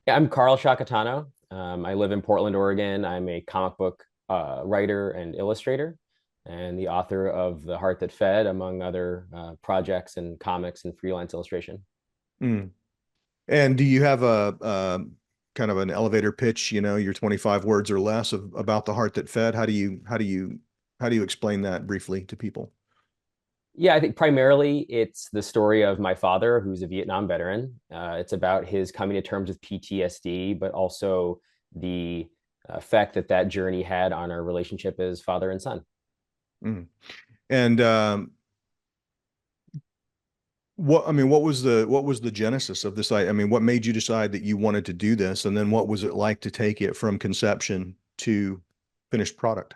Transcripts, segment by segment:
Yeah, I'm Carl Sciacchitano. I live in Portland, Oregon. I'm a comic book writer and illustrator, and the author of The Heart That Fed, among other projects and comics and freelance illustration. Mm. And do you have a kind of an elevator pitch, your 25 words or less about the heart that fed? How do you explain that briefly to people? Yeah, I think primarily it's the story of my father, who's a Vietnam veteran. It's about his coming to terms with PTSD, but also the effect that that journey had on our relationship as father and son. Mm. And what was the genesis of this? I mean, what made you decide that you wanted to do this? And then what was it like to take it from conception to finished product?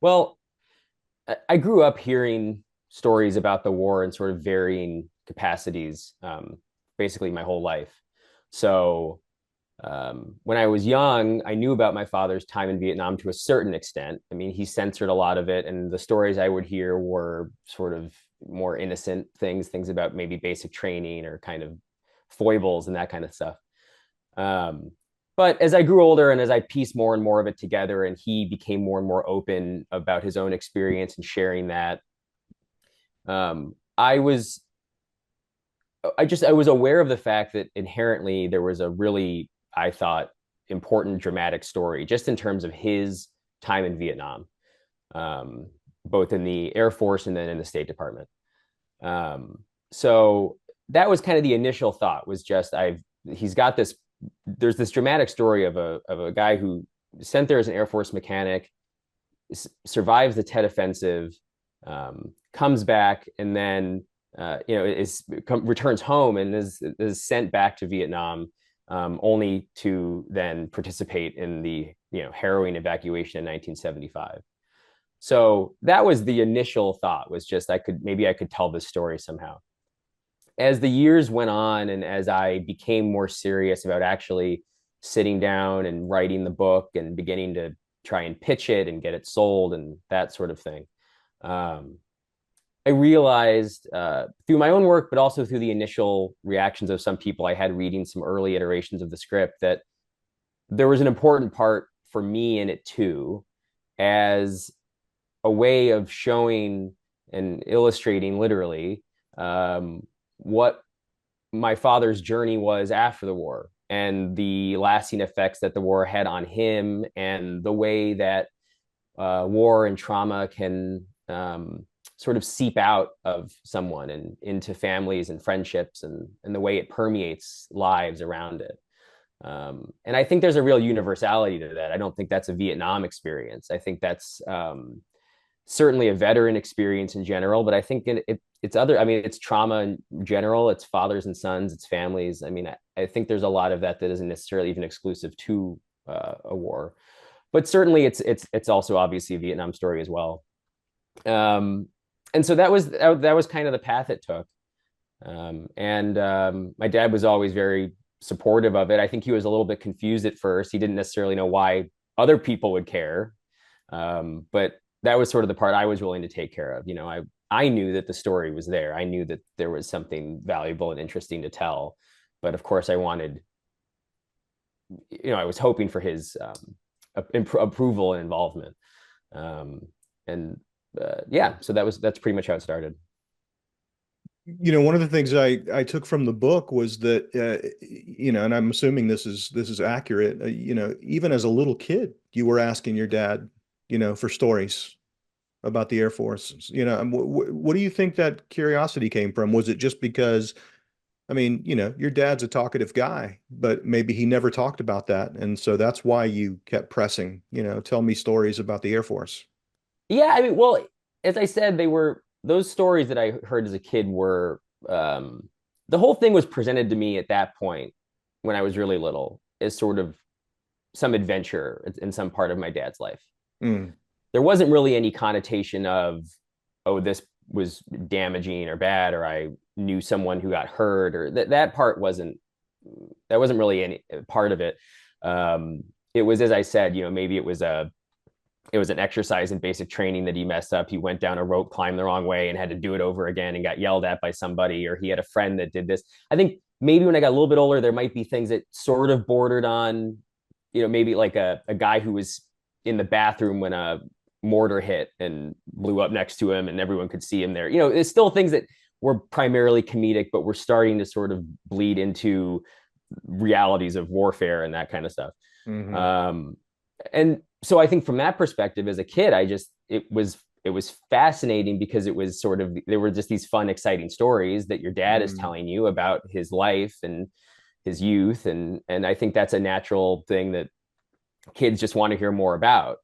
Well, I grew up hearing stories about the war in sort of varying capacities, basically my whole life. So when I was young, I knew about my father's time in Vietnam to a certain extent. I mean, he censored a lot of it, and the stories I would hear were sort of more innocent things, things about maybe basic training or kind of foibles and that kind of stuff. Um, but as I grew older and as I pieced more and more of it together, and he became more and more open about his own experience and sharing that, I was I was aware of the fact that inherently there was a really, I thought, important dramatic story just in terms of his time in Vietnam, um, both in the Air Force and then in the State Department. Um, so that was kind of the initial thought, was just I've he's got this there's this dramatic story of a guy who sent there as an Air Force mechanic, survives the Tet Offensive, comes back, and then returns home and is sent back to Vietnam, only to then participate in the harrowing evacuation in 1975. So that was the initial thought, was just I could tell this story somehow. As the years went on and as I became more serious about actually sitting down and writing the book and beginning to try and pitch it and get it sold and that sort of thing, um, I realized through my own work, but also through the initial reactions of some people I had reading some early iterations of the script, that there was an important part for me in it too, as a way of showing and illustrating literally what my father's journey was after the war and the lasting effects that the war had on him, and the way that war and trauma can sort of seep out of someone and into families and friendships, and the way it permeates lives around it. And I think there's a real universality to that. I don't think that's a Vietnam experience. I think that's certainly a veteran experience in general, but I think it's other, I mean, it's trauma in general, it's fathers and sons, it's families. I mean, I think there's a lot of that that isn't necessarily even exclusive to a war, but certainly it's also obviously a Vietnam story as well. Um, and so that was kind of the path it took. And my dad was always very supportive of it. I think he was a little bit confused at first. He didn't necessarily know why other people would care. But that was sort of the part I was willing to take care of. I knew that the story was there. I knew that there was something valuable and interesting to tell. But of course, I was hoping for his approval and involvement. Um, and yeah, so that's pretty much how it started. One of the things I took from the book was that, and I'm assuming this is accurate. Even as a little kid, you were asking your dad, for stories about the Air Force. What do you think that curiosity came from? Was it just because, I mean, your dad's a talkative guy, but maybe he never talked about that, and so that's why you kept pressing, tell me stories about the Air Force. Yeah, I mean, well, as I said, they were those stories that I heard as a kid were the whole thing was presented to me at that point when I was really little as sort of some adventure in some part of my dad's life. Mm, There wasn't really any connotation of, oh, this was damaging or bad, or I knew someone who got hurt, or that part wasn't really any part of it. It was, as I said, maybe it was an exercise in basic training that he messed up. He went down a rope, climbed the wrong way, and had to do it over again and got yelled at by somebody, or he had a friend that did this. I think maybe when I got a little bit older, there might be things that sort of bordered on, maybe like a guy who was in the bathroom when a mortar hit and blew up next to him and everyone could see him there. It's still things that were primarily comedic, but we're starting to sort of bleed into realities of warfare and that kind of stuff. Hmm. Um, and so I think from that perspective, as a kid, it was fascinating because it was sort of there were just these fun, exciting stories that your dad is Mm. telling you about his life and his youth, and I think that's a natural thing that kids just want to hear more about,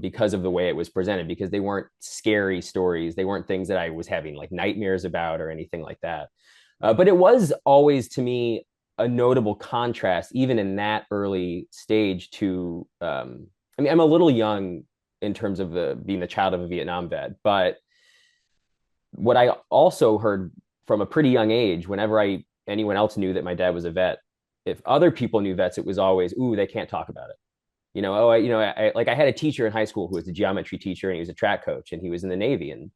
because of the way it was presented, because they weren't scary stories, they weren't things that I was having like nightmares about or anything like that. But it was always to me a notable contrast, even in that early stage, to I mean, I'm a little young in terms of being the child of a Vietnam vet, but what I also heard from a pretty young age, whenever anyone else knew that my dad was a vet, if other people knew vets, it was always, ooh, they can't talk about it. Like I had a teacher in high school who was a geometry teacher and he was a track coach and he was in the Navy, and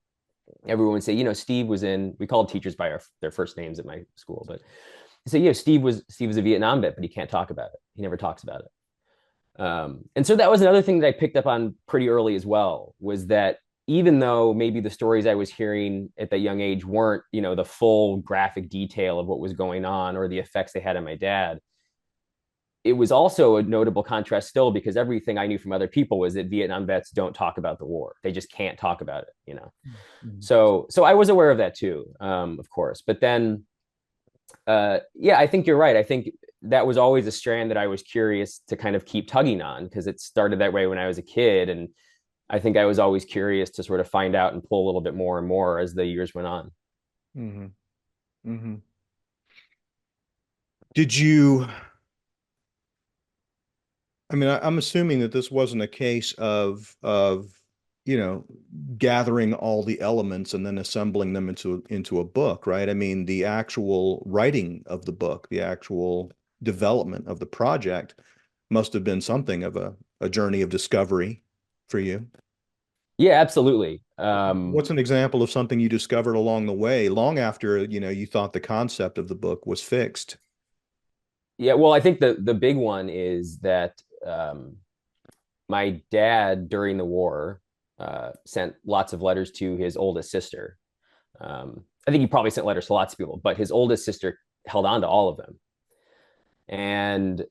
everyone would say, Steve was in. We called teachers by their first names at my school, but they say, Steve was a Vietnam vet, but he can't talk about it. He never talks about it. And so that was another thing that I picked up on pretty early as well, was that even though maybe the stories I was hearing at that young age weren't, the full graphic detail of what was going on or the effects they had on my dad, it was also a notable contrast still, because everything I knew from other people was that Vietnam vets don't talk about the war. They just can't talk about it. Mm. So I was aware of that too, of course. But then, yeah, I think you're right. I think that was always a strand that I was curious to kind of keep tugging on, because it started that way when I was a kid. And I think I was always curious to sort of find out and pull a little bit more and more as the years went on. Hmm. Hmm. Did you, I mean, I'm assuming that this wasn't a case of, you know, gathering all the elements and then assembling them into a book, right? I mean, the actual writing of the book, the actual development of the project must have been something of a journey of discovery for you. Yeah, absolutely. What's an example of something you discovered along the way, long after, you thought the concept of the book was fixed? Yeah, well, I think the big one is that, my dad during the war sent lots of letters to his oldest sister. I think he probably sent letters to lots of people, but his oldest sister held on to all of them. And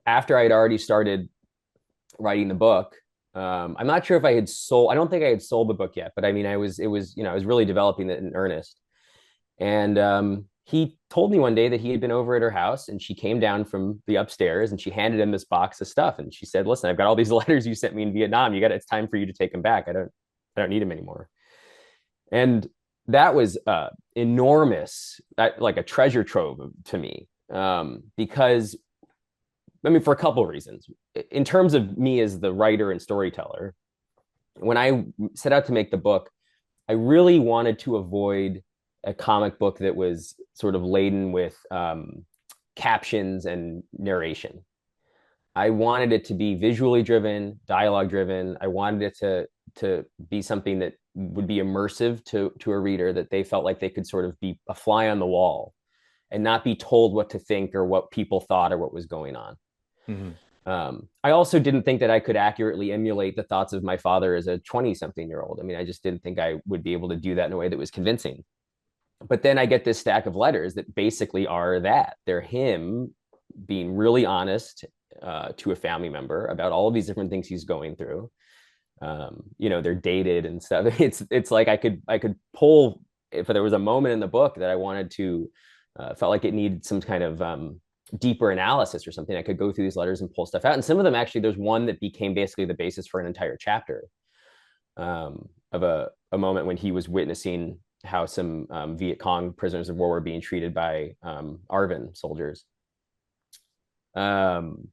after I had already started writing the book, I'm not sure if I had sold. I don't think I had sold the book yet, but I mean, I was really developing it in earnest. And he told me one day that he had been over at her house and she came down from the upstairs and she handed him this box of stuff. And she said, listen, I've got all these letters you sent me in Vietnam. It's time for you to take them back. I don't need them anymore. And that was enormous, like a treasure trove to me, because I mean, for a couple of reasons. In terms of me as the writer and storyteller, when I set out to make the book, I really wanted to avoid a comic book that was sort of laden with captions and narration. I wanted it to be visually driven, dialogue driven. I wanted it to be something that would be immersive to a reader, that they felt like they could sort of be a fly on the wall and not be told what to think or what people thought or what was going on. Hmm. I also didn't think that I could accurately emulate the thoughts of my father as a 20-something-year-old. I mean, I just didn't think I would be able to do that in a way that was convincing. But then I get this stack of letters that basically are that. They're him being really honest to a family member about all of these different things he's going through. They're dated and stuff. It's like I could pull, if there was a moment in the book that I wanted to, felt like it needed some kind of deeper analysis or something, I could go through these letters and pull stuff out. And some of them, actually, there's one that became basically the basis for an entire chapter, of a moment when he was witnessing how some Viet Cong prisoners of war were being treated by ARVN soldiers. Um,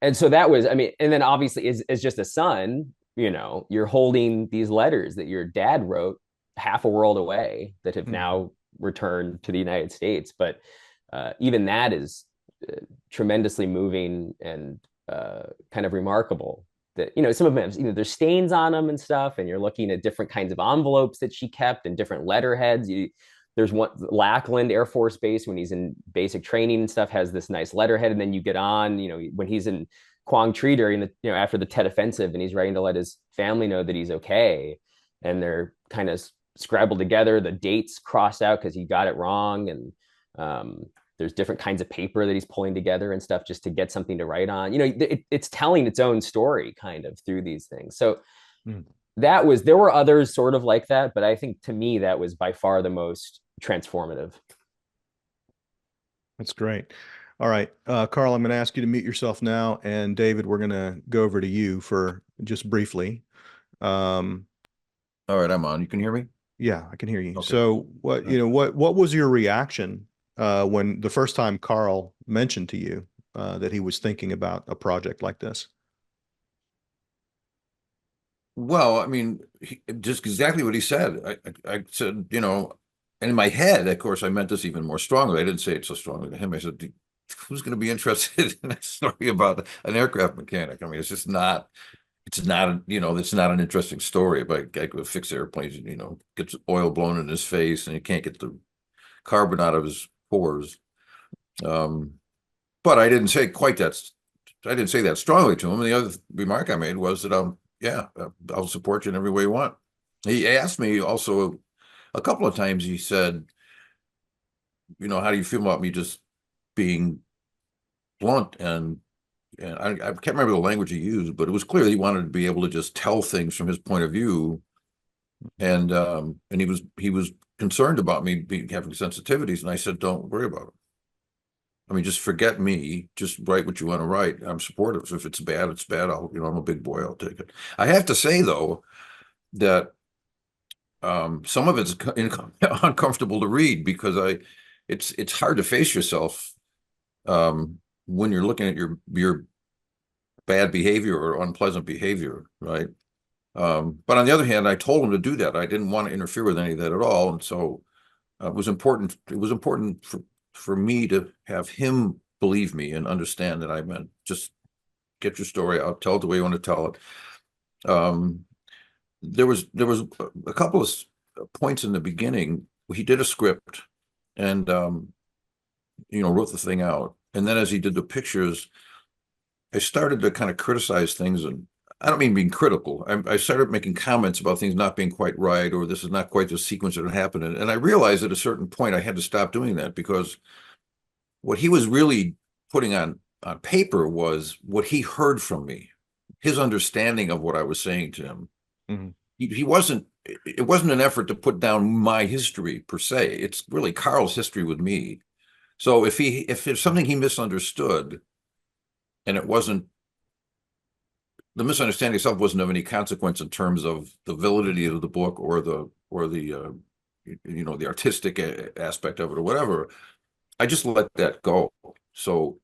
and so that was, I mean, and then obviously, as just a son, you're holding these letters that your dad wrote half a world away that have Hmm. now returned to the United States. But even that is tremendously moving and kind of remarkable. That some of them have, there's stains on them and stuff, and you're looking at different kinds of envelopes that she kept and different letterheads. there's one Lackland Air Force Base when he's in basic training and stuff has this nice letterhead, and then you get on, when he's in Quang Tri during the after the Tet Offensive, and he's writing to let his family know that he's okay, and they're kind of scrabbled together. The dates crossed out because he got it wrong, and there's different kinds of paper that he's pulling together and stuff just to get something to write on. It's telling its own story kind of through these things. So Mm, there were others sort of like that, but I think to me that was by far the most transformative. that's great. All right, Carl, I'm going to ask you to mute yourself now, and David, we're going to go over to you for just briefly. Um, All right, I'm on. You can hear me? yeah, I can hear you. Okay. So, what was your reaction when the first time Carl mentioned to you that he was thinking about a project like this? Well, I mean, just exactly what he said. I said, and in my head, of course, I meant this even more strongly. I didn't say it so strongly to him. I said, who's going to be interested in a story about an aircraft mechanic? I mean, it's not an interesting story about a guy who fix airplanes, gets oil blown in his face and he can't get the carbon out of his pores. Um, but I didn't say that strongly to him. And the other remark I made was that, yeah, I'll support you in every way you want. He asked me also a couple of times, he said, how do you feel about me just being blunt? And I can't remember the language he used, but it was clear he wanted to be able to just tell things from his point of view. And he was concerned about me having sensitivities. And I said, don't worry about it. I mean, just forget me. Just write what you want to write. I'm supportive. So if it's bad, it's bad. I'm a big boy. I'll take it. I have to say though that some of it's uncomfortable to read because it's hard to face yourself when you're looking at your bad behavior or unpleasant behavior, right? But on the other hand, I told him to do that. I didn't want to interfere with any of that at all, and so it was important. It was important for me to have him believe me and understand that I meant just get your story out, tell it the way you want to tell it. There was a couple of points in the beginning. He did a script and wrote the thing out, and then as he did the pictures, I started to kind of criticize things, and I don't mean being critical. I started making comments about things not being quite right, or this is not quite the sequence that had happened. And I realized at a certain point I had to stop doing that because what he was really putting on paper was what he heard from me, his understanding of what I was saying to him. Mm-hmm. He wasn't. It wasn't an effort to put down my history per se. It's really Carl's history with me. So if it's something he misunderstood, and it wasn't the misunderstanding itself wasn't of any consequence in terms of the validity of the book or the the artistic aspect of it or whatever, I just let that go. So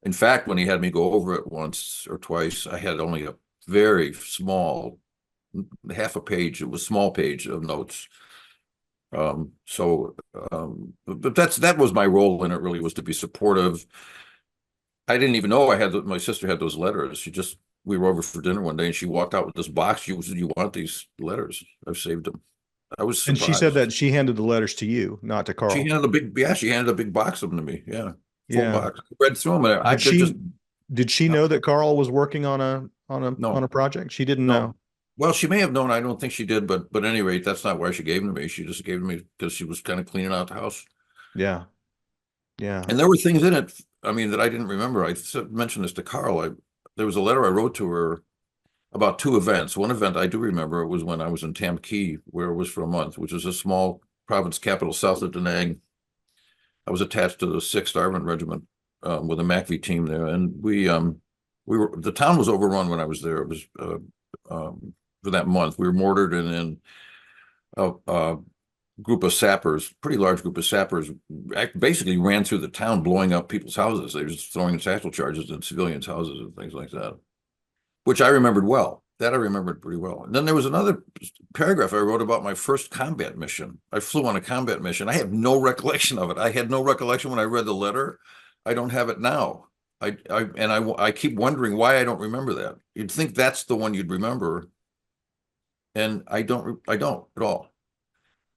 in fact, when he had me go over it once or twice, I had only a very small half a page. It was a small page of notes. But that was my role in it. Really was to be supportive. I didn't even know my sister had those letters. We were over for dinner one day and she walked out with this box. She said, "You want these letters? I've saved them." I was And she said surprised. that she handed the letters to you, not to Carl. She handed a big box of them to me. Yeah. Full Yeah. box. I read through them and Did they're just, she did she no, know that Carl was working on a no, project? She didn't no. know. Well, she may have known. I don't think she did, but at any rate, that's not why she gave them to me. She just gave them to me because she was kind of cleaning out the house. Yeah. Yeah. And there were things in it, I mean, that I didn't remember. Mentioned this to Carl. There was a letter I wrote to her about two events. One event I do remember was when I was in Tam Key, where it was for a month, which is a small province capital south of Da Nang. I was attached to the 6th Armament Regiment with a MACV team there, and the town was overrun when I was there. It was for that month. We were mortared, and then a group of sappers, pretty large group of sappers, basically ran through the town, blowing up people's houses. They were just throwing satchel charges in civilians' houses and things like that, which I remembered well. That I remembered pretty well. And then there was another paragraph I wrote about my first combat mission. I flew on a combat mission. I have no recollection of it. I had no recollection when I read the letter. I don't have it now. I keep wondering why I don't remember that. You'd think that's the one you'd remember, and I don't at all.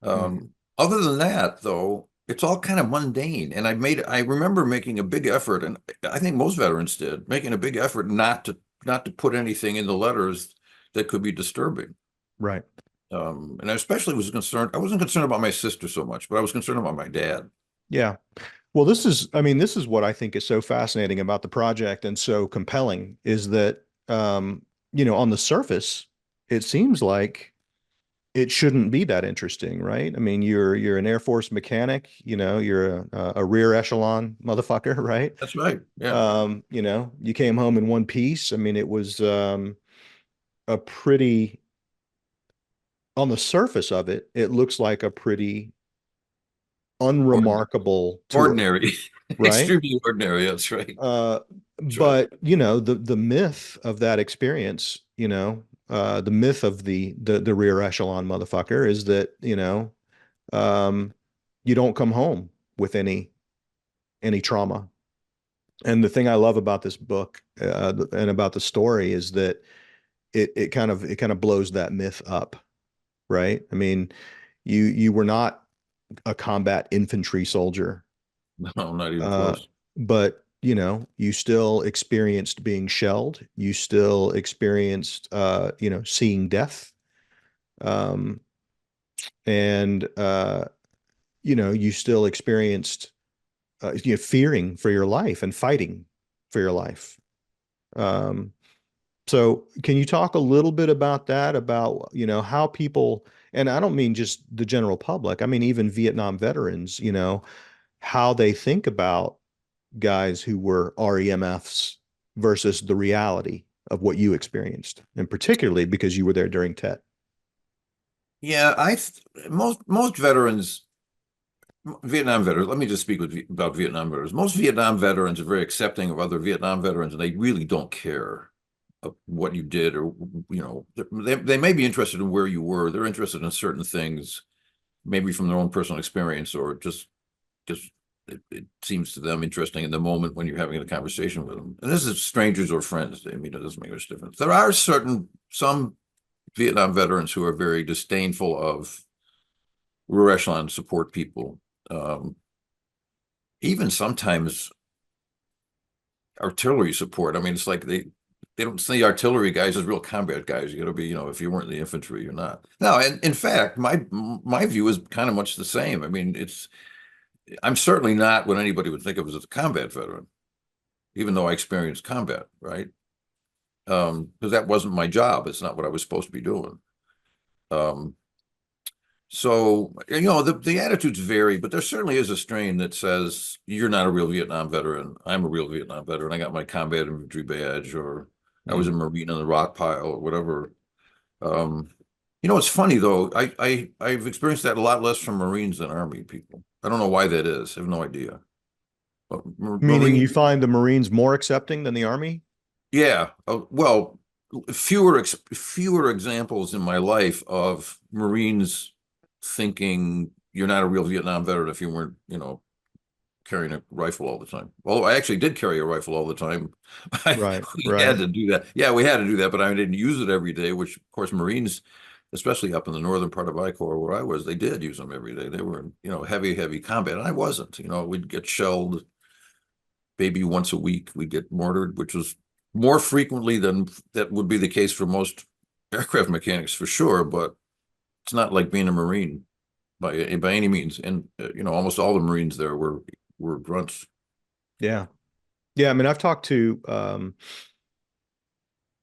Hmm. Um, Other than that, though, it's all kind of mundane. And I remember making a big effort, and I think most veterans did, making a big effort not to put anything in the letters that could be disturbing. Right. And I especially was concerned, I wasn't concerned about my sister so much, but I was concerned about my dad. Yeah. Well, I mean, this is what I think is so fascinating about the project and so compelling is that, on the surface, it seems like it shouldn't be that interesting, right? I mean, you're an Air Force mechanic, you're a rear echelon motherfucker, right? That's right. Yeah. You came home in one piece. I mean, it was a pretty, on the surface of it, it looks like a pretty Ordinary. unremarkable tour, Ordinary. right? Extremely ordinary. That's right. Uh, That's right. but the myth of that experience, the myth of the rear echelon motherfucker is that, um, you don't come home with any trauma. And the thing I love about this book and about the story is that it kind of blows that myth up, right? I mean, you were not a combat infantry soldier, No, not even uh, close. but you still experienced being shelled. You still experienced, seeing death, um, and you still experienced, fearing for your life and fighting for your life. Um, so can you talk a little bit about that, about, how people, and I don't mean just the general public, I mean, even Vietnam veterans, how they think about guys who were REMFs versus the reality of what you experienced, and particularly because you were there during Tet. Yeah, most veterans, Vietnam veterans. Let me just speak about Vietnam veterans. Most Vietnam veterans are very accepting of other Vietnam veterans, and they really don't care of what you did, or they may be interested in where you were. They're interested in certain things, maybe from their own personal experience, or just it seems to them interesting in the moment when you're having a conversation with them. And this is strangers or friends. I mean, it doesn't make much difference. There are some Vietnam veterans who are very disdainful of rear echelon support people. Um, Even sometimes artillery support. I mean, it's like they don't see artillery guys as real combat guys. You got to be, if you weren't in the infantry, you're not. Now, and in fact, my view is kind of much the same. I mean, I'm certainly not what anybody would think of as a combat veteran, even though I experienced combat, right? Because that wasn't my job. It's not what I was supposed to be doing. Um, So, the attitudes vary, but there certainly is a strain that says you're not a real Vietnam veteran. I'm a real Vietnam veteran. I got my combat infantry badge, or I was a Mm. Marine on the rock pile, or whatever. Um, it's funny though. I've experienced that a lot less from Marines than Army people. I don't know why that is. I have no idea. But Meaning Marine, you find the Marines more accepting than the Army? yeah. Well, fewer examples in my life of Marines thinking you're not a real Vietnam veteran if you weren't, carrying a rifle all the time. Well, I actually did carry a rifle all the time. Right, We had right. to do that. Yeah, we had to do that, but I didn't use it every day, which of course Marines, especially up in the northern part of I Corps where I was, they did use them every day. They were, heavy, heavy combat. And I wasn't. We'd get shelled maybe once a week. We'd get mortared, which was more frequently than that would be the case for most aircraft mechanics for sure, but it's not like being a Marine by any means. And almost all the Marines there were grunts. Yeah. Yeah. I mean, I've talked to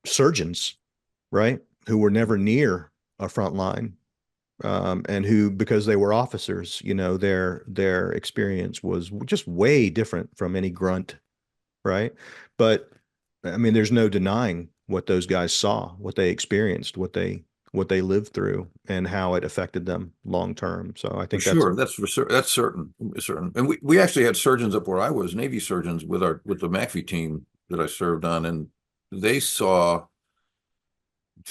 surgeons, right, who were never near a front line, and who, because they were officers, their experience was just way different from any grunt, right? But I mean, there's no denying what those guys saw, what they experienced, what they lived through, and how it affected them long term. So I For think that's sure, that's certain. And we actually had surgeons up where I was, Navy surgeons with the MACV team that I served on, and they saw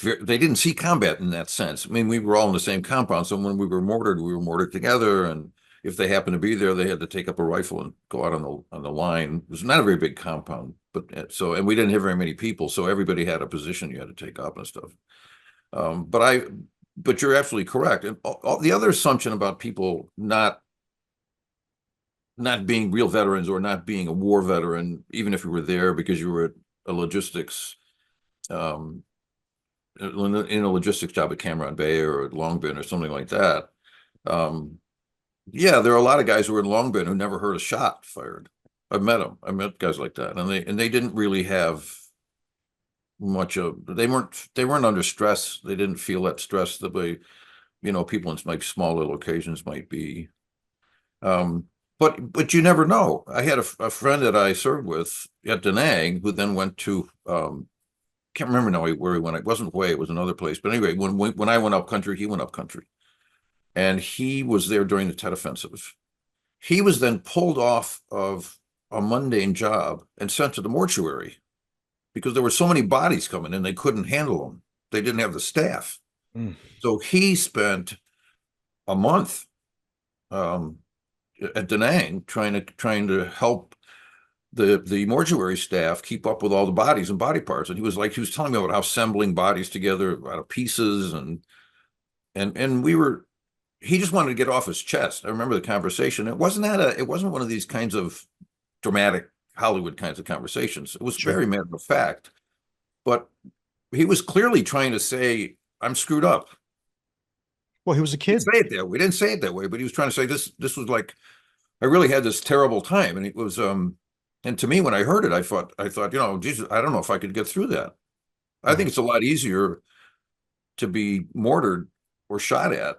they didn't see combat in that sense. I mean, we were all in the same compound, so when we were mortared together, and if they happened to be there, they had to take up a rifle and go out on the line. It was not a very big compound, but and we didn't have very many people, so everybody had a position you had to take up and stuff. But but you're absolutely correct. And the other assumption about people not being real veterans or not being a war veteran, even if you were there because you were a logistics um, in a logistics job at Cameron Bay or at Long Binh or something like that. Um, yeah, there are a lot of guys who were in Long Binh who never heard a shot fired. I've met them. I met guys like that, and they didn't really have much of. They weren't under stress. They didn't feel that stress the way people in like small little occasions might be. Um, but you never know. I had a friend that I served with at Da Nang who then went to can't remember now where he went. It wasn't Hue, it was another place. But anyway, when I went up country, he went up country, and he was there during the Tet Offensive. He was then pulled off of a mundane job and sent to the mortuary because there were so many bodies coming in, they couldn't handle them. They didn't have the staff. Mm. So he spent a month um, at Da Nang trying to help the mortuary staff keep up with all the bodies and body parts. And he was telling me about how assembling bodies together out of pieces and he just wanted to get off his chest. I remember the conversation. It wasn't one of these kinds of dramatic Hollywood kinds of conversations. It was Sure. very matter of fact, but he was clearly trying to say, I'm screwed up. Well, he was a He didn't kid. say it that way. We didn't say it that way, but he was trying to say this was like I really had this terrible time. And it was and to me when I heard it, I thought, Jesus, I don't know if I could get through that. I Yeah. think it's a lot easier to be mortared or shot at.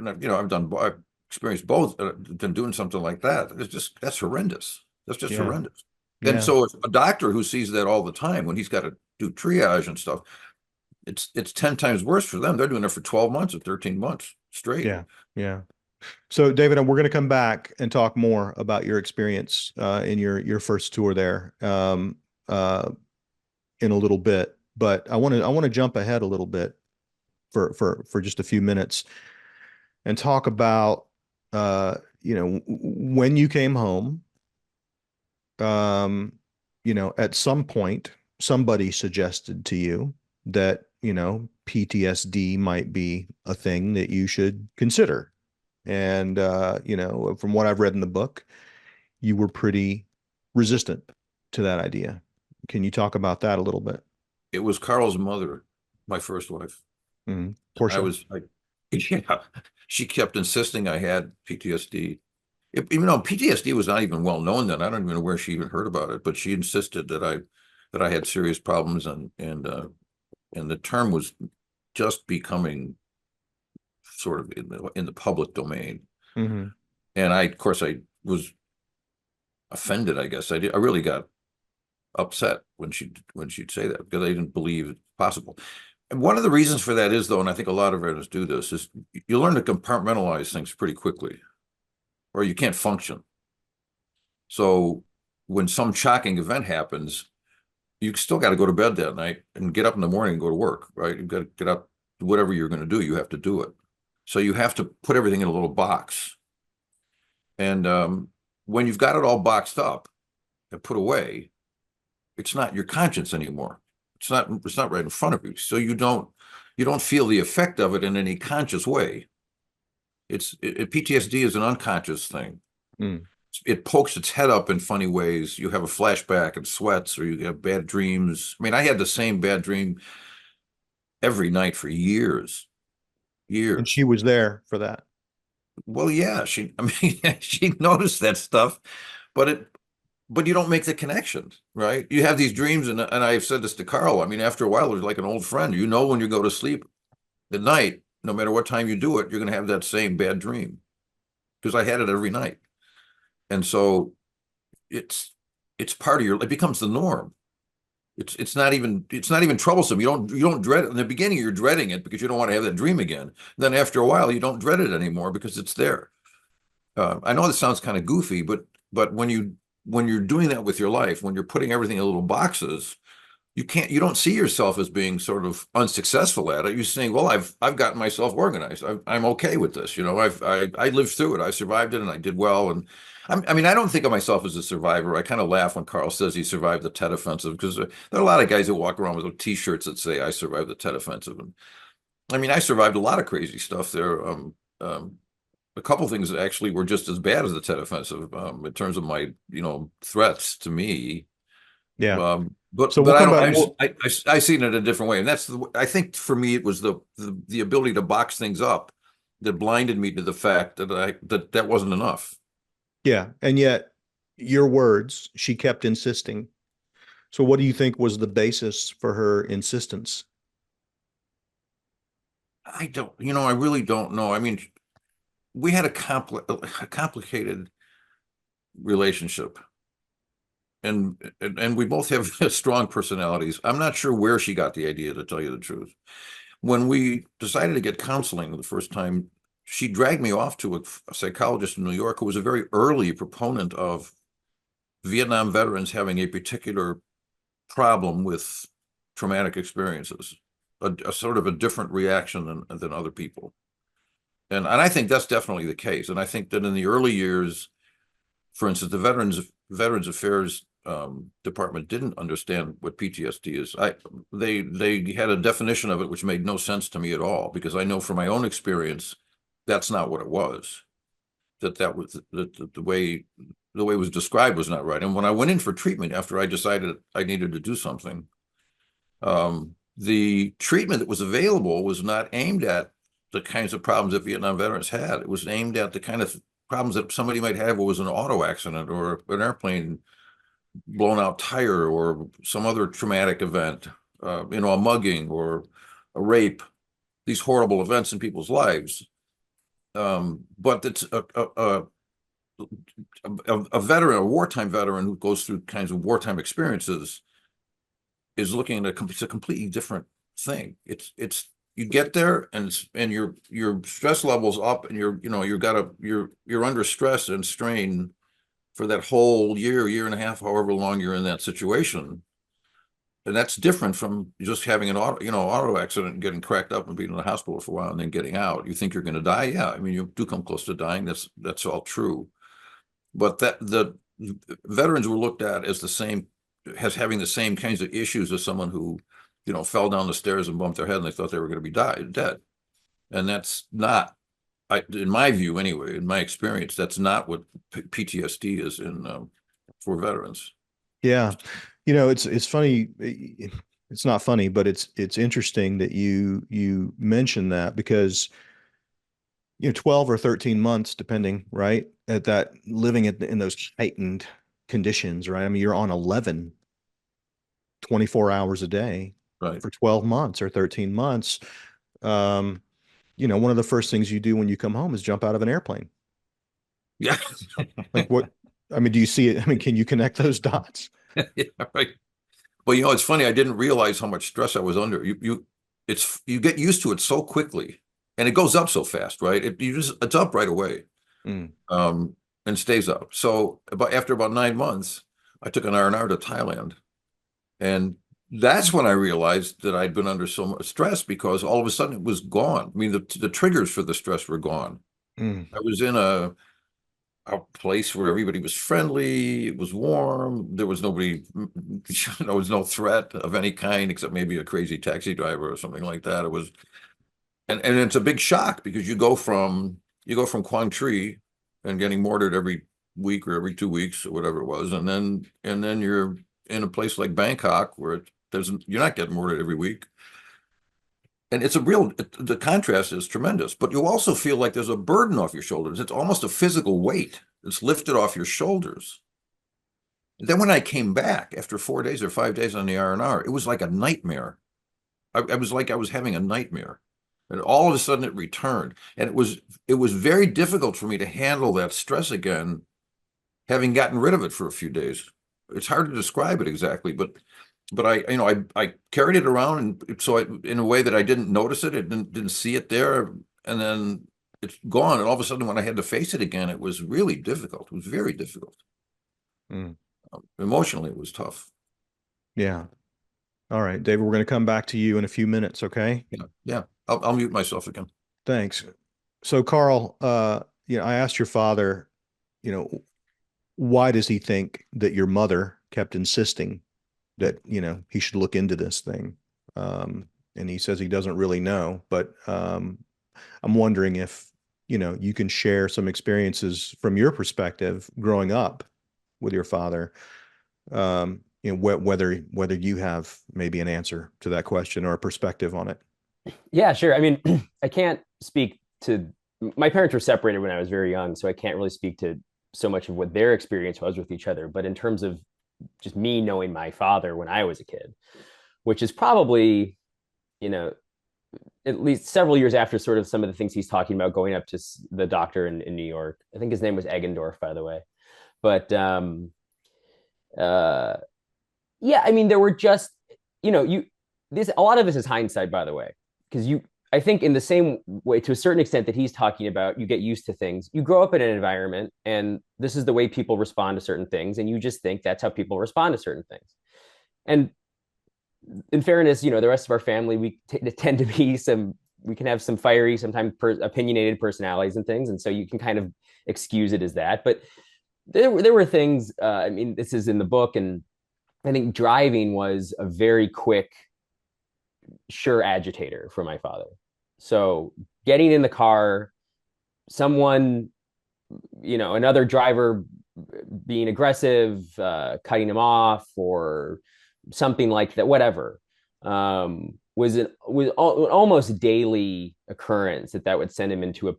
I've experienced both than doing something like that. That's horrendous. That's just Yeah. horrendous. And Yeah. so if a doctor who sees that all the time when he's got to do triage and stuff, it's 10 times worse for them. They're doing it for 12 months or 13 months straight. Yeah. Yeah. So, David, we're going to come back and talk more about your experience in your first tour there uh, in a little bit. But I want to jump ahead a little bit for just a few minutes and talk about when you came home. Um, at some point, somebody suggested to you that PTSD might be a thing that you should consider. And from what I've read in the book, you were pretty resistant to that idea. Can you talk about that a little bit? It was Carl's mother, my first wife. I Portia. was like, yeah, she kept insisting I had PTSD. Even though PTSD was not even well known then, I don't even know where she even heard about it, but she insisted that I had serious problems and the term was just becoming sort of in the public domain. Mm-hmm. And of course, I was offended. I guess I really got upset when she'd say that because I didn't believe it possible. And one of the reasons for that is, though, and I think a lot of veterans do this, is you learn to compartmentalize things pretty quickly, or you can't function. So when some shocking event happens, you still got to go to bed that night and get up in the morning and go to work, right? You've got to get up, whatever you're going to do, you have to do it. So you have to put everything in a little box. And when you've got it all boxed up and put away, it's not your conscience anymore. It's not right in front of you. So you don't feel the effect of it in any conscious way. PTSD is an unconscious thing. Mm. It pokes its head up in funny ways. You have a flashback and sweats, or you have bad dreams. I mean, I had the same bad dream every night for years, And years. she was there for that. Well, yeah, I mean, she noticed that stuff, but you don't make the connection, right? You have these dreams, and I've said this to Carl. I mean, after a while, it's like an old friend. When you go to sleep at night, no matter what time you do it, you're going to have that same bad dream because I had it every night. And so it's part of it becomes the norm. It's not even troublesome. You don't dread it. In the beginning, you're dreading it because you don't want to have that dream again. Then after a while, you don't dread it anymore because it's there. I know this sounds kind of goofy, but when you're doing that with your life, when you're putting everything in little boxes, you don't see yourself as being sort of unsuccessful at it. You're saying, well, I've gotten myself organized. I'm okay with this. I lived through it. I survived it and I did well. And I mean, I don't think of myself as a survivor. I kind of laugh when Carl says he survived the Tet Offensive because there are a lot of guys who walk around with T-shirts that say I survived the Tet Offensive. I mean, I survived a lot of crazy stuff there. A couple things that actually were just as bad as the Tet Offensive, in terms of my, threats to me. Yeah. So But we'll I come don't. back. Well, I see it in a different way, and I think for me it was the ability to box things up that blinded me to the fact that that wasn't enough. yeah. And yet your words, she kept insisting. So what do you think was the basis for her insistence? I don't. I really don't know. I mean, we had a complicated relationship, and we both have strong personalities. I'm not sure where she got the idea, to tell you the truth. When we decided to get counseling the first time, she dragged me off to a psychologist in New York who was a very early proponent of Vietnam veterans having a particular problem with traumatic experiences, a sort of a different reaction than other people. And I think that's definitely the case. And I think that in the early years, for instance, the Veterans Affairs department didn't understand what PTSD is. They had a definition of it which made no sense to me at all, because I know from my own experience that's not what it was. That was the way it was described was not right. And when I went in for treatment after I decided I needed to do something, the treatment that was available was not aimed at the kinds of problems that Vietnam veterans had. It was aimed at the kind of problems that somebody might have. It was an auto accident or an airplane blown out tire or some other traumatic event, a mugging or a rape, these horrible events in people's lives. But it's a veteran, a wartime veteran who goes through kinds of wartime experiences is looking at it's a completely different thing. It's you get there and your stress levels up and you're under stress and strain for that whole year and a half, however long you're in that situation. And that's different from just having an auto accident and getting cracked up and being in the hospital for a while and then getting out. You think you're going to die? Yeah. I mean, you do come close to dying. That's all true. But that the veterans were looked at as having the same kinds of issues as someone who, fell down the stairs and bumped their head and they thought they were going to be dead. And that's not, in my view anyway, in my experience, that's not what PTSD is for veterans. yeah. It's funny. It's not funny, but it's interesting that you mentioned that because 12 or 13 months, depending, right? At that living in those heightened conditions, right? I mean, you're on 11, 24 hours a day Right. for 12 months or 13 months. Um, one of the first things you do when you come home is jump out of an airplane. Yeah. Like what? I mean, do you see it? I mean, can you connect those dots? Yeah, right. Well, it's funny. I didn't realize how much stress I was under. You get used to it so quickly, and it goes up so fast, right? It's up right away, Mm, um, and stays up. So after about 9 months, I took an R&R to Thailand, and that's when I realized that I'd been under so much stress because all of a sudden it was gone. I mean, the triggers for the stress were gone. mm, I was in a place where everybody was friendly. It was warm. There was nobody, there was no threat of any kind except maybe a crazy taxi driver or something like that. It was, and it's a big shock because you go from Quang Tri and getting mortared every week or every 2 weeks or whatever it was, and then you're in a place like Bangkok where you're not getting mortared every week. And the contrast is tremendous, but you also feel like there's a burden off your shoulders. It's almost a physical weight. It's lifted off your shoulders. And then when I came back after 4 days or 5 days on the R&R, it was like a nightmare. I was like I was having a nightmare. And all of a sudden it returned. And it was very difficult for me to handle that stress again, having gotten rid of it for a few days. It's hard to describe it exactly, but I carried it around, and so in a way that I didn't notice it, didn't see it there, and then it's gone. And all of a sudden, when I had to face it again, it was really difficult. It was very difficult. mm. Emotionally, it was tough. Yeah. All right, David, we're going to come back to you in a few minutes, okay? Yeah, yeah. I'll mute myself again. Thanks. So, Carl, I asked your father, you know, why does he think that your mother kept insisting that, he should look into this thing? and he says he doesn't really know, but I'm wondering if, you can share some experiences from your perspective growing up with your father. Whether you have maybe an answer to that question or a perspective on it. Yeah, sure. I mean, I can't speak to my parents were separated when I was very young, so I can't really speak to so much of what their experience was with each other. But in terms of just me knowing my father when I was a kid, which is probably, you know, at least several years after sort of some of the things he's talking about going up to the doctor in New York. I think his name was Eggendorf, by the way. But uh, yeah, I mean, there were just, you this a lot of this is hindsight, by the way, because I think in the same way, to a certain extent that he's talking about, you get used to things. You grow up in an environment, and this is the way people respond to certain things, and you just think that's how people respond to certain things. And in fairness, the rest of our family, we tend to be we can have some fiery, sometimes opinionated personalities and things, and so you can kind of excuse it as that. But there were things. I mean, this is in the book, and I think driving was a very quick, sure agitator for my father. So getting in the car, someone, another driver being aggressive, cutting him off, or something like that, whatever, was almost daily occurrence that would send him into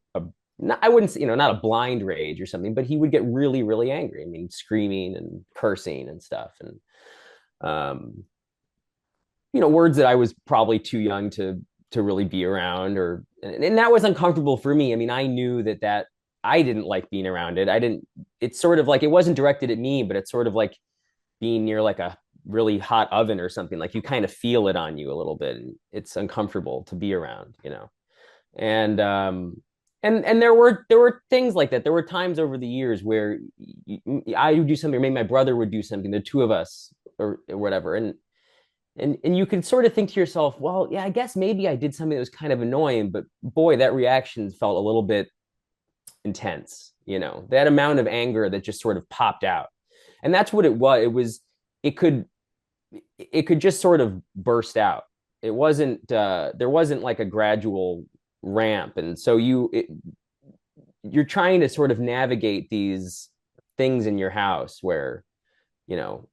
I wouldn't say, not a blind rage or something, but he would get really, really angry. I mean, screaming and cursing and stuff. And, words that I was probably too young to really be around, and that was uncomfortable for me. I mean, I knew that I didn't like being around it. It's sort of like, it wasn't directed at me, but it's sort of like being near like a really hot oven or something. Like you kind of feel it on you a little bit, and it's uncomfortable to be around. And and there were things like that. There were times over the years where I would do something, or maybe my brother would do something, the two of us, or whatever, and you can sort of think to yourself, well, yeah, I guess maybe I did something that was kind of annoying, but boy, that reaction felt a little bit intense. That amount of anger that just sort of popped out, and that's what it was. It could it could just sort of burst out. It wasn't there wasn't like a gradual ramp, and so you're trying to sort of navigate these things in your house where, you know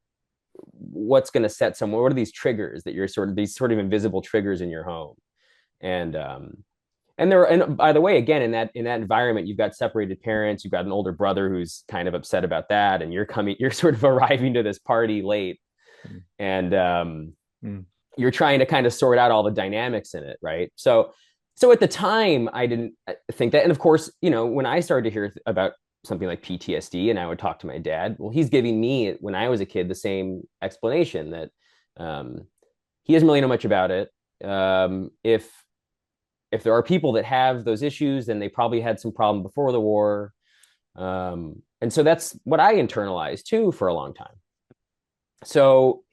what's going to set someone, what are these triggers that you're these sort of invisible triggers in your home. And by the way, again, in that environment, you've got separated parents, you've got an older brother who's kind of upset about that, and you're sort of arriving to this party late, and Mm. you're trying to kind of sort out all the dynamics in it, right? So at the time, I didn't think that. And of course, when I started to hear about something like PTSD, and I would talk to my dad, well, he's giving me, when I was a kid, the same explanation that he doesn't really know much about it. If there are people that have those issues, then they probably had some problem before the war. And so that's what I internalized too for a long time. So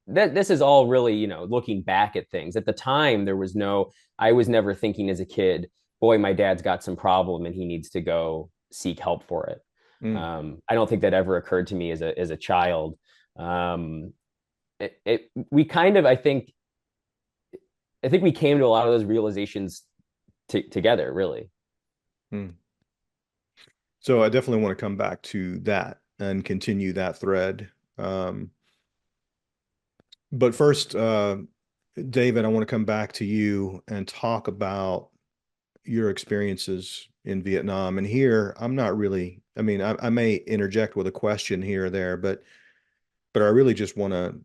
this is all really, looking back at things. At the time, I was never thinking as a kid, boy, my dad's got some problem and he needs to go seek help for it. I don't think that ever occurred to me as a child. We kind of, I think we came to a lot of those realizations together, really. Mm. So I definitely want to come back to that and continue that thread. But first, David, I want to come back to you and talk about your experiences in Vietnam. And here, I'm not really, I mean, I may interject with a question here or there, but I really just want to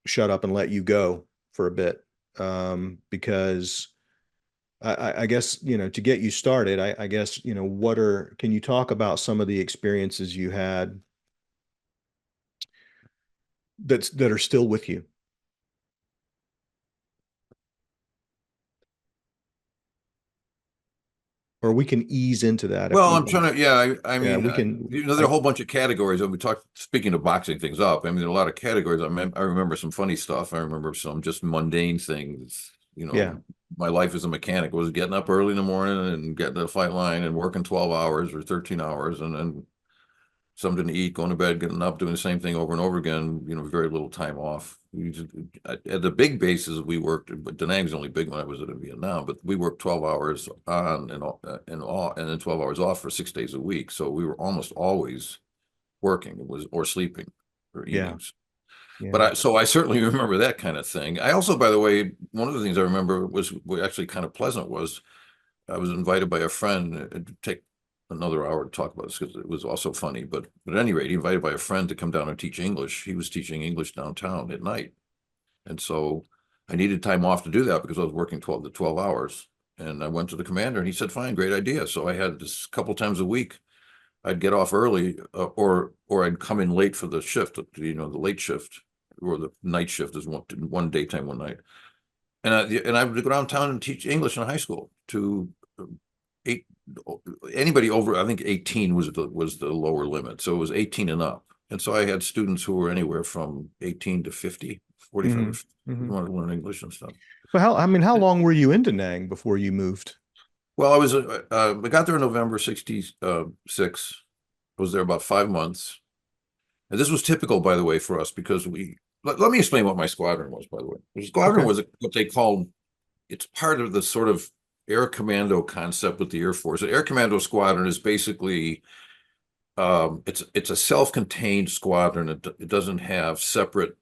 shut up and let you go for a bit. Because I guess, to get you started, I guess, can you talk about some of the experiences you had that are still with you? Or we can ease into that if Well, you I'm trying want. to, yeah, I Yeah, mean, we can. there are a whole bunch of categories. And we talked, speaking of boxing things up, I mean, there are a lot of categories. I remember some funny stuff. I remember some just mundane things. Yeah. My life as a mechanic was getting up early in the morning and getting to the fight line and working 12 hours or 13 hours. And then something to eat, going to bed, getting up, doing the same thing over and over again, very little time off. At the big bases we worked, but Da Nang's only big when I was in Vietnam, but we worked 12 hours on and then 12 hours off for 6 days a week. So we were almost always working, or sleeping or Yeah. eating. Yeah. But so I certainly remember that kind of thing. I also, by the way, one of the things I remember was actually kind of pleasant was I was invited by a friend to take another hour to talk about this because it was also funny. But at any rate, he invited by a friend to come down and teach English. He was teaching English downtown at night. And so I needed time off to do that because I was working 12 hours. And I went to the commander and he said, fine, great idea. So I had this couple times a week. I'd get off early or I'd come in late for the shift, the late shift or the night shift is one daytime, one night. And I would go downtown and teach English in high school to eight anybody over, I think 18 was the lower limit. So it was 18 and up. And so I had students who were anywhere from 18 to 50, 45 Mm-hmm. or 50 Mm-hmm. who wanted to learn English and stuff. But how long were you in Da Nang before you moved? Well, I got there in November 66. I was there about 5 months. And this was typical, by the way, for us because let me explain what my squadron was, by the way. The squadron Okay. was what they called, it's part of the sort of air commando concept with the Air Force. The Air Commando Squadron is basically it's a self-contained squadron. It doesn't have separate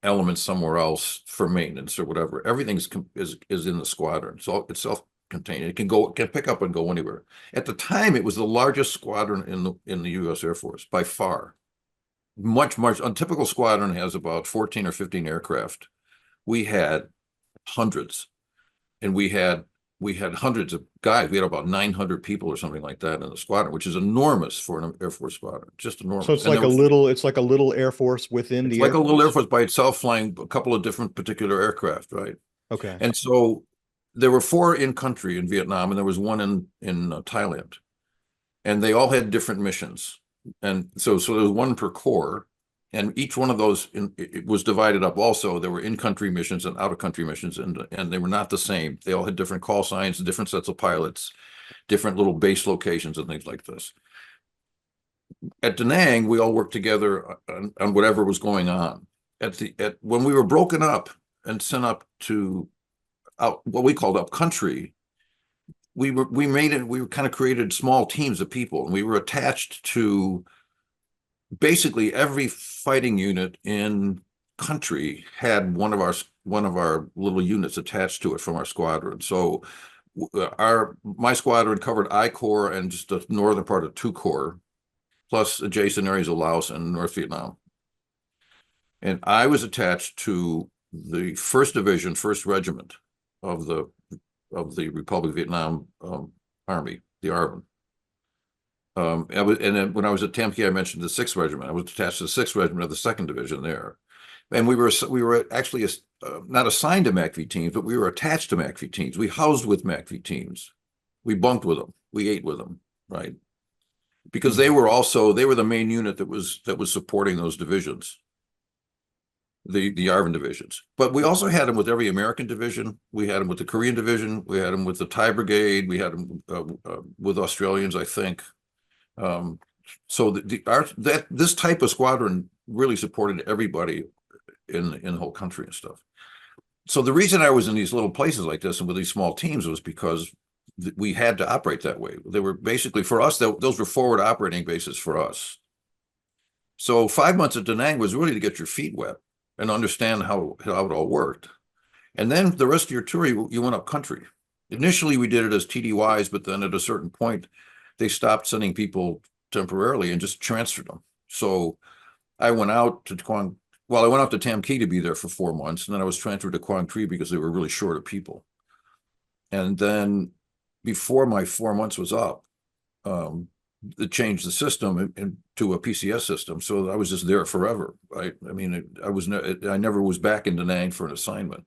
elements somewhere else for maintenance or whatever. Everything is in the squadron. So it's self-contained. It can pick up and go anywhere. At the time, it was the largest squadron in the U.S. Air Force by far. Much. A typical squadron has about 14 or 15 aircraft. We had hundreds, and we had hundreds of guys. We had about 900 people or something like that in the squadron, which is enormous for an Air Force squadron, just So enormous. And there was, it's like a little Air Force within it's the like Air a little Air Force. Force by itself, flying a couple of different particular aircraft, right? Okay. And so there were 4 in country in Vietnam, and there was one in Thailand, and they all had different missions. And so there was one per corps, and each one of those it was divided up. Also, there were in-country missions and out-of-country missions, and they were not the same. They all had different call signs, different sets of pilots, different little base locations, and things like this. At Da Nang, we all worked together on whatever was going on. When we were broken up and sent up to out what we called up country, we kind of created small teams of people, and we were attached to basically every fighting unit in country had one of our little units attached to it from our squadron. So my squadron covered I Corps and just the northern part of 2 Corps, plus adjacent areas of Laos and North Vietnam. And I was attached to the 1st Division, 1st Regiment of the Republic of Vietnam Army, the ARVN. And then when I was at Tam Key, I mentioned the 6th Regiment. I was attached to the 6th Regiment of the 2nd Division there. And we were actually not assigned to MACV teams, but we were attached to MACV teams. We housed with MACV teams. We bunked with them. We ate with them, right? Because they were the main unit that was supporting those divisions, the ARVN divisions. But we also had them with every American division. We had them with the Korean division. We had them with the Thai Brigade. We had them with Australians, I think. So this type of squadron really supported everybody in the whole country and stuff. So the reason I was in these little places like this and with these small teams was because we had to operate that way. They were basically, for us, those were forward operating bases for us. So 5 months at Da Nang was really to get your feet wet and understand how it all worked. And then the rest of your tour, you went up country. Initially, we did it as TDYs, but then at a certain point, they stopped sending people temporarily and just transferred them. So I went out to I went out to Tam Key to be there for 4 months, and then I was transferred to Quang Tri because they were really short of people. And then before my 4 months was up, it changed the system into a PCS system. So I was just there forever, right? I mean, I never was back in Da Nang for an assignment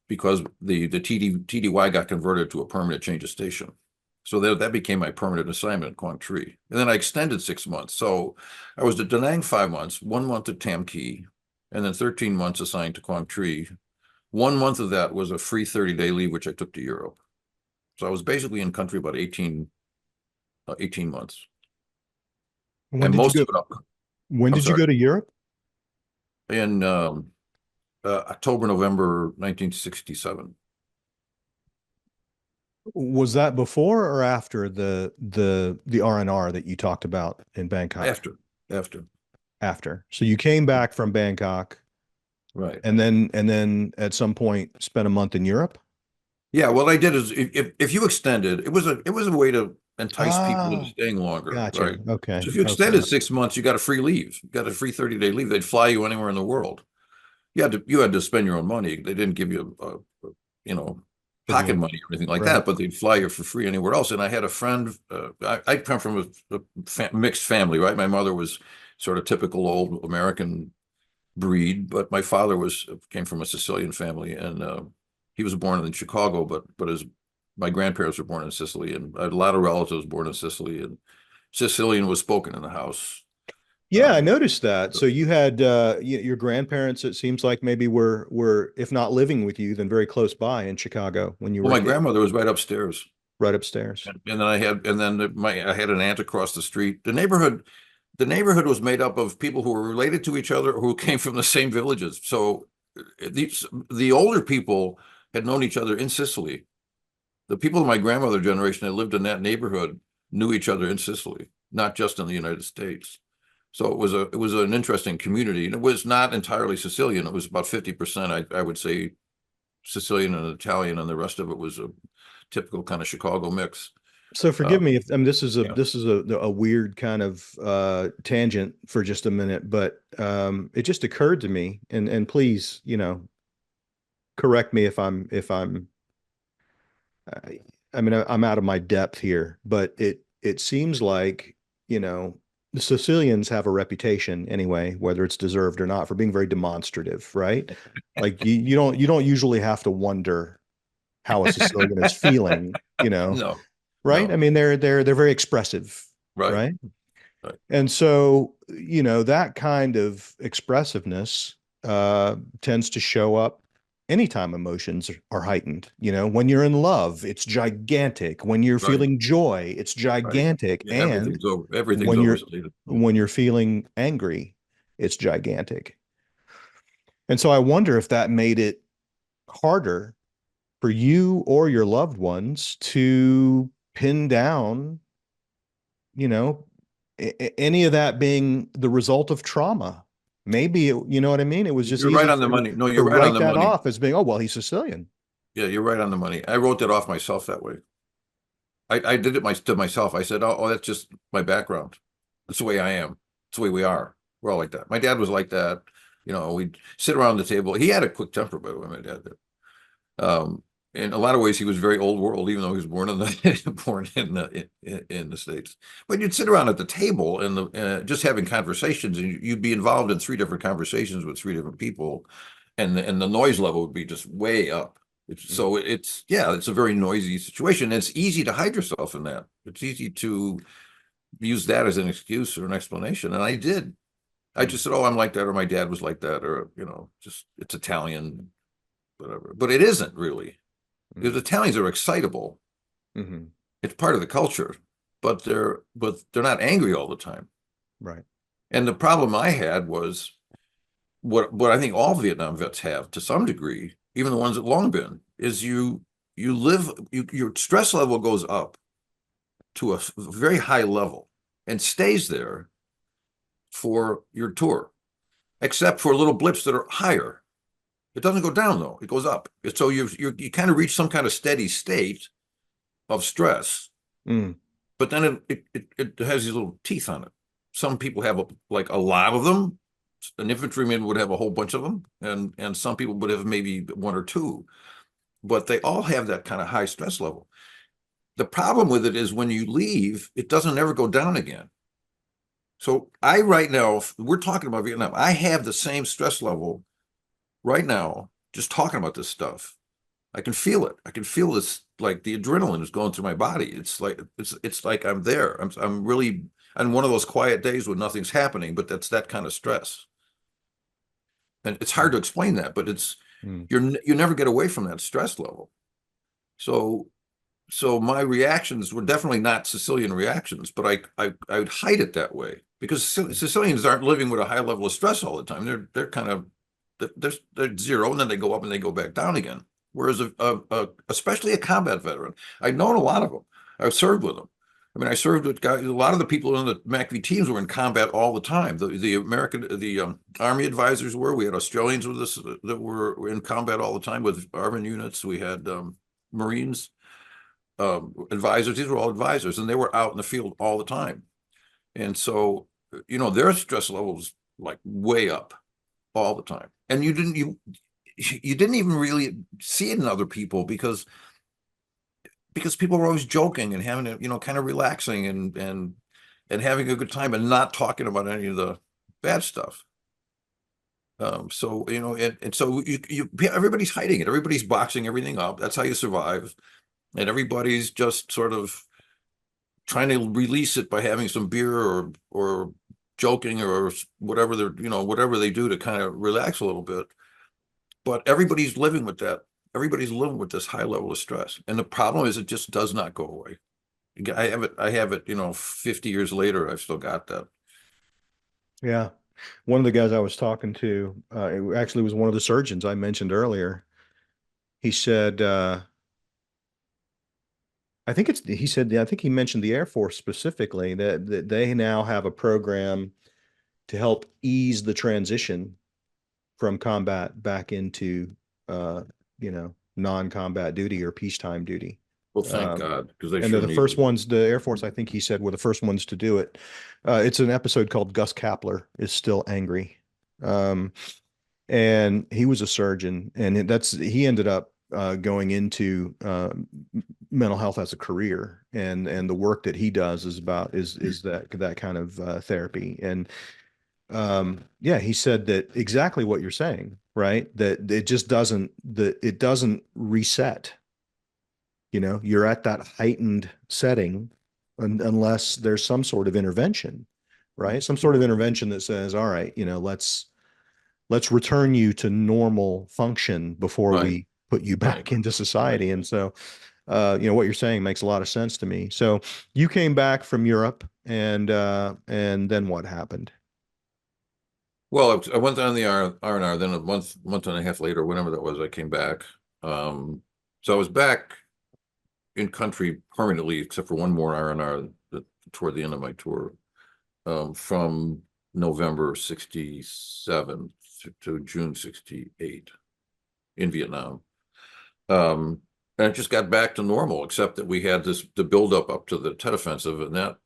because the TDY got converted to a permanent change of station. So that became my permanent assignment in Quang Tri. And then I extended 6 months. So I was at Da Nang 5 months, 1 month at Tam Key, and then 13 months assigned to Quang Tri. 1 month of that was a free 30-day leave, which I took to Europe. So I was basically in country about 18 months. When and did you most go? of it up. When I'm did you sorry, go to Europe? in October, November 1967. Was that before or after the R&R that you talked about in Bangkok? After, After. So you came back from Bangkok right. and then at some point spent a month in Europe? Yeah, what I did is if you extended, it was a way to entice people into Ah, staying longer, gotcha. right? Okay. So if you Okay. extended 6 months, you got a free leave. You got a free 30-day leave. They'd fly you anywhere in the world. You had to spend your own money. They didn't give you you know, For the pocket money or anything like right. that, but they'd fly you for free anywhere else. And I had a friend, I come from a mixed family, right? My mother was sort of typical old American breed, but my father came from a Sicilian family, and he was born in Chicago, but his my grandparents were born in Sicily, and I had a lot of relatives born in Sicily, and Sicilian was spoken in the house. Yeah, I Um, noticed that. So you had your grandparents, it seems like maybe were if not living with you, then very close by in Chicago when you well, were a my kid, grandmother was right upstairs, right upstairs. and I had an aunt across the street. The neighborhood was made up of people who were related to each other, who came from the same villages. So the older people had known each other in Sicily. The people of my grandmother generation that lived in that neighborhood knew each other in Sicily, not just in the United States. So it was an interesting community, and it was not entirely Sicilian. It was about 50%, I would say, Sicilian and Italian, and the rest of it was a typical kind of Chicago mix. So Uh, forgive me if I mean this is a yeah. this is a weird kind of tangent for just a minute, but it just occurred to me, and please, correct me if I'm I, I mean I'm out of my depth here, but it seems like, the Sicilians have a reputation anyway, whether it's deserved or not, for being very demonstrative, right? Like you don't usually have to wonder how a Sicilian is feeling, No, right? I no, mean, they're very expressive, right, right? right, And so, that kind of expressiveness tends to show up anytime emotions are heightened. When you're in love, it's gigantic. When you're right, feeling joy, it's right. gigantic. Yeah, And everything's when you're overstated. when you're feeling angry, it's gigantic. And so I wonder if that made it harder for you or your loved ones to pin down, you know, any of that being the result of trauma. Maybe, you know what I mean? It was just You're right easy on the money. No, to you're right on write the that money. off as being, oh, well, he's Sicilian. Yeah, you're right on the money. I wrote that off myself that way. I did it to myself. I said, oh, that's just my background. That's the way I am. It's the way we are. We're all like that. My dad was like that. We'd sit around the table. He had a quick temper, by the way, my dad did. In a lot of ways, he was very old world, even though he was born in the States. But you'd sit around at the table and just having conversations, and you'd be involved in three different conversations with three different people, and the noise level would be just way up. So it's a very noisy situation. It's easy to hide yourself in that. It's easy to use that as an excuse or an explanation, and I did. I just Mm-hmm. said, "Oh, I'm like that," or "My dad was like that," or just it's Italian, whatever. But it isn't really. Because Italians are excitable. Mm-hmm. It's part of the culture, but they're not angry all the time. Right. And the problem I had was what I think all Vietnam vets have to some degree, even the ones that long been, is your stress level goes up to a very high level and stays there for your tour, except for little blips that are higher. It doesn't go down though; it goes up. So you kind of reach some kind of steady state of stress, Mm. but then it has these little teeth on it. Some people have like a lot of them. An infantryman would have a whole bunch of them, and some people would have maybe one or two, but they all have that kind of high stress level. The problem with it is when you leave, it doesn't ever go down again. So right now, we're talking about Vietnam. I have the same stress level right now, just talking about this stuff. I can feel it. I can feel this, like the adrenaline is going through my body. It's like I'm there. I'm really on one of those quiet days when nothing's happening, but that's that kind of stress. And it's hard to explain that, but Mm. you never get away from that stress level. So my reactions were definitely not Sicilian reactions, but I would hide it that way because Sicilians aren't living with a high level of stress all the time. They're kind of they're zero, and then they go up and they go back down again. Whereas especially a combat veteran, I've known a lot of them. I've served with them. I mean, I served with guys. A lot of the people in the MACV teams were in combat all the time. The Army advisors were. We had Australians with us that were in combat all the time with Army units. We had Marines advisors. These were all advisors, and they were out in the field all the time. And so, their stress levels like way up all the time. And you didn't even really see it in other people because people were always joking and having it, kind of relaxing and having a good time and not talking about any of the bad stuff. So, and so everybody's hiding it. Everybody's boxing everything up. That's how you survive. And everybody's just sort of trying to release it by having some beer or joking or whatever whatever they do to kind of relax a little bit. But everybody's living with that. Everybody's living with this high level of stress. And the problem is it just does not go away. I have it, 50 years later, I've still got that. Yeah. One of the guys I was talking to, it actually was one of the surgeons I mentioned earlier. He said, I think he mentioned the Air Force specifically that they now have a program to help ease the transition from combat back into, non-combat duty or peacetime duty. Well, thank God, because they And they're sure the need first it. ones, the Air Force, I think he said, were the first ones to do it. It's an episode called Gus Kapler is Still Angry. And he was a surgeon, and he ended up going into mental health as a career, and the work that he does is that kind of therapy. And yeah, he said that exactly what you're saying, right? That it doesn't reset. You're at that heightened setting unless there's some sort of intervention, right? Some sort of intervention that says, all right, let's return you to normal function before Right. we put you back Right. into society. And so, what you're saying makes a lot of sense to me. So you came back from Europe, and then what happened? Well, I went on the R&R, then a month and a half later, whenever that was, I came back. So I was back in country permanently, except for one more R&R toward the end of my tour, from November 67 to June 68 in Vietnam. And it just got back to normal, except that we had the buildup up to the Tet Offensive, and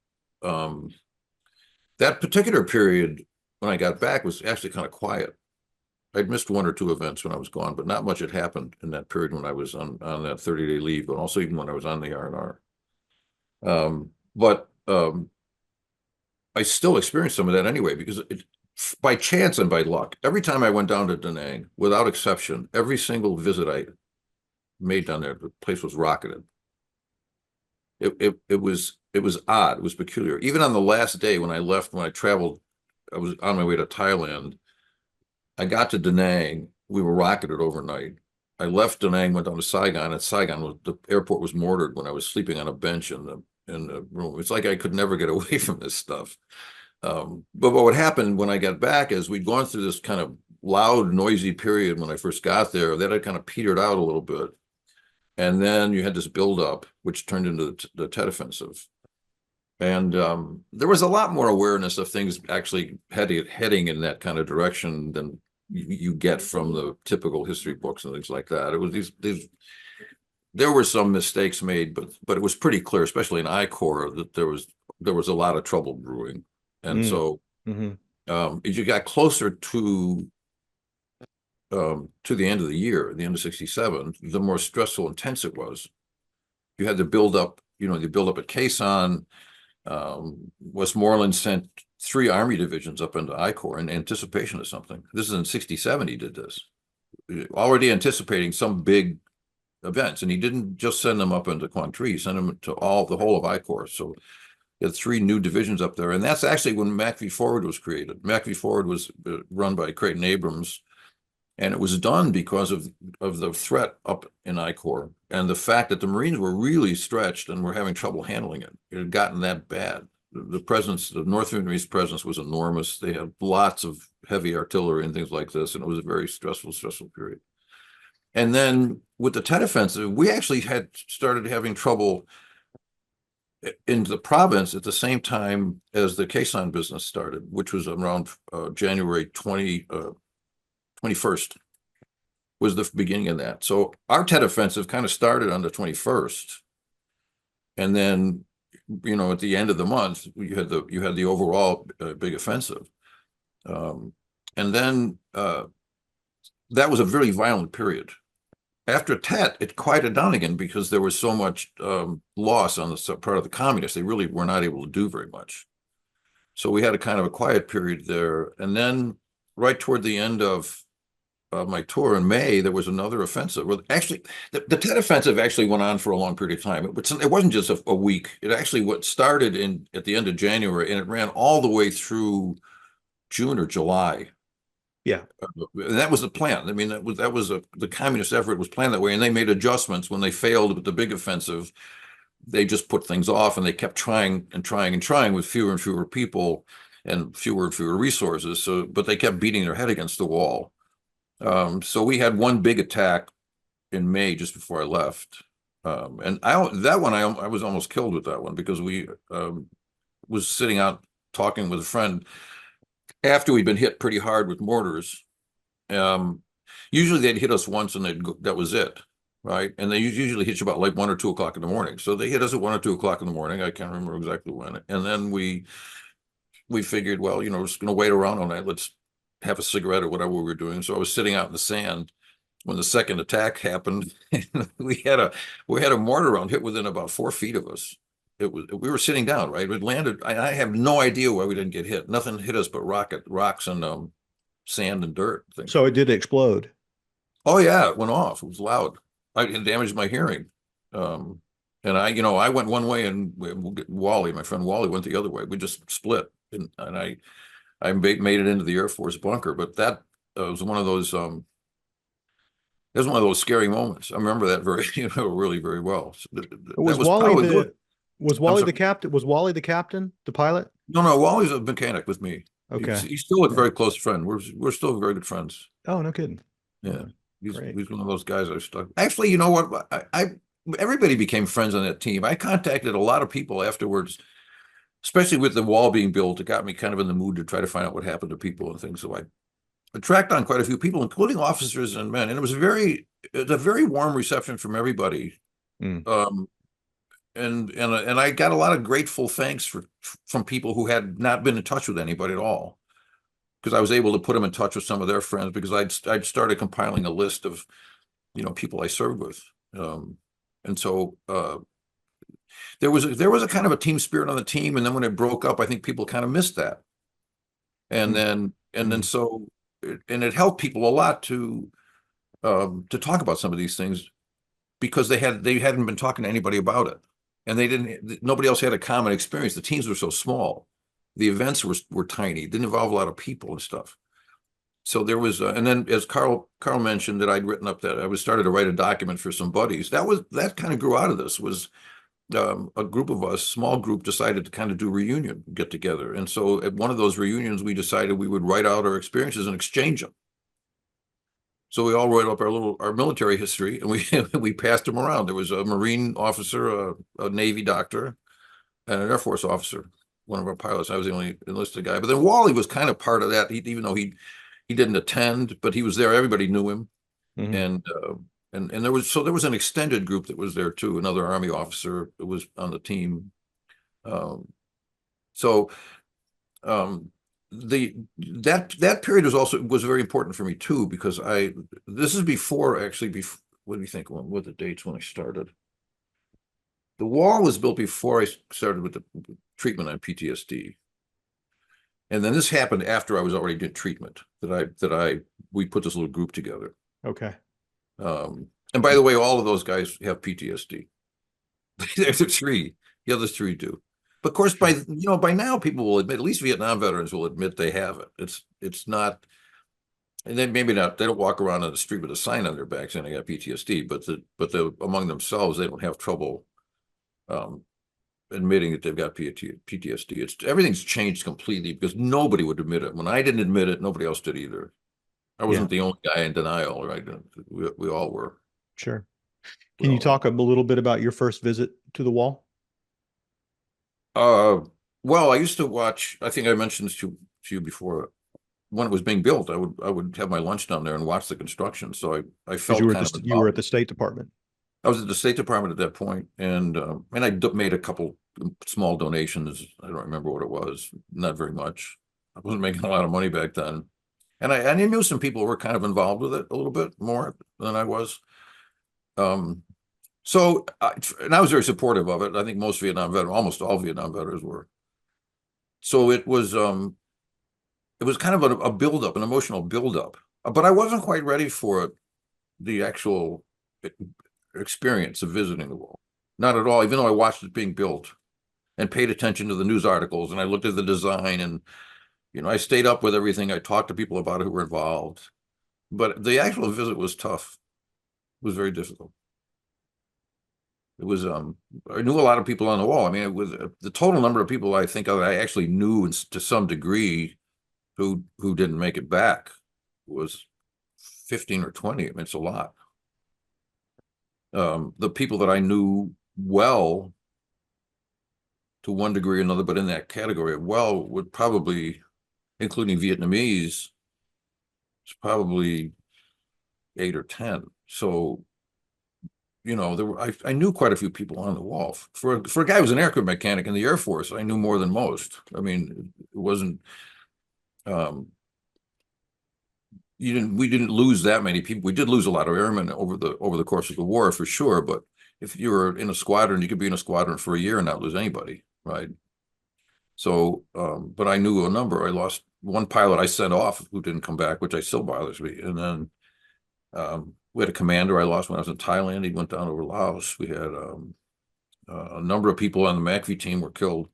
that particular period when I got back was actually kind of quiet. I'd missed one or two events when I was gone, but not much had happened in that period when I was on that 30-day leave, but also even when I was on the R&R. But I still experienced some of that anyway, because by chance and by luck, every time I went down to Da Nang, without exception, every single visit I made down there, the place was rocketed. It was odd. It was peculiar. Even on the last day when I left, when I traveled, I was on my way to Thailand. I got to Da Nang. We were rocketed overnight. I left Da Nang, went down to Saigon, and the airport was mortared when I was sleeping on a bench in the room. It's like I could never get away from this stuff. But what happened when I got back is we'd gone through this kind of loud, noisy period when I first got there. That had kind of petered out a little bit. And then you had this buildup, which turned into the Tet Offensive. And there was a lot more awareness of things actually heading in that kind of direction than you get from the typical history books and things like that. It was there were some mistakes made, but it was pretty clear, especially in I Corps, that there was a lot of trouble brewing. And so as you got closer to the end of the year, the end of 67, the more stressful, intense it was. You had to build up, at Quezon. Westmoreland sent 3 Army divisions up into I Corps in anticipation of something. This is in 67 he did this, already anticipating some big events. And he didn't just send them up into Quang Tri, he sent them to the whole of I Corps. So he had 3 new divisions up there. And that's actually when MACV Forward was created. MACV Forward was run by Creighton Abrams. And it was done because of the threat up in I Corps and the fact that the Marines were really stretched and were having trouble handling it. It had gotten that bad. the presence, the North Vietnamese presence was enormous. They had lots of heavy artillery and things like this, and it was a very stressful period. And then with the Tet Offensive, we actually had started having trouble in the province at the same time as the caisson business started, which was around January 21st was the beginning of that. So our Tet Offensive kind of started on the 21st. And then, at the end of the month, you had the overall big offensive. And then that was a very violent period. After Tet, it quieted down again because there was so much loss on the part of the communists. They really were not able to do very much. So we had a kind of a quiet period there. And then right toward the end of my tour in May, there was another offensive. Well, actually, the Tet Offensive actually went on for a long period of time. It wasn't just a week. It actually started at the end of January, and it ran all the way through June or July. Yeah. And that was the plan. I mean, the communist effort was planned that way, and they made adjustments when they failed with the big offensive. They just put things off, and they kept trying and trying and trying with fewer and fewer people and fewer resources. But they kept beating their head against the wall. So we had one big attack in May just before I left. And I was almost killed with that one because we was sitting out talking with a friend after we'd been hit pretty hard with mortars. Usually they'd hit us once and that was it, right? And they usually hit you about like 1 or 2 o'clock in the morning. So they hit us at 1 or 2 o'clock in the morning. I can't remember exactly when. And then we figured, well, we're just going to wait around all night. Let's have a cigarette or whatever we were doing. So I was sitting out in the sand when the second attack happened. we had a mortar round hit within about 4 feet of us. We were sitting down, right? It landed. I have no idea why we didn't get hit. Nothing hit us but rocks and sand and dirt. Things. So it did explode. Oh yeah, it went off. It was loud. It damaged my hearing. And I went one way, and Wally, my friend Wally, went the other way. We just split, and I made it into the Air Force bunker. But that was one of those. It was one of those scary moments. I remember that really very well. So Was Wally the captain? Was Wally the captain, the pilot? No, Wally's a mechanic with me. Okay. He's still a very close friend. We're still very good friends. Oh, no kidding. Yeah. He's one of those guys I stuck. Actually, you know what? Everybody became friends on that team. I contacted a lot of people afterwards, especially with the wall being built. It got me kind of in the mood to try to find out what happened to people and things. So I tracked on quite a few people, including officers and men. And it was a very warm reception from everybody. And I got a lot of grateful thanks from people who had not been in touch with anybody at all, because I was able to put them in touch with some of their friends, because I'd started compiling a list of people I served with, and so there was a kind of a team spirit on the team. And then when it broke up, I think people kind of missed that, and then it helped people a lot to talk about some of these things, because they hadn't been talking to anybody about it. And nobody else had a common experience. The teams were so small. The events were tiny. It didn't involve a lot of people and stuff. So there was, and then as Carl mentioned, that I'd written up that I started to write a document for some buddies. That kind of grew out of this. Was a group of us, small group, decided to kind of do reunion, get together. And so at one of those reunions, we decided we would write out our experiences and exchange them. So we all wrote up our military history, and we passed them around. There was a Marine officer, a Navy doctor, and an Air Force officer, one of our pilots. I was the only enlisted guy. But then Wally was kind of part of that, even though he didn't attend, but he was there. Everybody knew him. And there was an extended group that was there too. Another Army officer that was on the team. That period was very important for me too, because this is before, what do you think? What the dates when I started? The wall was built before I started with the treatment on PTSD. And then this happened after I was already doing treatment, we put this little group together. Okay. And by the way, all of those guys have PTSD. There's 3. The other 3 do. But of course, by now, people will admit, at least Vietnam veterans will admit they have it. It's not, and then maybe not. They don't walk around on the street with a sign on their back saying they got PTSD. But among themselves, they don't have trouble admitting that they've got PTSD. Everything's changed completely because nobody would admit it. When I didn't admit it, nobody else did either. I Yeah, wasn't the only guy in denial, right? We all were. sure. We Can you all talk a little bit about your first visit to the wall? were. Well, I used to watch. I think I mentioned this to you before. When it was being built, I would have my lunch down there and watch the construction. So I Because you felt were at kind of you were at involved. the State Department. I was at the State Department at that point, and made a couple small donations. I don't remember what it was, not very much. I wasn't making a lot of money back then, and I knew some people who were kind of involved with it a little bit more than I was. Um, and I was very supportive of it. I think almost all Vietnam veterans were. So it was kind of a buildup, an emotional buildup, but I wasn't quite ready for it, the actual experience of visiting the wall. Not at all, even though I watched it being built and paid attention to the news articles and I looked at the design and, I stayed up with everything. I talked to people about it who were involved, but the actual visit was tough. It was very difficult. It was, I knew a lot of people on the wall. I mean, it was the total number of people I think I actually knew to some degree who didn't make it back was 15 or 20. I mean, it's a lot. The people that I knew well to one degree or another, but in that category of well, would probably, including Vietnamese, it's probably 8 or 10. So, I knew quite a few people on the wall. For a guy who was an aircraft mechanic in the Air Force, I knew more than most. I mean, it wasn't, um, we didn't lose that many people. We did lose a lot of airmen over the course of the war for sure. But if you were in a squadron, you could be in a squadron for a year and not lose anybody, right? So, but I knew a number. I lost one pilot I sent off who didn't come back, which I still bothers me. And then we had a commander I lost when I was in Thailand. He went down over Laos. We had a number of people on the MACV team were killed.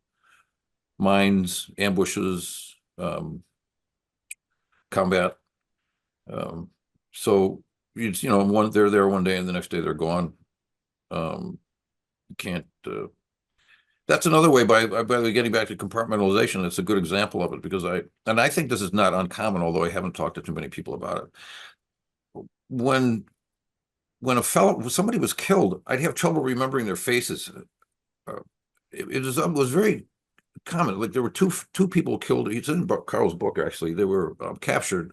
Mines, ambushes, combat. Um, so it's they're there one day and the next day they're gone. You can't. That's another way by getting back to compartmentalization. It's a good example of it because I think this is not uncommon, although I haven't talked to too many people about it. When somebody was killed, I'd have trouble remembering their faces. It was very common. Like there were two people killed. It's in Carl's book actually. They were captured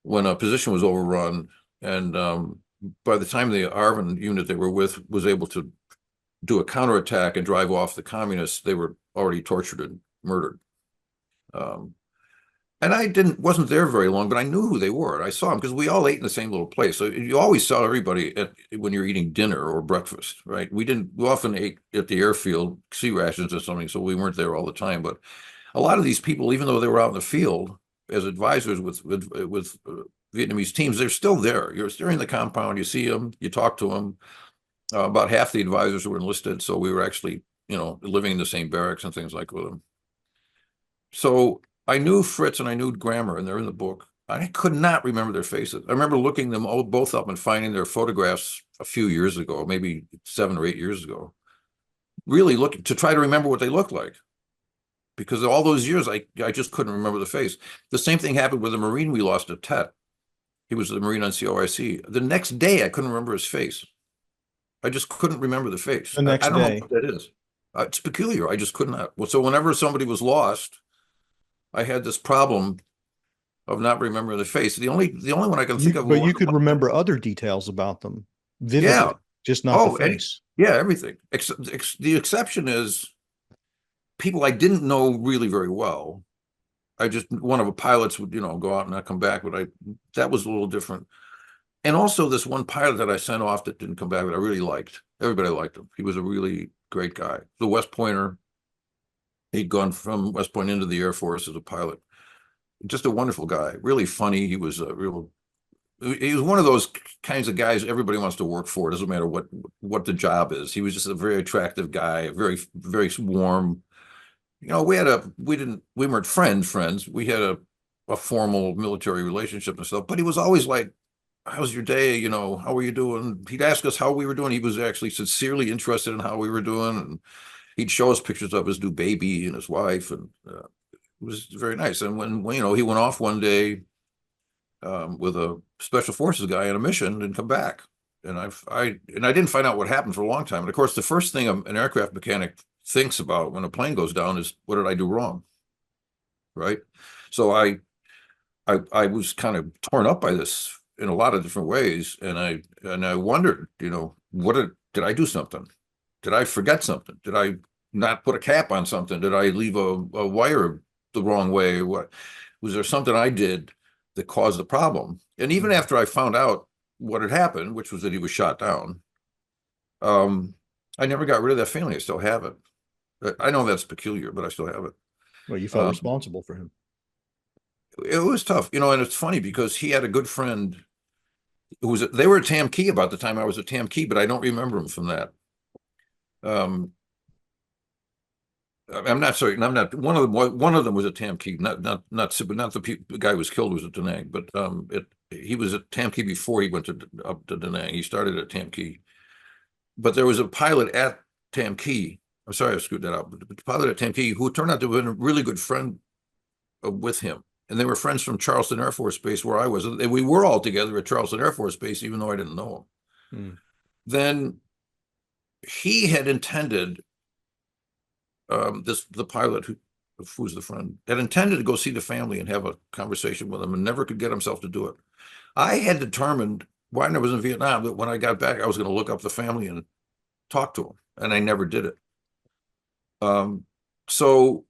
when a position was overrun, and by the time the ARVN unit they were with was able to do a counterattack and drive off the communists, they were already tortured and murdered. And I wasn't there very long, but I knew who they were. I saw them because we all ate in the same little place. So you always saw everybody when you're eating dinner or breakfast, right? We often ate at the airfield, sea rations or something, so we weren't there all the time. But a lot of these people, even though they were out in the field as advisors with Vietnamese teams, they're still there. You're in the compound, you see them, you talk to them. About half the advisors were enlisted, so we were actually, living in the same barracks and things like with them. So I knew Fritz and I knew Grammer, and they're in the book. I could not remember their faces. I remember looking them both up and finding their photographs a few years ago, maybe 7 or 8 years ago. Really looking to try to remember what they looked like, because all those years I just couldn't remember the face. The same thing happened with a Marine we lost at Tet. He was the Marine on COIC. The next day I couldn't remember his face. I just couldn't remember the face. The I next don't know day. what that is. It's peculiar. I just could not. Well, so whenever somebody was lost, I had this problem of not remembering the face. The only one I can think of But was, you could remember other details about them yeah. vividly, just not the Oh, face. yeah, everything. The exception is people I didn't know really very well. One of the pilots would, go out and not come back, but that was a little different. And also this one pilot that I sent off that didn't come back, that I really liked. Everybody liked him. He was a really great guy. The West Pointer, he'd gone from West Point into the Air Force as a pilot. Just a wonderful guy, really funny. He was one of those kinds of guys everybody wants to work for. It doesn't matter what the job is. He was just a very attractive guy, very, very warm. We weren't friends. We had a formal military relationship and stuff, but he was always like, how's your day? How are you doing? He'd ask us how we were doing. He was actually sincerely interested in how we were doing. And he'd show us pictures of his new baby and his wife, and it was very nice. And when he went off one day with a special forces guy on a mission and come back. And I didn't find out what happened for a long time. And of course, the first thing an aircraft mechanic thinks about when a plane goes down is, what did I do wrong? Right. So I was kind of torn up by this in a lot of different ways. And I wondered, did I do something? Did I forget something? Did I not put a cap on something? Did I leave a wire the wrong way? What was there something I did that caused the problem? And even after I found out what had happened, which was that he was shot down, I never got rid of that feeling. I still have it. I know that's peculiar, but I still have it. Well, you felt responsible for him. It was tough, and it's funny because he had a good friend who they were at Tam Key about the time I was at Tam Key, but I don't remember him from that. I'm not sorry. I'm not one of them was at Tam Key, not the guy who was killed was at Da Nang, but he was at Tam Key before he went up to Da Nang. He started at Tam Key, but there was a pilot at Tam Key. I'm sorry, I screwed that up. But the pilot at Tam Key who turned out to have been a really good friend with him, and they were friends from Charleston Air Force Base where I was. And we were all together at Charleston Air Force Base, even though I didn't know him. Then he had intended. The pilot who's the friend had intended to go see the family and have a conversation with them and never could get himself to do it. I had determined when I was in Vietnam that when I got back, I was going to look up the family and talk to them, and I never did it. So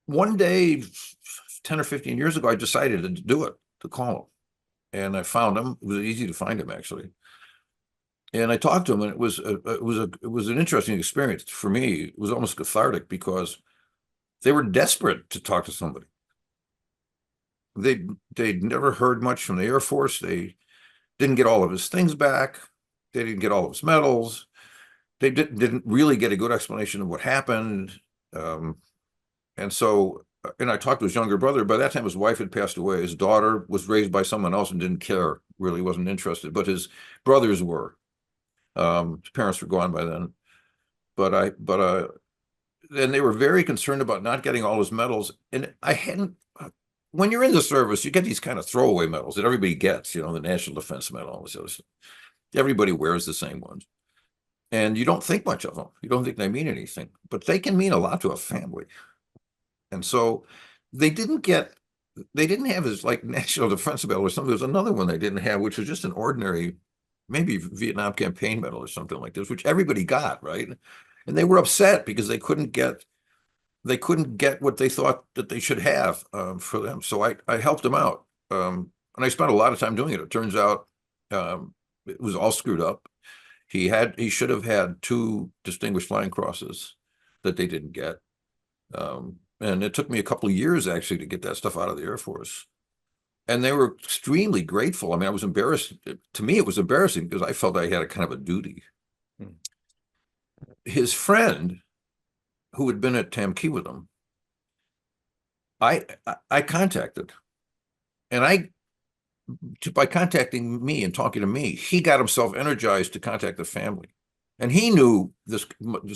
one day, 10 or 15 years ago, I decided to do it, to call him, and I found him. It was easy to find him, actually. And I talked to him, and it was an interesting experience for me. It was almost cathartic because they were desperate to talk to somebody. They'd never heard much from the Air Force. They didn't get all of his things back. They didn't get all of his medals. They didn't really get a good explanation of what happened. And I talked to his younger brother. By that time, his wife had passed away. His daughter was raised by someone else and didn't care, really wasn't interested, but his brothers were. His parents were gone by then, and they were very concerned about not getting all his medals. And when you're in the service, you get these kind of throwaway medals that everybody gets, the National Defense Medal, all this other stuff. Everybody wears the same ones. And you don't think much of them. You don't think they mean anything, but they can mean a lot to a family. And so they didn't have his like National Defense Medal or something. There's another one they didn't have, which was just an ordinary, maybe Vietnam Campaign Medal or something like this, which everybody got, right? And they were upset because they couldn't get what they thought that they should have for them. So I helped them out, and I spent a lot of time doing it. It turns out it was all screwed up. He should have had 2 Distinguished Flying Crosses that they didn't get, and it took me a couple of years actually to get that stuff out of the Air Force. And they were extremely grateful. I mean, I was embarrassed. To me, it was embarrassing because I felt I had a kind of a duty. His friend, who had been at Tam Key with him, I contacted, and by contacting me and talking to me, he got himself energized to contact the family, and he knew this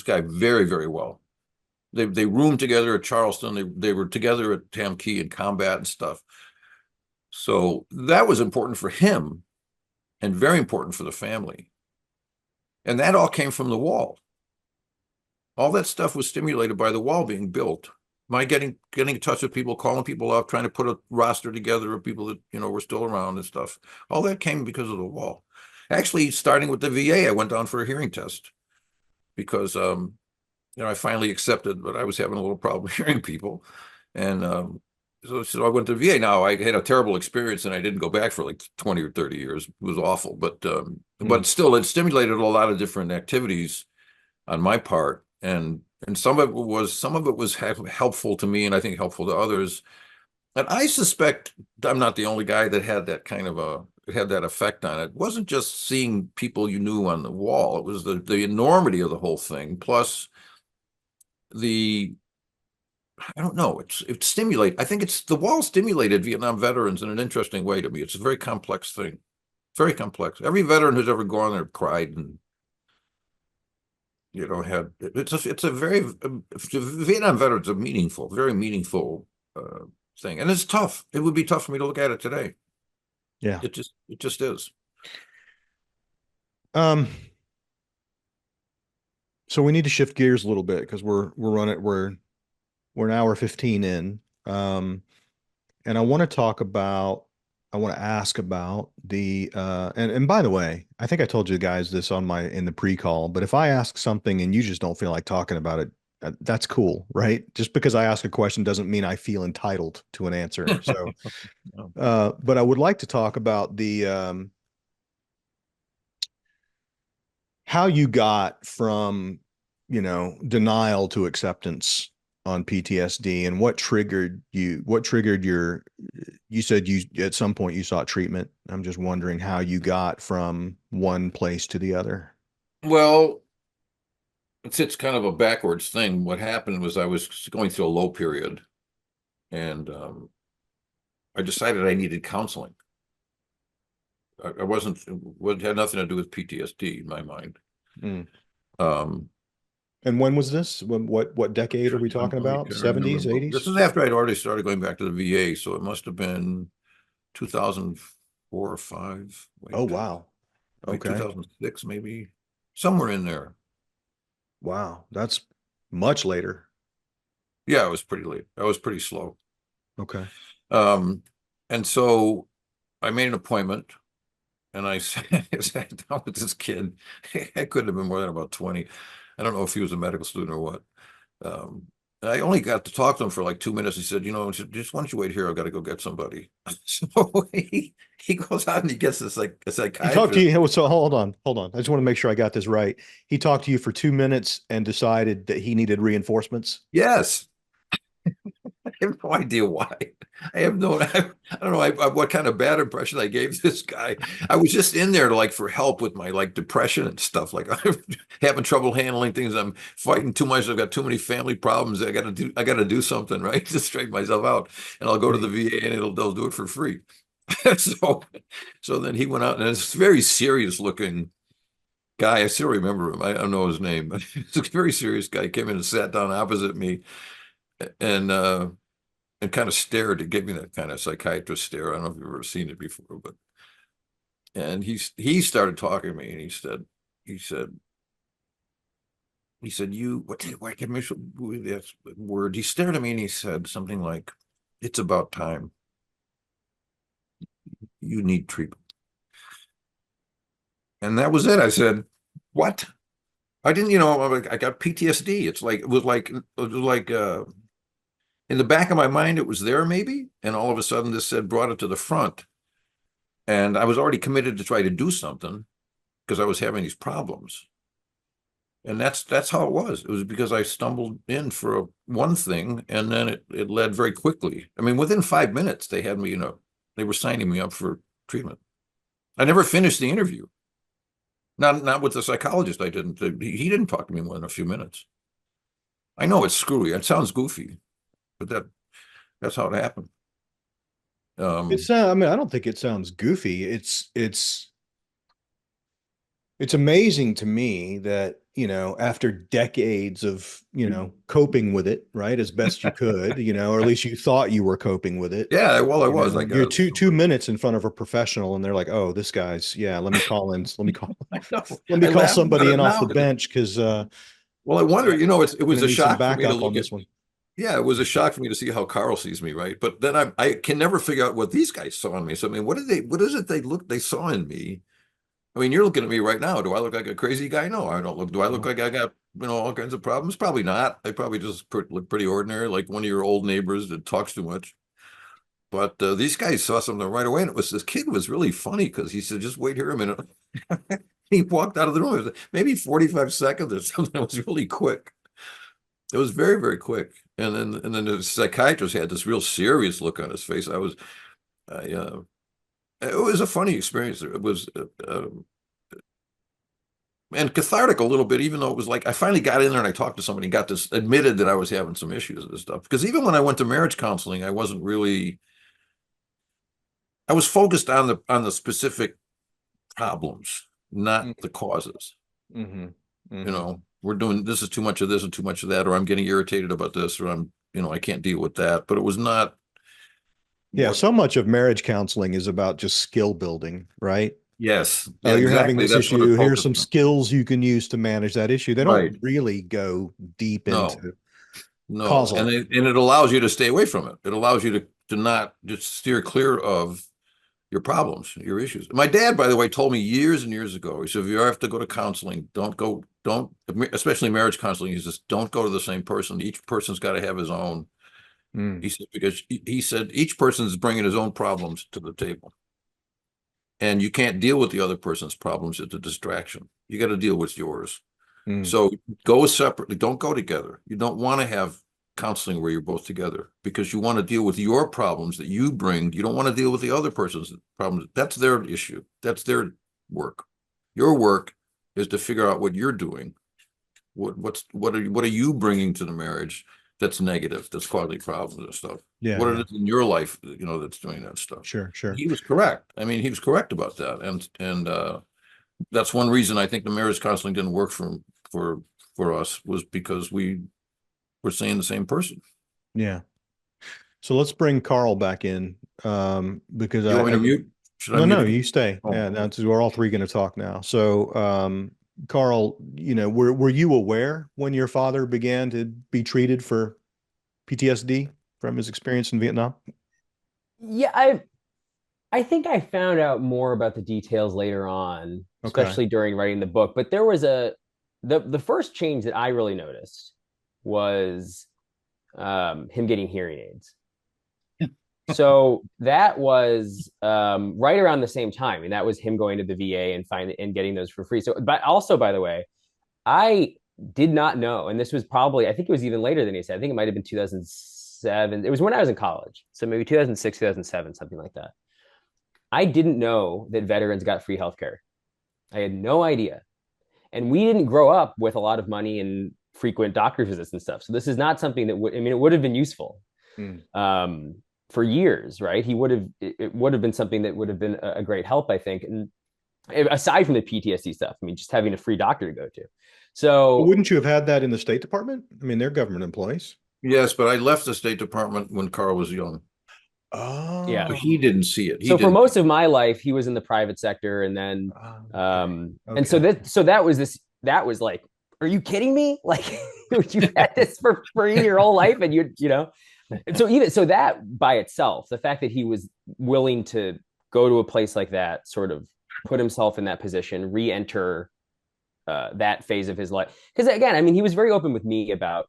guy very, very well. They roomed together at Charleston. They were together at Tam Key in combat and stuff. So that was important for him and very important for the family. And that all came from the wall. All that stuff was stimulated by the wall being built. My getting in touch with people, calling people up, trying to put a roster together of people that, were still around and stuff. All that came because of the wall. Actually, starting with the VA, I went down for a hearing test because, I finally accepted, but I was having a little problem hearing people. And, so I went to VA. Now I had a terrible experience and I didn't go back for like 20 or 30 years. It was awful, but still it stimulated a lot of different activities on my part. And some of it was helpful to me and I think helpful to others. And I suspect I'm not the only guy that had that kind of had that effect on it. It wasn't just seeing people you knew on the wall. It was the enormity of the whole thing. Plus I don't know. I think the wall stimulated Vietnam veterans in an interesting way to me. It's a very complex thing, very complex. Every veteran who's ever gone there cried and, had it's a very Vietnam veterans a meaningful, very meaningful thing, and it's tough. It would be tough for me to look at it today. Yeah. It just is. Um, so we need to shift gears a little bit because we're an hour 15 in. And I want to ask about and by the way, I think I told you guys this in the pre-call, but if I ask something and you just don't feel like talking about it, that's cool, right? Just because I ask a question doesn't mean I feel entitled to an answer. So, but I would like to talk about how you got from, denial to acceptance on PTSD and what triggered you said you at some point you sought treatment. I'm just wondering how you got from one place to the other. Well, it's kind of a backwards thing. What happened was I was going through a low period, and I decided I needed counseling. I wasn't, it had nothing to do with PTSD in my mind. Mm. Um, And when was this? What decade are we I'm talking really about? trying to remember. 70s, This 80s? is after I'd already started going back to the VA, so it must have been 2004 or five. Oh, Wait, wow. wait, Okay. 2006 maybe, somewhere in there. Wow. That's much later. Yeah, it was pretty late. I was pretty slow. Okay. Um, and so I made an appointment, and I sat down with this kid. I couldn't have been more than about 20. I don't know if he was a medical student or what. Um, I only got to talk to him for like 2 minutes. He said, just why don't you wait here? I've got to go get somebody. So he goes out and he gets this like a He talked to psychiatrist. you. So hold on. I just want to make sure I got this right. He talked to you for 2 minutes and decided that he needed reinforcements. Yes. I have no idea why. I don't know what kind of bad impression I gave this guy. I was just in there to for help with my depression and stuff. Like I'm having trouble handling things. I'm fighting too much. I've got too many family problems. I got to do something, right? To straighten myself out. And I'll go to the Right. VA and they'll do it for free. So, so then he went out and it's a very serious looking guy. I still remember him. I don't know his name, but he's a very serious guy. He came in and sat down opposite me and, and kind of stared to give me that kind of psychiatrist stare. I don't know if you've ever seen it before, but and he started talking to me and he said you what give me that word. He stared at me and he said something like, "It's about time. You need treatment." And that was it. I said, "What?" I didn't, I got PTSD. It was like in the back of my mind, it was there maybe, and all of a sudden this said brought it to the front. And I was already committed to try to do something because I was having these problems. And that's how it was. It was because I stumbled in for one thing, and then it led very quickly. I mean, within 5 minutes, they had me, they were signing me up for treatment. I never finished the interview. Not with the psychologist. I didn't. He didn't talk to me more than a few minutes. I know it's screwy. It sounds goofy, but that's how it happened. Um, I mean, I don't think it sounds goofy. It's amazing to me that, after decades of, coping with it, right, as best you could, or at least you thought you were coping with it. yeah, well, I was, I You're guess. two minutes in front of a professional and they're like, "Oh, this guy's, yeah, let me call in, I know. let me I call laugh about somebody it in off now. the bench because Well, I wonder, it I'm was gonna a need some shock for me to backup look on at. this one." Yeah, it was a shock for me to see how Carl sees me, right? But then I can never figure out what these guys saw in me. So I mean, what is it they saw in me? I mean, you're looking at me right now. Do I look like a crazy guy? No, I don't look. Do I look No. like I got, all kinds of problems? Probably not. I probably just look pretty ordinary, like one of your old neighbors that talks too much. But these guys saw something right away, and this kid was really funny because he said, "Just wait here a minute." He walked out of the room. It was maybe 45 seconds or something. It was really quick. It was very, very quick. And then the psychiatrist had this real serious look on his face. I it was a funny experience. It was and cathartic a little bit, even though it was like I finally got in there and I talked to somebody and got this admitted that I was having some issues and stuff. Because even when I went to marriage counseling, I wasn't really I was focused on the specific problems, not the causes, Mm-hmm. you Mm-hmm. know. we're doing, this is too much of this and too much of that, or I'm getting irritated about this, or I can't deal with that. But it was not Yeah, what, so much of marriage counseling is about just skill building, right? yes, Oh, yeah, you're having exactly. this That's what issue. it Here's focused some on. skills you can use to manage that issue. They don't Right. really go deep No, into no. causal. And it allows you to stay away from it. It allows you to not just steer clear of your problems, your issues. My dad, by the way, told me years and years ago, he said, if you have to go to counseling, don't, especially marriage counseling, he says, don't go to the same person. Each person's got to have his own. Mm, He said, because he said, each person is bringing his own problems to the table. And you can't deal with the other person's problems. It's a distraction. You got to deal with yours. mm, So go separately. Don't go together. You don't want to have counseling where you're both together because you want to deal with your problems that you bring. You don't want to deal with the other person's problems. That's their issue. That's their work. Your work is to figure out what you're doing. What are you bringing to the marriage that's negative, that's causing problems and stuff? yeah, What it yeah. is in your life, that's doing that stuff. Sure, sure. He was correct. I mean, he was correct about that, and that's one reason I think the marriage counseling didn't work for for us was because we were seeing the same person. Yeah. So let's bring Carl back in because You want me to I mute? Should I no, mute no, again? you stay. Oh, Yeah, that's we're all three going to talk now. So, Carl, were you aware when your father began to be treated for PTSD from his experience in Vietnam? Yeah, I think I found out more about the details later on, Okay. especially during writing the book. But there was the first change that I really noticed was him getting hearing aids. So that was right around the same time, and that was him going to the VA and getting those for free. So, but also, by the way, I did not know, and this was probably I think it was even later than he said. I think it might have been 2007. It was when I was in college, so maybe 2006, 2007, something like that. I didn't know that veterans got free healthcare. I had no idea. And we didn't grow up with a lot of money and frequent doctor visits and stuff. So this is not something that would, I mean, it would have been useful Mm, um, for years, right? It would have been something that would have been a great help, I think. And aside from the PTSD stuff, I mean, just having a free doctor to go to. But So wouldn't you have had that in the State Department? I mean, they're government employees. yes, but I left the State Department when Carl was young, yeah. so Oh, he didn't see it. He So for didn't. most of my life, he was in the private sector, and then, okay. and so Okay. that was like, are you kidding me? Like, you've had this for free your whole life, and and so even so that by itself, the fact that he was willing to go to a place like that, sort of put himself in that position, re-enter that phase of his life. Because again, I mean, he was very open with me about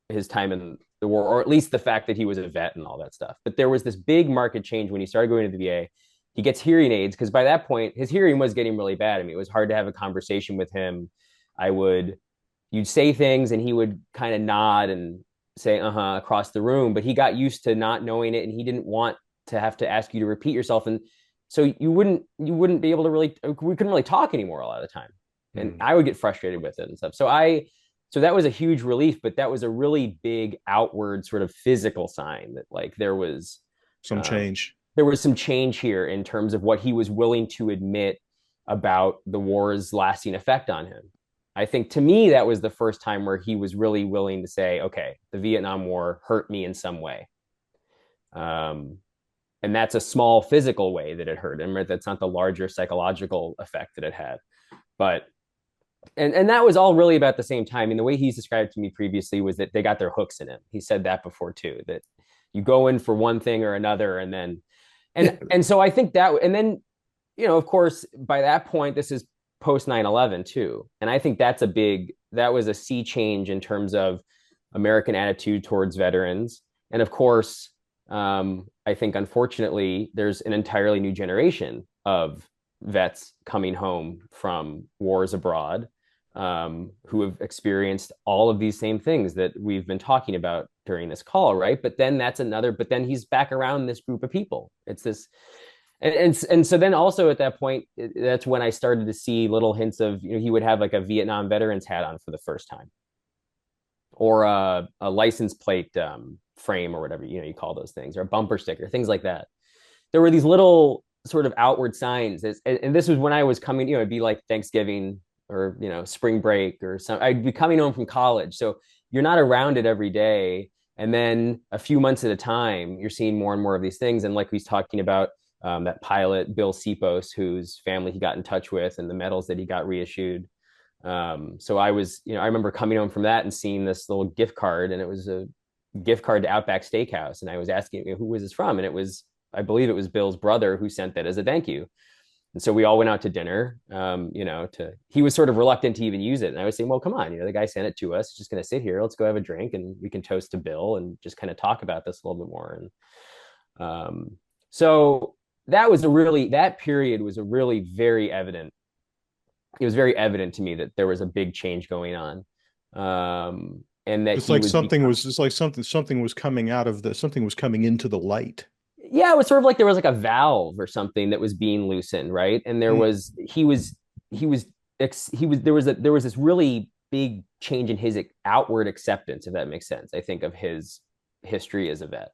his time in the war, or at least the fact that he was a vet and all that stuff. But there was this big market change when he started going to the VA. He gets hearing aids because by that point, his hearing was getting really bad. I mean, it was hard to have a conversation with him. I would, you'd say things and he would kind of nod and say, uh-huh, across the room. But he got used to not knowing it and he didn't want to have to ask you to repeat yourself. And so you wouldn't be able to really, we couldn't really talk anymore a lot of the time. And Mm, I would get frustrated with it and stuff. So that was a huge relief, but that was a really big outward sort of physical sign that like some um, change. there was some change here in terms of what he was willing to admit about the war's lasting effect on him. I think to me that was the first time where he was really willing to say, okay, the Vietnam War hurt me in some way. Um, and that's a small physical way that it hurt him, right? That's not the larger psychological effect that it had. But and that was all really about the same time. I mean, the way he's described to me previously was that they got their hooks in him. He said that before too, that you go in for one thing or another, and then Yeah. and so I think that, and then of course, by that point, this is post 9/11 too, and I think that was a sea change in terms of American attitude towards veterans, and of course, I think unfortunately, there's an entirely new generation of vets coming home from wars abroad who have experienced all of these same things that we've been talking about during this call, right? But then he's back around this group of people. It's this, and so then also at that point, that's when I started to see little hints of, he would have like a Vietnam veterans hat on for the first time, or a license plate frame or whatever you call those things, or a bumper sticker, things like that. There were these little sort of outward signs, and this was when I was coming. It'd be like Thanksgiving, or spring break or some. I'd be coming home from college, so you're not around it every day. And then a few months at a time, you're seeing more and more of these things. And like we was talking about, that pilot Bill Sipos, whose family he got in touch with, and the medals that he got reissued. So I remember coming home from that and seeing this little gift card, and it was a gift card to Outback Steakhouse. And I was asking, who was this from? And I believe it was Bill's brother who sent that as a thank you. And so we all went out to dinner. He was sort of reluctant to even use it. And I was saying, well, come on, the guy sent it to us. It's just going to sit here. Let's go have a drink and we can toast to Bill and just kind of talk about this a little bit more. So that period was a really very evident. It was very evident to me that there was a big change going on. And that It's he like was something was, it's like something was coming out of something was coming into the light. yeah, it was sort of like there was like a valve or something that was being loosened, right? And there Mm. was he was there was this really big change in his outward acceptance, if that makes sense. I think of his history as a vet,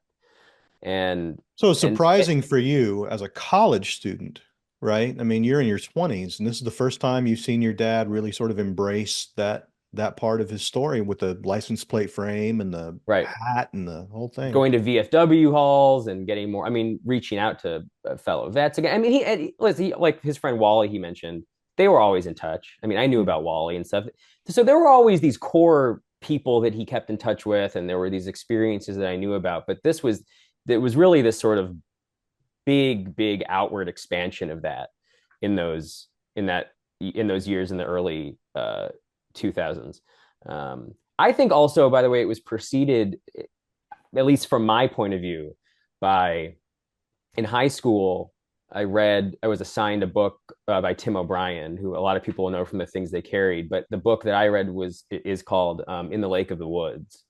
and So it's and surprising for you as a college student, right? I mean, you're in your 20s, and this is the first time you've seen your dad really sort of embrace that part of his story with the license plate frame and the right, hat and the whole thing. going to VFW halls and getting more. I mean, reaching out to fellow vets again. I mean, like his friend Wally, he mentioned they were always in touch. I mean, I knew Mm. about Wally and stuff. So there were always these core people that he kept in touch with, and there were these experiences that I knew about. But it was really this sort of big outward expansion of that in those in those years in the early 2000s. I think also, by the way, it was preceded, at least from my point of view, by in high school. I was assigned a book by Tim O'Brien, who a lot of people know from the things they carried. But the book that I read is called In the Lake of the Woods.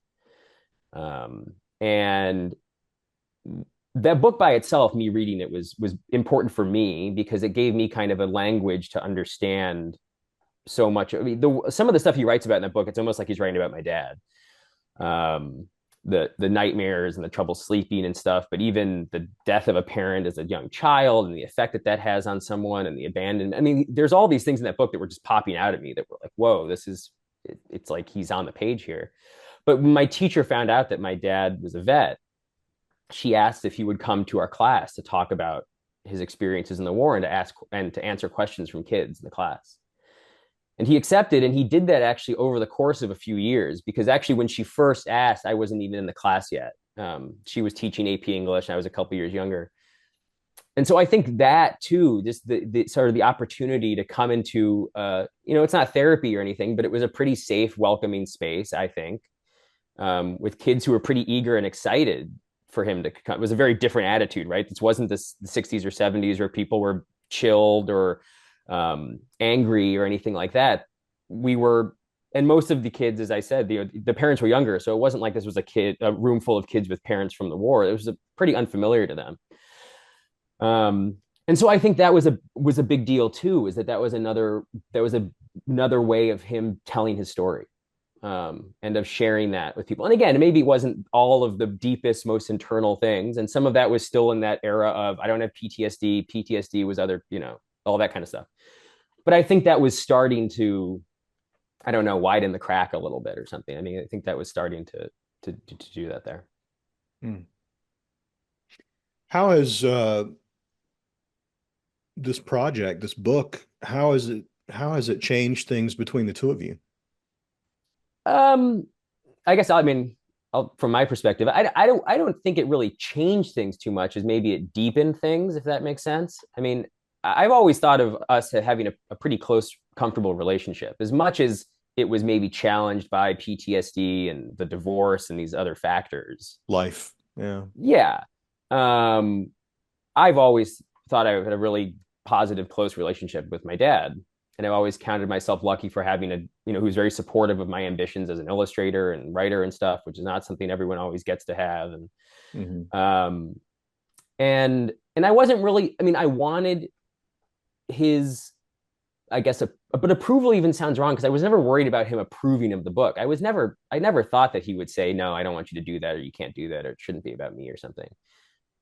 And that book by itself, me reading it was important for me because it gave me kind of a language to understand so much. I mean, some of the stuff he writes about in that book, it's almost like he's writing about my dad. Um, the nightmares and the trouble sleeping and stuff, but even the death of a parent as a young child and the effect that has on someone and the abandonment. I mean, there's all these things in that book that were just popping out at me that were like, whoa, it's like he's on the page here. But when my teacher found out that my dad was a vet, she asked if he would come to our class to talk about his experiences in the war and to answer questions from kids in the class. And he accepted, and he did that actually over the course of a few years, because actually when she first asked, I wasn't even in the class yet. She was teaching AP English, and I was a couple years younger. And so I think that too, just the sort of the opportunity to come into, it's not therapy or anything, but it was a pretty safe, welcoming space, I think, with kids who were pretty eager and excited for him to come. It was a very different attitude, right? This wasn't the 60s or 70s where people were chilled or angry or anything like that. We were, and most of the kids, as I said, the parents were younger, so it wasn't like this was a room full of kids with parents from the war. It was pretty unfamiliar to them. And so I think that was a big deal too. Is that was another way of him telling his story, and of sharing that with people. And again, maybe it wasn't all of the deepest, most internal things, and some of that was still in that era of I don't have PTSD. PTSD was other, all that kind of stuff. But I think that was starting to, I don't know, widen the crack a little bit or something. I mean, I think that was starting to do that there. Mm. How has this project, this book, how has it changed things between the two of you? Um, I guess from my perspective, I don't think it really changed things too much as maybe it deepened things, if that makes sense. I mean, I've always thought of us having a pretty close, comfortable relationship, as much as it was maybe challenged by PTSD and the divorce and these other factors. Life. Yeah. Yeah. Um, I've always thought I had a really positive, close relationship with my dad. And I've always counted myself lucky for having who's very supportive of my ambitions as an illustrator and writer and stuff, which is not something everyone always gets to have. And, Hmm. and I wasn't really, I mean, I wanted his, I guess, but approval even sounds wrong because I was never worried about him approving of the book. I never thought that he would say, no, I don't want you to do that, or you can't do that, or it shouldn't be about me or something.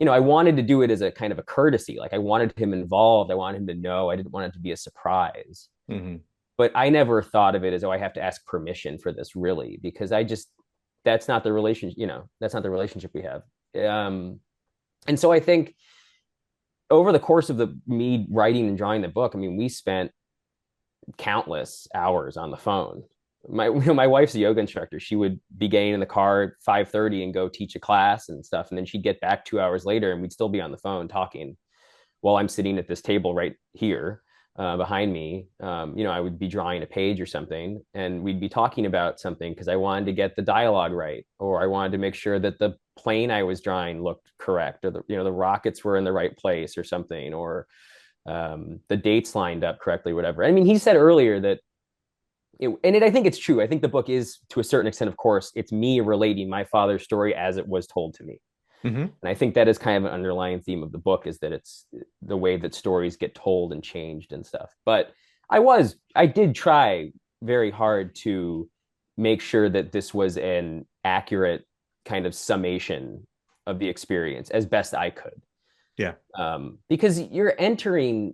I wanted to do it as a kind of a courtesy. Like I wanted him involved. I wanted him to know. I didn't want it to be a surprise. Hmm. but I never thought of it as, oh, I have to ask permission for this, really, because that's not the relationship, that's not the relationship we have. And so I think over the course of me writing and drawing the book, I mean, we spent countless hours on the phone. My wife's a yoga instructor. She would be getting in the car at 5:30 and go teach a class and stuff, and then she'd get back 2 hours later, and we'd still be on the phone talking while I'm sitting at this table right here behind me. I would be drawing a page or something, and we'd be talking about something because I wanted to get the dialogue right, or I wanted to make sure that the plane I was drawing looked correct, or the rockets were in the right place or something, or the dates lined up correctly, whatever. I mean, he said earlier that I think it's true. I think the book is, to a certain extent, of course, it's me relating my father's story as it was told to me. Mm-hmm. And I think that is kind of an underlying theme of the book, is that it's the way that stories get told and changed and stuff. But I did try very hard to make sure that this was an accurate kind of summation of the experience as best I could. Yeah. Because you're entering,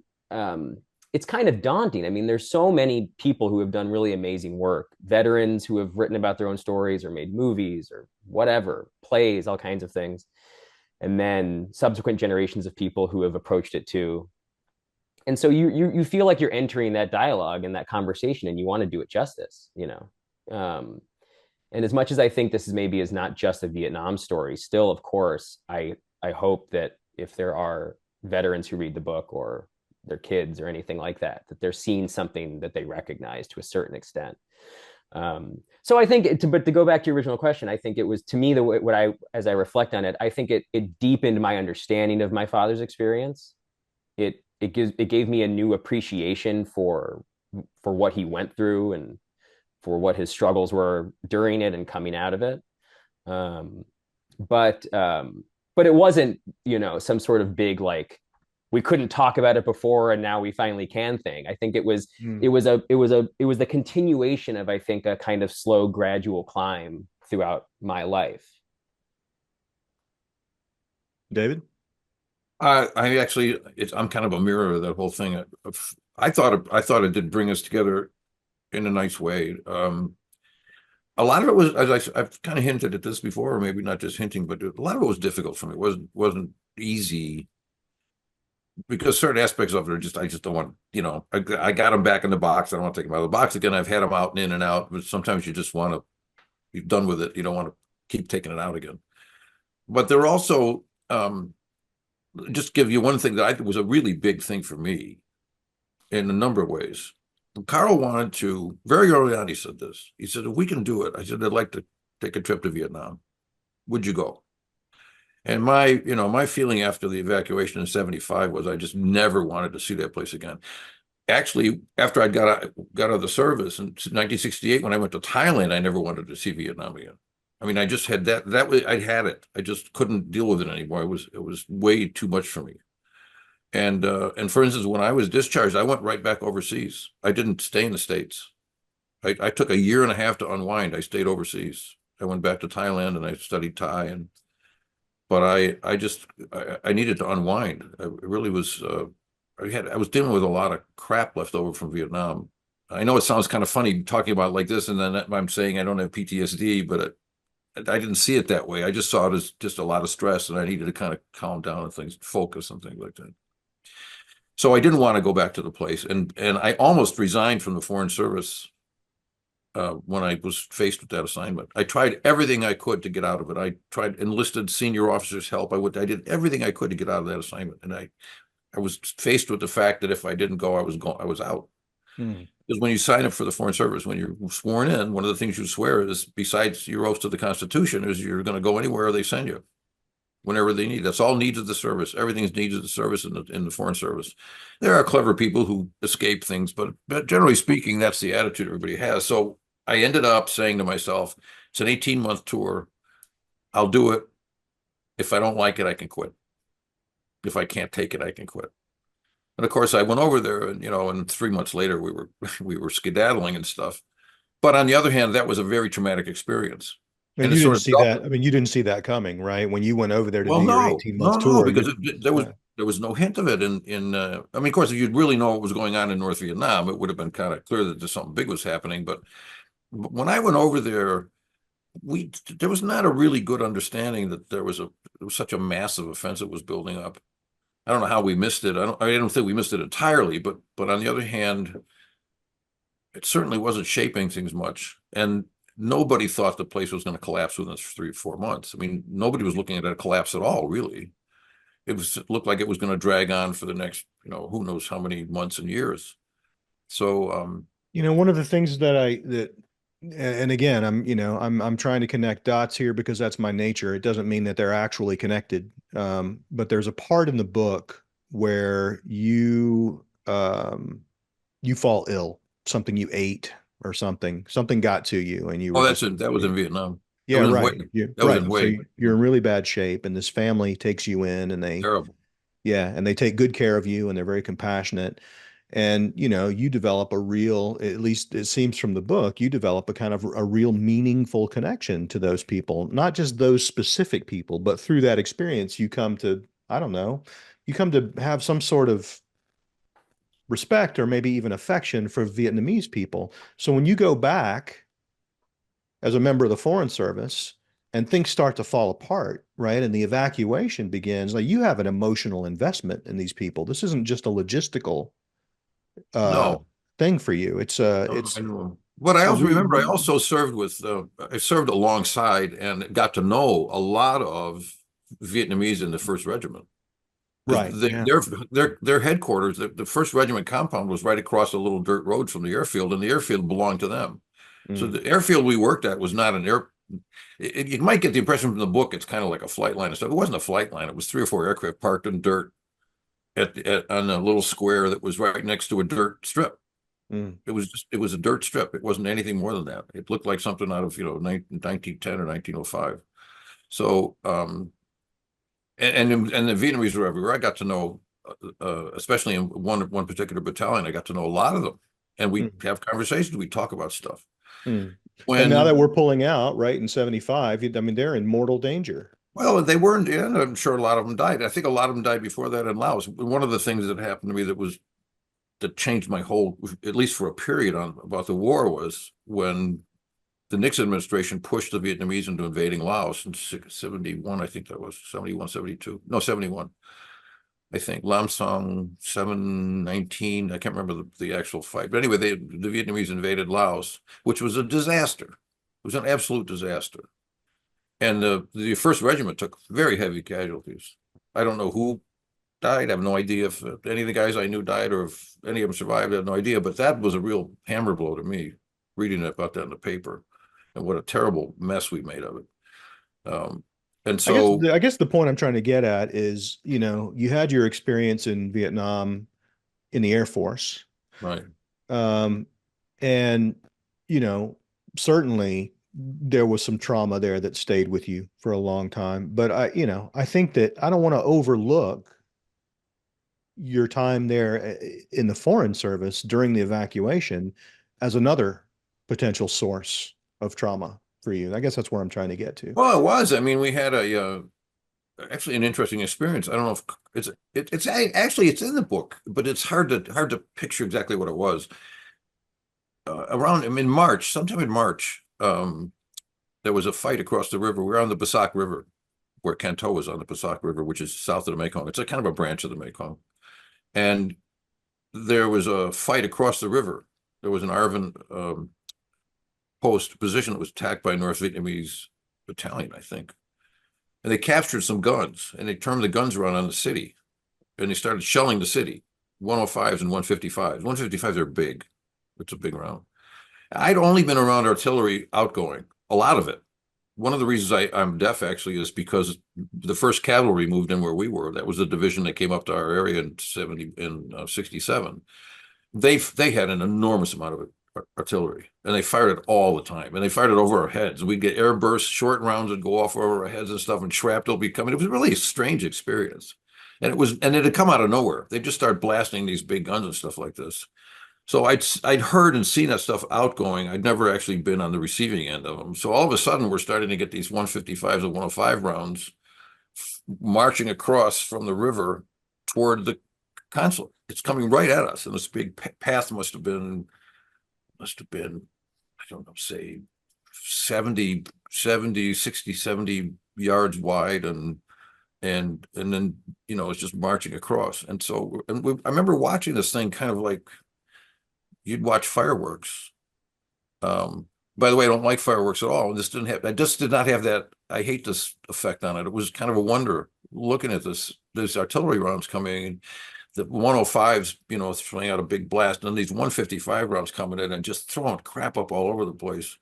it's kind of daunting. I mean, there's so many people who have done really amazing work, veterans who have written about their own stories or made movies or whatever, plays, all kinds of things. And then subsequent generations of people who have approached it too. And so you feel like you're entering that dialogue and that conversation, and you want to do it justice, and as much as I think this is not just a Vietnam story, still, of course, I hope that if there are veterans who read the book, or their kids or anything like that, that they're seeing something that they recognize to a certain extent. So I think, but to go back to your original question, I think it was, to me, as I reflect on it, I think it deepened my understanding of my father's experience. It gave me a new appreciation for what he went through, and for what his struggles were during it and coming out of it. But it wasn't, some sort of big, like, we couldn't talk about it before and now we finally can thing. I think it was the continuation of, I think, a kind of slow, gradual climb throughout my life. David? I actually, I'm kind of a mirror of that whole thing. I thought it did bring us together in a nice way. A lot of it was, as I've kind of hinted at this before, or maybe not just hinting, but a lot of it was difficult for me. It wasn't easy, because certain aspects of it I just don't want, I got them back in the box. I don't want to take them out of the box again. I've had them out and in and out, but sometimes you just want to, you're done with it. You don't want to keep taking it out again. But there were also, just give you one thing that was a really big thing for me in a number of ways. Carl wanted to, very early on, he said this. He said, if we can do it, I said, I'd like to take a trip to Vietnam. Would you go? And my feeling after the evacuation in 75 was I just never wanted to see that place again. Actually, after I got out of the service in 1968, when I went to Thailand, I never wanted to see Vietnam again. I mean, I just had that was, I had it. I just couldn't deal with it anymore. It was way too much for me. And for instance, when I was discharged, I went right back overseas. I didn't stay in the States. I took a year and a half to unwind. I stayed overseas. I went back to Thailand and I studied Thai, but I needed to unwind. I really was I was dealing with a lot of crap left over from Vietnam. I know it sounds kind of funny talking about it like this, and then I'm saying I don't have PTSD, but I didn't see it that way. I just saw it as just a lot of stress, and I needed to kind of calm down and things, focus and things like that. So I didn't want to go back to the place, and I almost resigned from the Foreign Service when I was faced with that assignment. I tried everything I could to get out of it. I enlisted senior officers' help. I did everything I could to get out of that assignment, and I was faced with the fact that if I didn't go, I was out. Because when you sign up for the Foreign Service, when you're sworn in, one of the things you swear is, besides your oath to the Constitution, is you're going to go anywhere they send you, whenever they need. That's all needs of the service. Everything's needs of the service in the Foreign Service. There are clever people who escape things, but generally speaking, that's the attitude everybody has. So I ended up saying to myself, it's an 18-month tour. I'll do it. If I don't like it, I can quit. If I can't take it, I can quit. And of course, I went over there, and 3 months later, we were skedaddling and stuff. But on the other hand, that was a very traumatic experience. And you didn't see that. I mean, you didn't see that coming, right? When you went over there to do your 18-month tour. Because there was there was no hint of it I mean, of course, if you'd really know what was going on in North Vietnam, it would have been kind of clear that there's something big was happening. But when I went over there, there was not a really good understanding that there was such a massive offense that was building up. I don't know how we missed it. I don't think we missed it entirely, but on the other hand, it certainly wasn't shaping things much. And nobody thought the place was going to collapse within 3 or 4 months. I mean, nobody was looking at a collapse at all, really. It looked like it was going to drag on for the next, who knows how many months and years. So, One of the things and again, I'm trying to connect dots here because that's my nature. It doesn't mean that they're actually connected. But there's a part in the book where you fall ill, something you ate or something got to you and you were just, that was in Vietnam. That yeah, was in right. Hue. That was in So Hue. you're in really bad shape and this family takes you in and Terrible. they take good care of you and they're very compassionate. And, you develop at least it seems from the book, you develop a kind of a real meaningful connection to those people, not just those specific people, but through that experience, I don't know, you come to have some sort of respect or maybe even affection for Vietnamese people. So when you go back as a member of the Foreign Service and things start to fall apart, right? And the evacuation begins, like you have an emotional investment in these people. This isn't just a logistical uh No, thing for you. It's I know. But I a also real remember I also I served alongside and got to know a lot of Vietnamese in the First Regiment. right. Because Yeah. their headquarters, the First Regiment compound was right across a little dirt road from the airfield, and the airfield belonged to them. So Mm, the airfield we worked at was not an air. You might get the impression from the book it's kind of like a flight line and stuff. It wasn't a flight line. It was 3 or 4 aircraft parked in dirt on a little square that was right next to a dirt strip. mm. It was a dirt strip. It wasn't anything more than that. It looked like something out of 1910 or 1905. So and the Vietnamese were everywhere. I got to know, especially in one particular battalion, I got to know a lot of them, and we Mm, have conversations. We talk about stuff. mm. And now that When we're pulling out, right, in 75, I mean, they're in mortal danger. Well, they weren't in. I'm sure a lot of them died. I think a lot of them died before that in Laos. One of the things that happened to me that changed my whole, at least for a period on about the war, was when the Nixon administration pushed the Vietnamese into invading Laos in 71, I think that was 71, 72. No, 71. I think Lam Song 719. I can't remember the actual fight. But anyway, the Vietnamese invaded Laos, which was a disaster. It was an absolute disaster. And the First Regiment took very heavy casualties. I don't know who died. I have no idea if any of the guys I knew died or if any of them survived. I have no idea. But that was a real hammer blow to me, reading about that in the paper, and what a terrible mess we made of it. And so, I guess the point I'm trying to get at is, you had your experience in Vietnam in the Air Force. right. Um, and, you know, certainly there was some trauma there that stayed with you for a long time. But I think that I don't want to overlook your time there in the Foreign Service during the evacuation as another potential source of trauma for you. I guess that's where I'm trying to get to. Well, it was. I mean, we had actually an interesting experience. I don't know if actually it's in the book, but it's hard to picture exactly what it was. Around in March, sometime in March, there was a fight across the river. We're on the Bassac River, where Canton is on the Bassac River, which is south of the Mekong. It's a kind of a branch of the Mekong. And there was a fight across the river. There was an ARVN post position that was attacked by a North Vietnamese battalion, I think. And they captured some guns and they turned the guns around on the city and they started shelling the city. 105s and 155s. 155s are big. It's a big round. I'd only been around artillery outgoing, a lot of it. One of the reasons I'm deaf actually is because the first cavalry moved in where we were. That was the division that came up to our area in 67. They had an enormous amount of artillery, and they fired it all the time, and they fired it over our heads. We'd get air bursts, short rounds would go off over our heads and stuff, and shrapnel would be coming. It was really a strange experience, and it had come out of nowhere. They just started blasting these big guns and stuff like this. So I'd heard and seen that stuff outgoing. I'd never actually been on the receiving end of them. So all of a sudden, we're starting to get these 155s and 105 rounds marching across from the river toward the consulate. It's coming right at us, and this big path must have been, I don't know, say 70 yards wide, and then it's just marching across. And so, I remember watching this thing kind of like you'd watch fireworks. By the way, I don't like fireworks at all. I just did not have that. I hate this effect on it. It was kind of a wonder looking at these artillery rounds coming in, the 105s, throwing out a big blast, and then these 155 rounds coming in and just throwing crap up all over the place.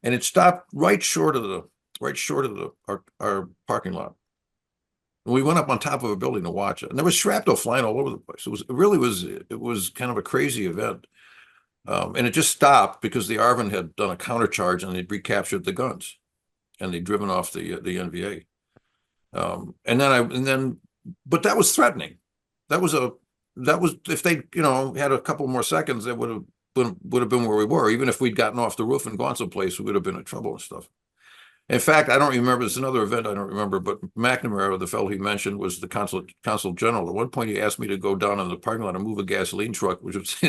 And it stopped right short of our parking lot. And we went up on top of a building to watch it, and there was shrapnel flying all over the place. It was kind of a crazy event. And it just stopped because the ARVN had done a countercharge and they'd recaptured the guns, and they'd driven off the NVA. But that was threatening. That was if they had a couple more seconds, that would have been where we were. Even if we'd gotten off the roof and gone someplace, we would have been in trouble and stuff. In fact, I don't remember. There's another event I don't remember, but McNamara, the fellow he mentioned, was the consul general. At one point, he asked me to go down in the parking lot and move a gasoline truck, which was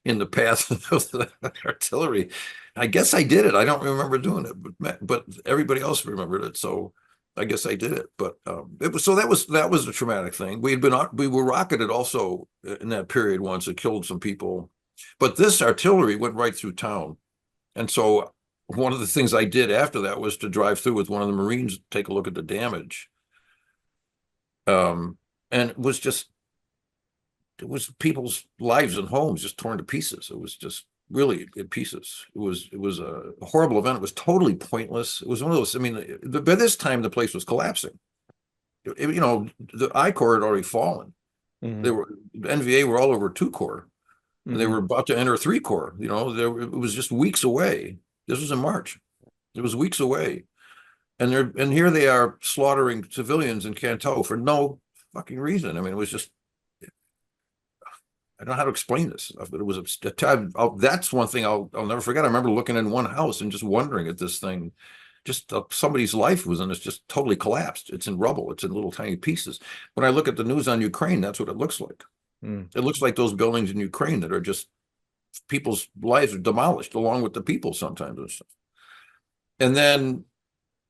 in the path of the artillery. I guess I did it. I don't remember doing it, but everybody else remembered it, so I guess I did it. But that was a traumatic thing. We were rocketed also in that period once. It killed some people, but this artillery went right through town, and so one of the things I did after that was to drive through with one of the Marines, take a look at the damage. And it was people's lives and homes just torn to pieces. It was just really in pieces. It was a horrible event. It was totally pointless. It was one of those, I mean, by this time the place was collapsing. The I Corps had already fallen. Mm-hmm. The NVA were all over 2 Corps. And Mm-hmm. they were about to enter 3 Corps. It was just weeks away. This was in March. It was weeks away. And here they are slaughtering civilians in Canton for no fucking reason. I mean, it was just, I don't know how to explain this, but it was a time. That's one thing I'll never forget. I remember looking in one house and just wondering at this thing. Just somebody's life was in. It's just totally collapsed. It's in rubble. It's in little tiny pieces. When I look at the news on Ukraine, that's what it looks like. Mm. It looks like those buildings in Ukraine that are just, people's lives are demolished along with the people sometimes and stuff. And then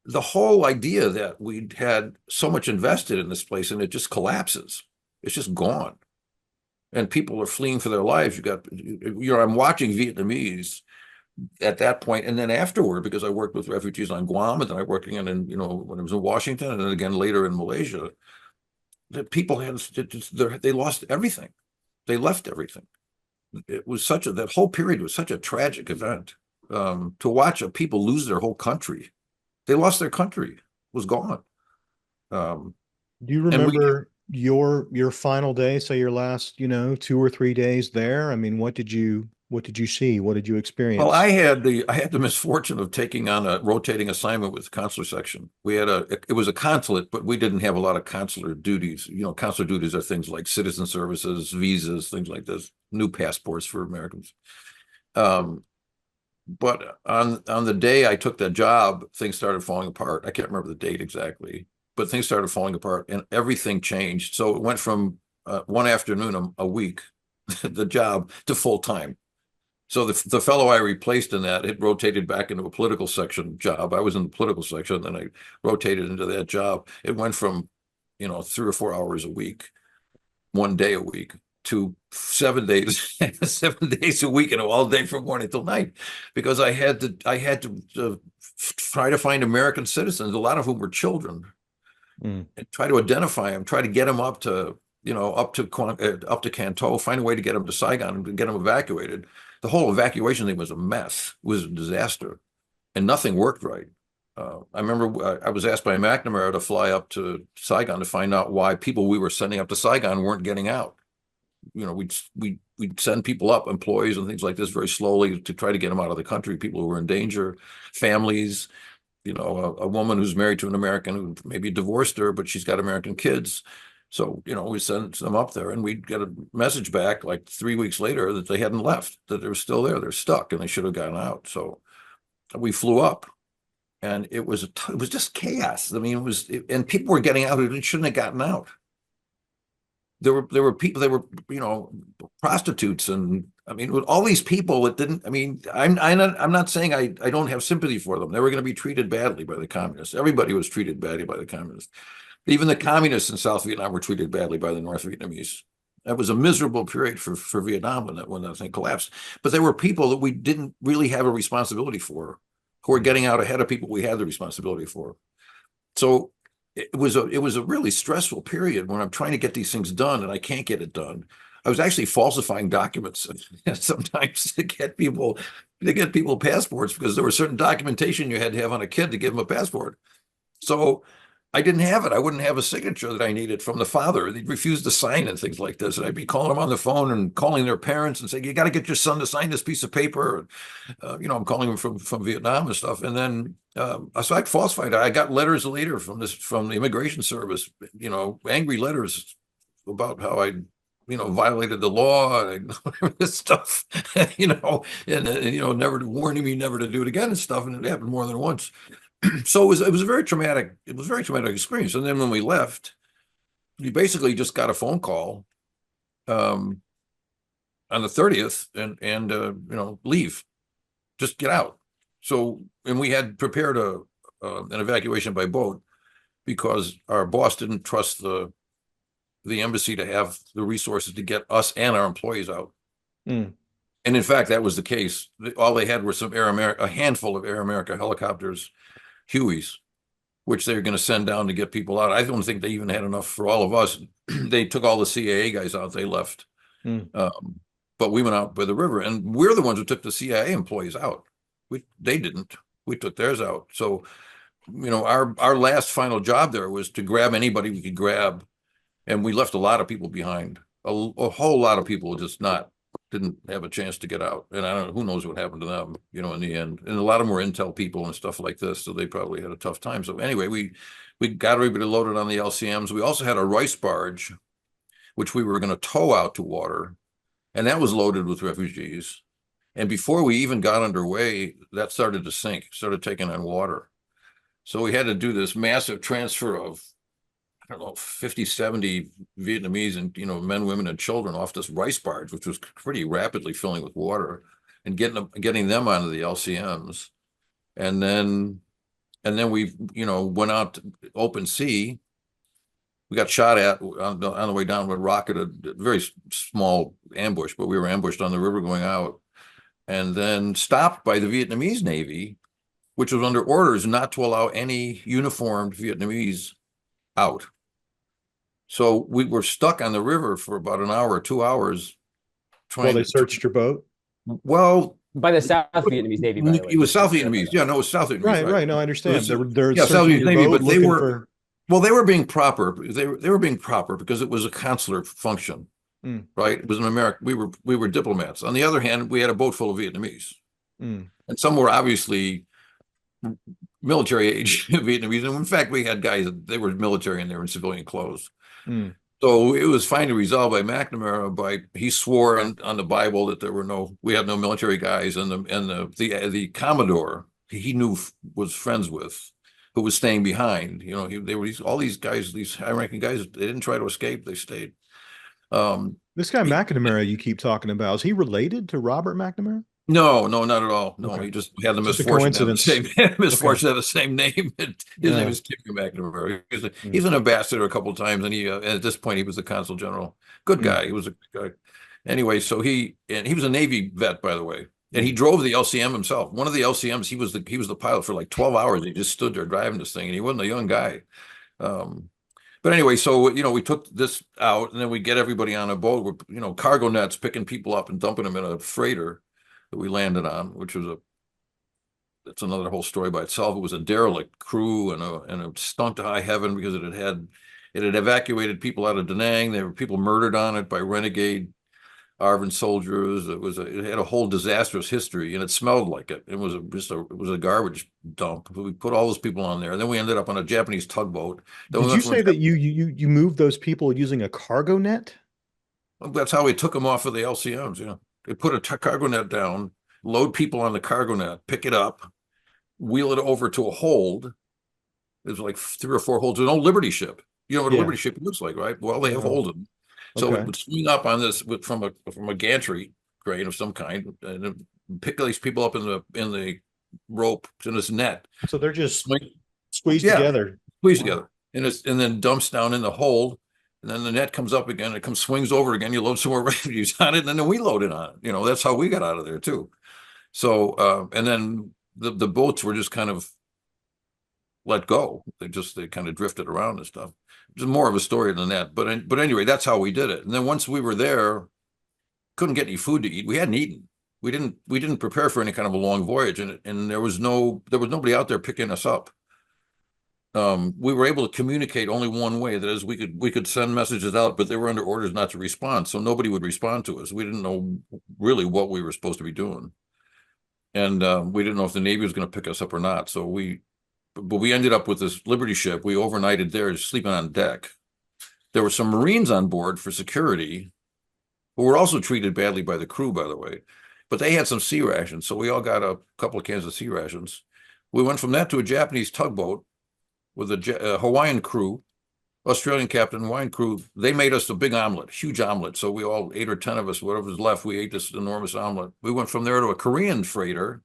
the whole idea that we'd had so much invested in this place and it just collapses. It's just gone. And people are fleeing for their lives. I'm watching Vietnamese at that point, and then afterward, because I worked with refugees on Guam, and then I worked again when I was in Washington, and then again later in Malaysia, the people they lost everything. They left everything. It was that whole period was such a tragic event. To watch people lose their whole country. They lost their country. It was gone. Do you remember your final day, say your last, 2 or 3 days there? I mean, what did you see? What did you experience? Well, I had the misfortune of taking on a rotating assignment with the consular section. It was a consulate, but we didn't have a lot of consular duties. Consular duties are things like citizen services, visas, things like this, new passports for Americans. But on the day I took that job, things started falling apart. I can't remember the date exactly, but things started falling apart and everything changed. So it went from one afternoon a week, the job, to full time. So the fellow I replaced in that, it rotated back into a political section job. I was in the political section, then I rotated into that job. It went from, 3 or 4 hours a week, 1 day a week, to 7 days, 7 days a week, and all day from morning till night, because I had to try to find American citizens, a lot of whom were children, and try to identify them, try to get them up to Canton, find a way to get them to Saigon and get them evacuated. The whole evacuation thing was a mess. It was a disaster, and nothing worked right. I remember I was asked by McNamara to fly up to Saigon to find out why people we were sending up to Saigon weren't getting out. We'd send people up, employees and things like this, very slowly to try to get them out of the country. People who were in danger, families. A woman who's married to an American who maybe divorced her, but she's got American kids. So, we sent them up there, and we'd get a message back like 3 weeks later that they hadn't left, that they were still there. They're stuck and they should have gotten out. So we flew up, and it was just chaos. I mean, and people were getting out who shouldn't have gotten out. there were people, they were, prostitutes, and I mean, with all these people, it didn't. I mean, I'm not saying I don't have sympathy for them. They were going to be treated badly by the communists. Everybody was treated badly by the communists. Even the communists in South Vietnam were treated badly by the North Vietnamese. That was a miserable period for Vietnam when that thing collapsed. But there were people that we didn't really have a responsibility for, who were getting out ahead of people we had the responsibility for. So it was a really stressful period when I'm trying to get these things done and I can't get it done. I was actually falsifying documents sometimes to get people passports, because there was certain documentation you had to have on a kid to give him a passport. So I didn't have it. I wouldn't have a signature that I needed from the father. They'd refuse to sign and things like this. And I'd be calling them on the phone and calling their parents and saying, "You got to get your son to sign this piece of paper." I'm calling them from Vietnam and stuff. And then so I falsified. I got letters later from the immigration service, angry letters about how I violated the law and this stuff, and never warning me never to do it again and stuff. And it happened more than once. So it was a very traumatic. It was a very traumatic experience. And then when we left, we basically just got a phone call um, on the 30th, and leave, just get out. So, and we had prepared an evacuation by boat, because our boss didn't trust the embassy to have the resources to get us and our employees out. Mm. And in fact, that was the case. All they had were a handful of Air America helicopters, Hueys, which they're going to send down to get people out. I don't think they even had enough for all of us. They took all the CIA guys out. They left. Mm. But we went out by the river, and we're the ones who took the CIA employees out. They didn't. We took theirs out. So, our last final job there was to grab anybody we could grab, and we left a lot of people behind. A whole lot of people didn't have a chance to get out, and I don't know, who knows what happened to them, in the end. And a lot of them were intel people and stuff like this, so they probably had a tough time. So anyway, we got everybody loaded on the LCMs. We also had a rice barge, which we were going to tow out to water, and that was loaded with refugees. And before we even got underway, that started to sink, started taking on water. So we had to do this massive transfer of, I don't know, 50, 70 Vietnamese and, men, women, and children off this rice barge, which was pretty rapidly filling with water, and getting them onto the LCMs. And then we, went out to open sea. We got shot at on the way down with a rocket, a very small ambush, but we were ambushed on the river going out, and then stopped by the Vietnamese Navy, which was under orders not to allow any uniformed Vietnamese out. So we were stuck on the river for about an hour or 2 hours Well, trying they to. searched your boat. Well, By the South Vietnamese Navy, by the way. it was South Vietnamese. Yeah, no, it was South Vietnamese. Right, right. No, I understand. They're Yeah, South searching Vietnamese your Navy, boat, but they looking were for. well, they were being proper. They were being proper because it was a consular function, Mm. right? It was an American. We were diplomats. On the other hand, we had a boat full of Vietnamese, Mm. and some were obviously military age Vietnamese. And in fact, we had guys that they were military and they were in civilian clothes. Mm. So it was finally resolved by McNamara. He swore on the Bible that we had no military guys, and the Commodore he knew was friends with, who was staying behind. They were all these guys, these high-ranking guys. They didn't try to escape; they stayed. This guy McNamara you keep talking about, is he related to Robert McNamara? No, not at all. No, Okay. he just had the Just a misfortune to have the coincidence. same misfortune to have the same name. His name Yeah. is Timmy McNamara. Mm. He's an ambassador a couple of times, and at this point he was the consul general. Good Mm. guy. He was a good guy. Anyway, so he was a Navy vet, by the way, and he Mm. drove the LCM himself. One of the LCMs, he was the pilot for like 12 hours. He just stood there driving this thing, and he wasn't a young guy. But anyway, so we took this out, and then we get everybody on a boat with cargo nets, picking people up and dumping them in a freighter that we landed on, which was that's another whole story by itself. It was a derelict crew, and it stunk to high heaven because it had evacuated people out of Da Nang. There were people murdered on it by renegade Arvin soldiers. It had a whole disastrous history, and it smelled like it. It was a garbage dump. We put all those people on there, and then we ended up on a Japanese tugboat. Then we Did went you from say that you moved those people using a cargo net? That's how we took them off of the LCMs. They put a cargo net down, load people on the cargo net, pick it up, wheel it over to a hold. There's like 3 or 4 holds. There's no Liberty ship. You know what a Yeah. Liberty ship looks like, right? Well, they have No. Holden. So it Okay. would swing up on this from a gantry crane of some kind, and it pick these people up in the rope in this net. So they're just Swing, squeezed yeah, together. squeeze Wow. together, and then dumps down in the hold, and then the net comes up again. It comes swings over again. You load some more refugees on it, and then we load it on it. That's how we got out of there too. So and then the boats were just kind of let go. They kind of drifted around and stuff. It's more of a story than that. But anyway, that's how we did it. And then once we were there, couldn't get any food to eat. We hadn't eaten. We didn't prepare for any kind of a long voyage, and there was nobody out there picking us up. We were able to communicate only one way. That is, we could send messages out, but they were under orders not to respond, so nobody would respond to us. We didn't know really what we were supposed to be doing, and we didn't know if the Navy was going to pick us up or not. But we ended up with this Liberty ship. We overnighted there, sleeping on deck. There were some Marines on board for security, who were also treated badly by the crew, by the way. But they had some sea rations, so we all got a couple of cans of sea rations. We went from that to a Japanese tugboat with a Hawaiian crew, Australian captain, Hawaiian crew. They made us a big omelet, huge omelet. So we all, 8 or 10 of us, whatever was left, we ate this enormous omelet. We went from there to a Korean freighter.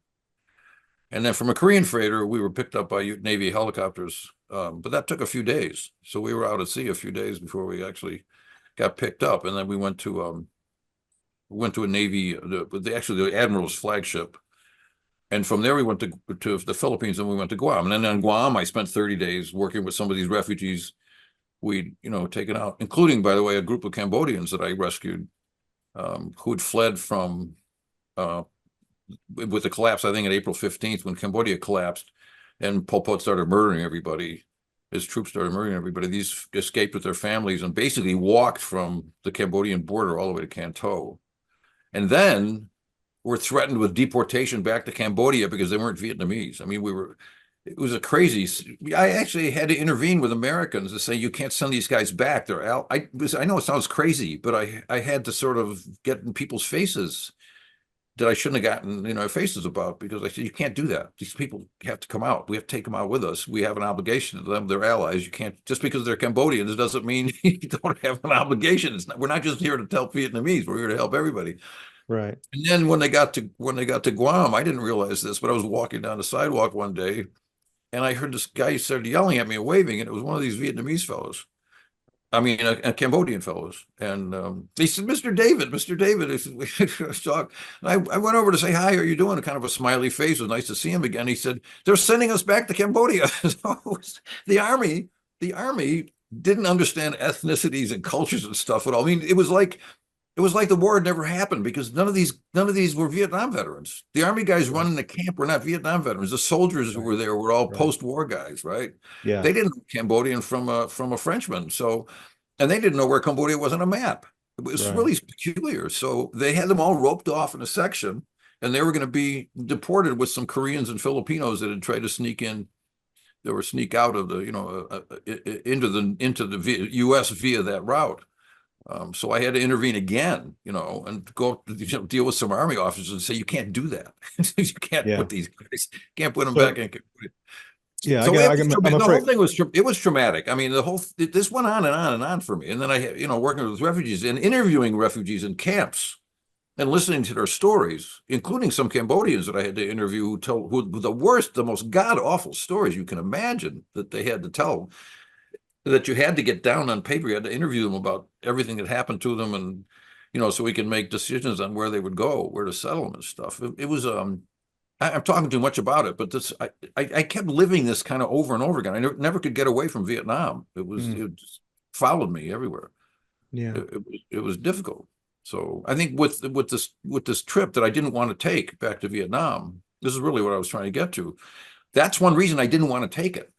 And then from a Korean freighter, we were picked up by Navy helicopters. But that took a few days. So we were out at sea a few days before we actually got picked up. And then we went to a Navy, the Admiral's flagship. And from there, we went to the Philippines, and we went to Guam. And then on Guam, I spent 30 days working with some of these refugees we'd taken out, including, by the way, a group of Cambodians that I rescued, who had fled from with the collapse, I think, on April 15th, when Cambodia collapsed and Pol Pot started murdering everybody. His troops started murdering everybody. These escaped with their families and basically walked from the Cambodian border all the way to Canton. And then were threatened with deportation back to Cambodia because they weren't Vietnamese. I mean, it was a crazy. I actually had to intervene with Americans to say, you can't send these guys back. I know it sounds crazy, but I had to sort of get in people's faces that I shouldn't have gotten, faces about, because I said, you can't do that. These people have to come out. We have to take them out with us. We have an obligation to them. They're allies. You can't, just because they're Cambodians doesn't mean you don't have an obligation. We're not just here to help Vietnamese. We're here to help everybody. Right. And then when they got to Guam, I didn't realize this, but I was walking down the sidewalk one day, and I heard this guy started yelling at me and waving, and it was one of these Vietnamese fellows. I mean, a Cambodian fellows. And he said, Mr. David, Mr. David. I went over to say, hi, how are you doing? Kind of a smiley face. It was nice to see him again. He said, they're sending us back to Cambodia. So the army didn't understand ethnicities and cultures and stuff at all. I mean, it was like the war had never happened, because none of these were Vietnam veterans. The army guys running the camp were not Vietnam veterans. The soldiers who were there were all post-war guys, right? Yeah. They didn't know Cambodian from a Frenchman. So, and they didn't know where Cambodia was on a map. It was really peculiar. So they had them all roped off in a section, and they were going to be deported with some Koreans and Filipinos that had tried to sneak in. They were sneak out of the, into the U.S. via that route. So I had to intervene again, and go, deal with some army officers and say, you can't do that. You can't put these guys, can't put them back in. Yeah, So I'm the whole afraid. thing was traumatic. I mean, this went on and on and on for me. And then I, working with refugees and interviewing refugees in camps and listening to their stories, including some Cambodians that I had to interview who told the most god awful stories you can imagine that they had to tell. That you had to get down on paper. You had to interview them about everything that happened to them, and so we can make decisions on where they would go, where to settle them and stuff. It was I'm talking too much about it, but I kept living this kind of over and over again. I never could get away from Vietnam. It just followed me everywhere. Yeah. It was difficult. So I think with this trip that I didn't want to take back to Vietnam, this is really what I was trying to get to. That's one reason I didn't want to take it.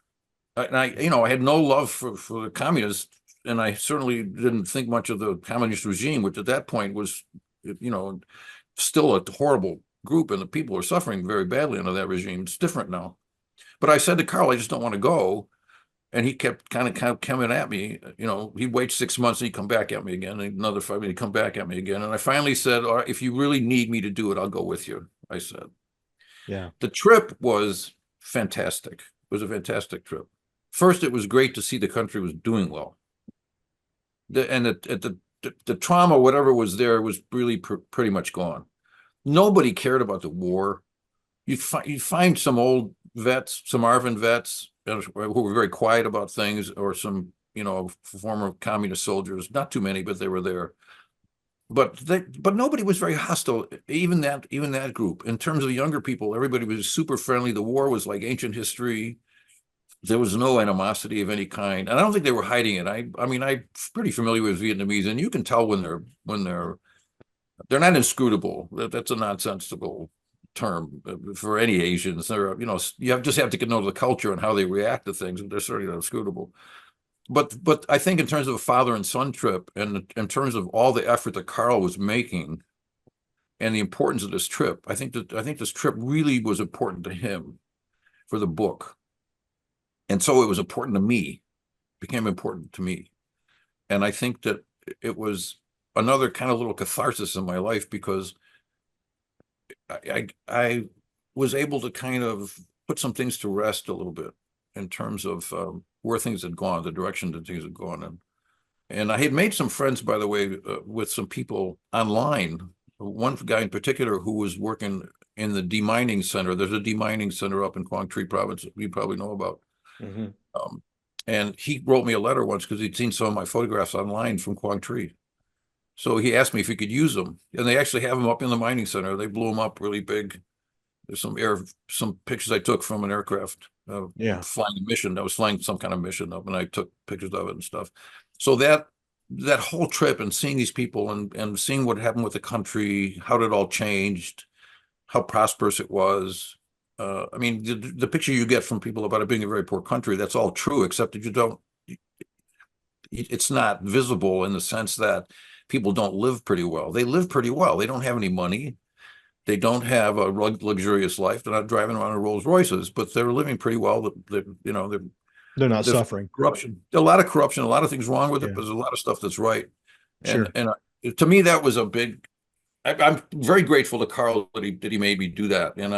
And I had no love for the communists, and I certainly didn't think much of the communist regime, which at that point was, still a horrible group, and the people are suffering very badly under that regime. It's different now. But I said to Carl, I just don't want to go. And he kept kind of coming at me. He'd wait 6 months and he'd come back at me again. And another 5 minutes, he'd come back at me again. And I finally said, all right, if you really need me to do it, I'll go with you. I said. Yeah. The trip was fantastic. It was a fantastic trip. First, it was great to see the country was doing well. And at the the trauma, whatever was there, was really pretty much gone. Nobody cared about the war. You find some old vets, some ARVN vets who were very quiet about things, or some, former communist soldiers. Not too many, but they were there. But nobody was very hostile. Even that group. In terms of younger people, everybody was super friendly. The war was like ancient history. There was no animosity of any kind, and I don't think they were hiding it. I mean, I'm pretty familiar with Vietnamese, and you can tell when they're not inscrutable. That's a nonsensical term for any Asians. You just have to get to know the culture and how they react to things, but they're certainly not inscrutable. But I think in terms of a father and son trip, and in terms of all the effort that Carl was making and the importance of this trip, I think this trip really was important to him for the book. And so it was important to me, became important to me. And I think that it was another kind of little catharsis in my life, because I was able to kind of put some things to rest a little bit in terms of where things had gone, the direction that things had gone in. And I had made some friends, by the way, with some people online. One guy in particular who was working in the demining center. There's a demining center up in Quang Tri province that you probably know about. Mm-hmm. And he wrote me a letter once because he'd seen some of my photographs online from Quang Tri. So he asked me if he could use them. And they actually have them up in the mining center. They blew them up really big. There's some pictures I took from an aircraft flying a mission. I was flying some kind of mission up, and I took pictures of it and stuff. So that whole trip, and seeing these people, and seeing what happened with the country, how it all changed, how prosperous it was. I mean, the picture you get from people about it being a very poor country, that's all true, except that it's not visible in the sense that people don't live pretty well. They live pretty well. They don't have any money. They don't have a luxurious life. They're not driving around in Rolls Royces, but they're living pretty well. They're not there's suffering. corruption, a lot of corruption, a lot of things wrong with it, Yeah. but there's a lot of stuff that's right. Sure. And to me, that was a big. I'm very grateful to Carl that he made me do that, and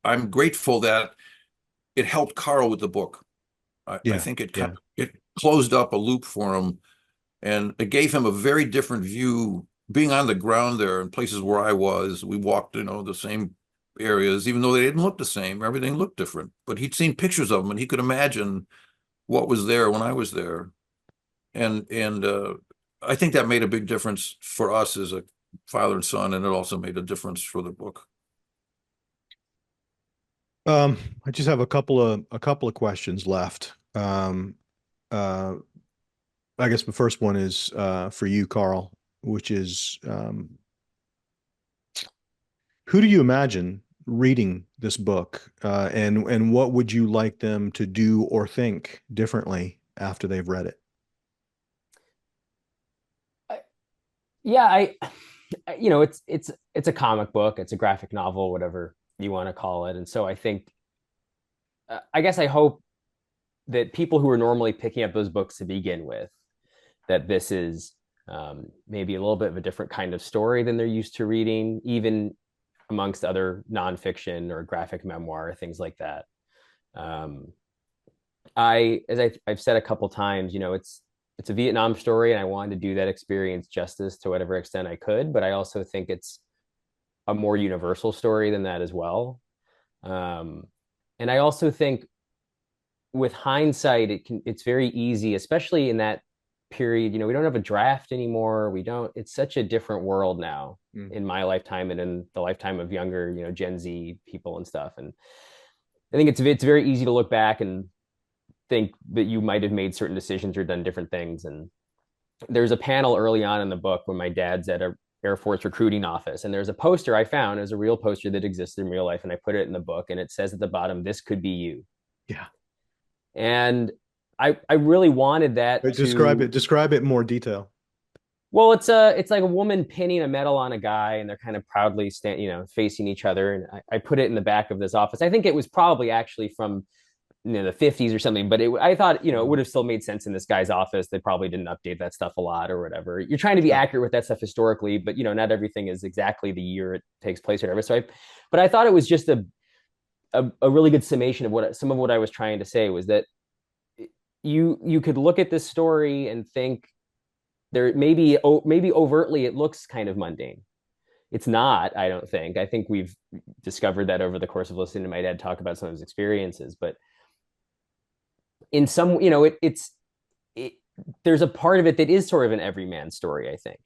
I'm grateful that it helped Carl with the book. I think it closed up a loop for him, and it gave him a very different view. Being on the ground there in places where I was, we walked, the same areas, even though they didn't look the same. Everything looked different. But he'd seen pictures of them, and he could imagine what was there when I was there. And I think that made a big difference for us as a father and son, and it also made a difference for the book. I just have a couple of questions left. I guess the first one is for you, Carl, which is who do you imagine reading this book, and what would you like them to do or think differently after they've read it? Yeah, it's a comic book, it's a graphic novel, whatever you want to call it. And so I think, I guess I hope that people who are normally picking up those books to begin with, that this is maybe a little bit of a different kind of story than they're used to reading, even amongst other nonfiction or graphic memoir, things like that. I've said a couple times, it's a Vietnam story, and I wanted to do that experience justice to whatever extent I could. But I also think it's a more universal story than that as well. And I also think, with hindsight, it's very easy, especially in that period. We don't have a draft anymore. It's such a different world now in my lifetime and in the lifetime of younger, Gen Z people and stuff. And I think it's very easy to look back and think that you might have made certain decisions or done different things. And there's a panel early on in the book when my dad's at a Air Force recruiting office, and there's a poster I found. It was a real poster that existed in real life, and I put it in the book, and it says at the bottom, "This could be you." Yeah. And I really wanted that to describe it in more detail. Well, it's like a woman pinning a medal on a guy, and they're kind of proudly facing each other. And I put it in the back of this office. I think it was probably actually from the 50s or something, but I thought it would have still made sense in this guy's office. They probably didn't update that stuff a lot or whatever. You're trying to be accurate with that stuff historically, but not everything is exactly the year it takes place or whatever. But I thought it was just a really good summation of some of what I was trying to say, was that you could look at this story and think there maybe overtly it looks kind of mundane. It's not, I don't think. I think we've discovered that over the course of listening to my dad talk about some of his experiences. But in some, it, there's a part of it that is sort of an everyman story, I think,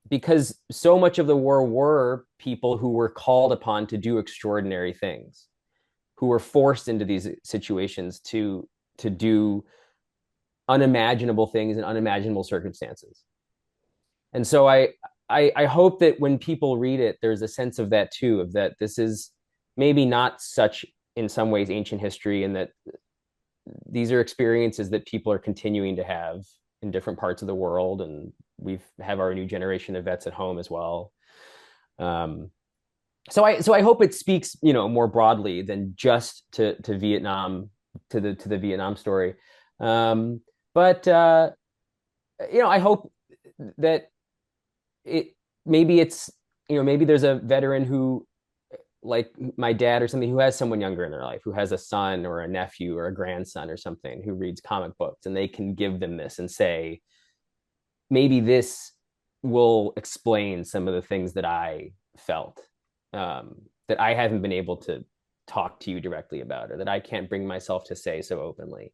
because so much of the war were people who were called upon to do extraordinary things, who were forced into these situations to do unimaginable things in unimaginable circumstances. And so I hope that when people read it, there's a sense of that too, of that this is maybe not such in some ways ancient history, and that these are experiences that people are continuing to have in different parts of the world, and we have our new generation of vets at home as well. Um, so I hope it speaks, more broadly than just to Vietnam, to the Vietnam story. Um, but I hope that it maybe it's maybe there's a veteran who, like my dad or something, who has someone younger in their life, who has a son or a nephew or a grandson or something who reads comic books, and they can give them this and say, maybe this will explain some of the things that I felt, that I haven't been able to talk to you directly about, or that I can't bring myself to say so openly.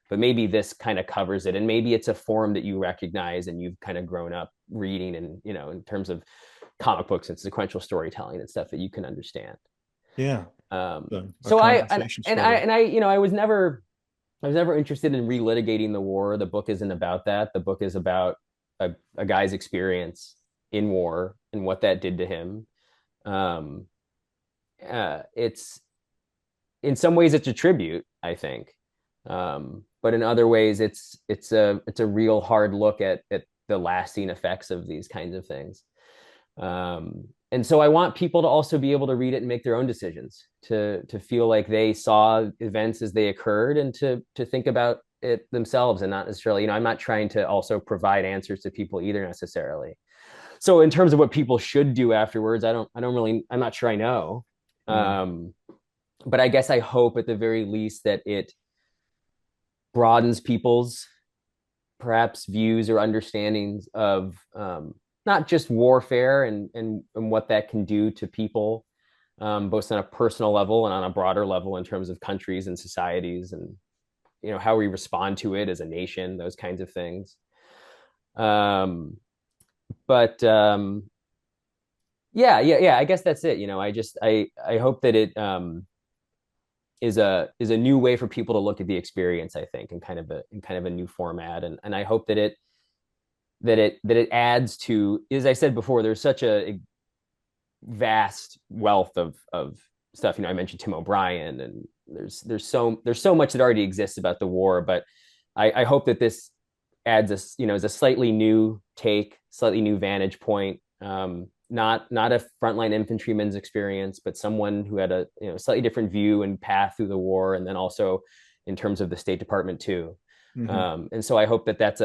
But maybe this kind of covers it, and maybe it's a form that you recognize and you've kind of grown up reading, and in terms of comic books and sequential storytelling and stuff that you can understand. Yeah. A So conversation starter. I was never interested in relitigating the war. The book isn't about that. The book is about a guy's experience in war and what that did to him. Um, it's in some ways it's a tribute, I think, but in other ways it's a real hard look at the lasting effects of these kinds of things. And so I want people to also be able to read it and make their own decisions, to feel like they saw events as they occurred, and to think about it themselves, and not necessarily, I'm not trying to also provide answers to people either necessarily. So in terms of what people should do afterwards, I'm not sure I know. Mm. Um, but I guess I hope at the very least that it broadens people's perhaps views or understandings of, not just warfare and what that can do to people, both on a personal level and on a broader level in terms of countries and societies, and how we respond to it as a nation, those kinds of things. Um, but yeah, I guess that's it. I hope that it, is a new way for people to look at the experience, I think, in kind of a new format, and I hope that it adds to, as I said before, there's such a vast wealth of stuff. I mentioned Tim O'Brien, and there's so much that already exists about the war, but I hope that this adds as a slightly new take, slightly new vantage point. Not a frontline infantryman's experience, but someone who had a slightly different view and path through the war, and then also in terms of the State Department too. Mm-hmm. And so I hope that that's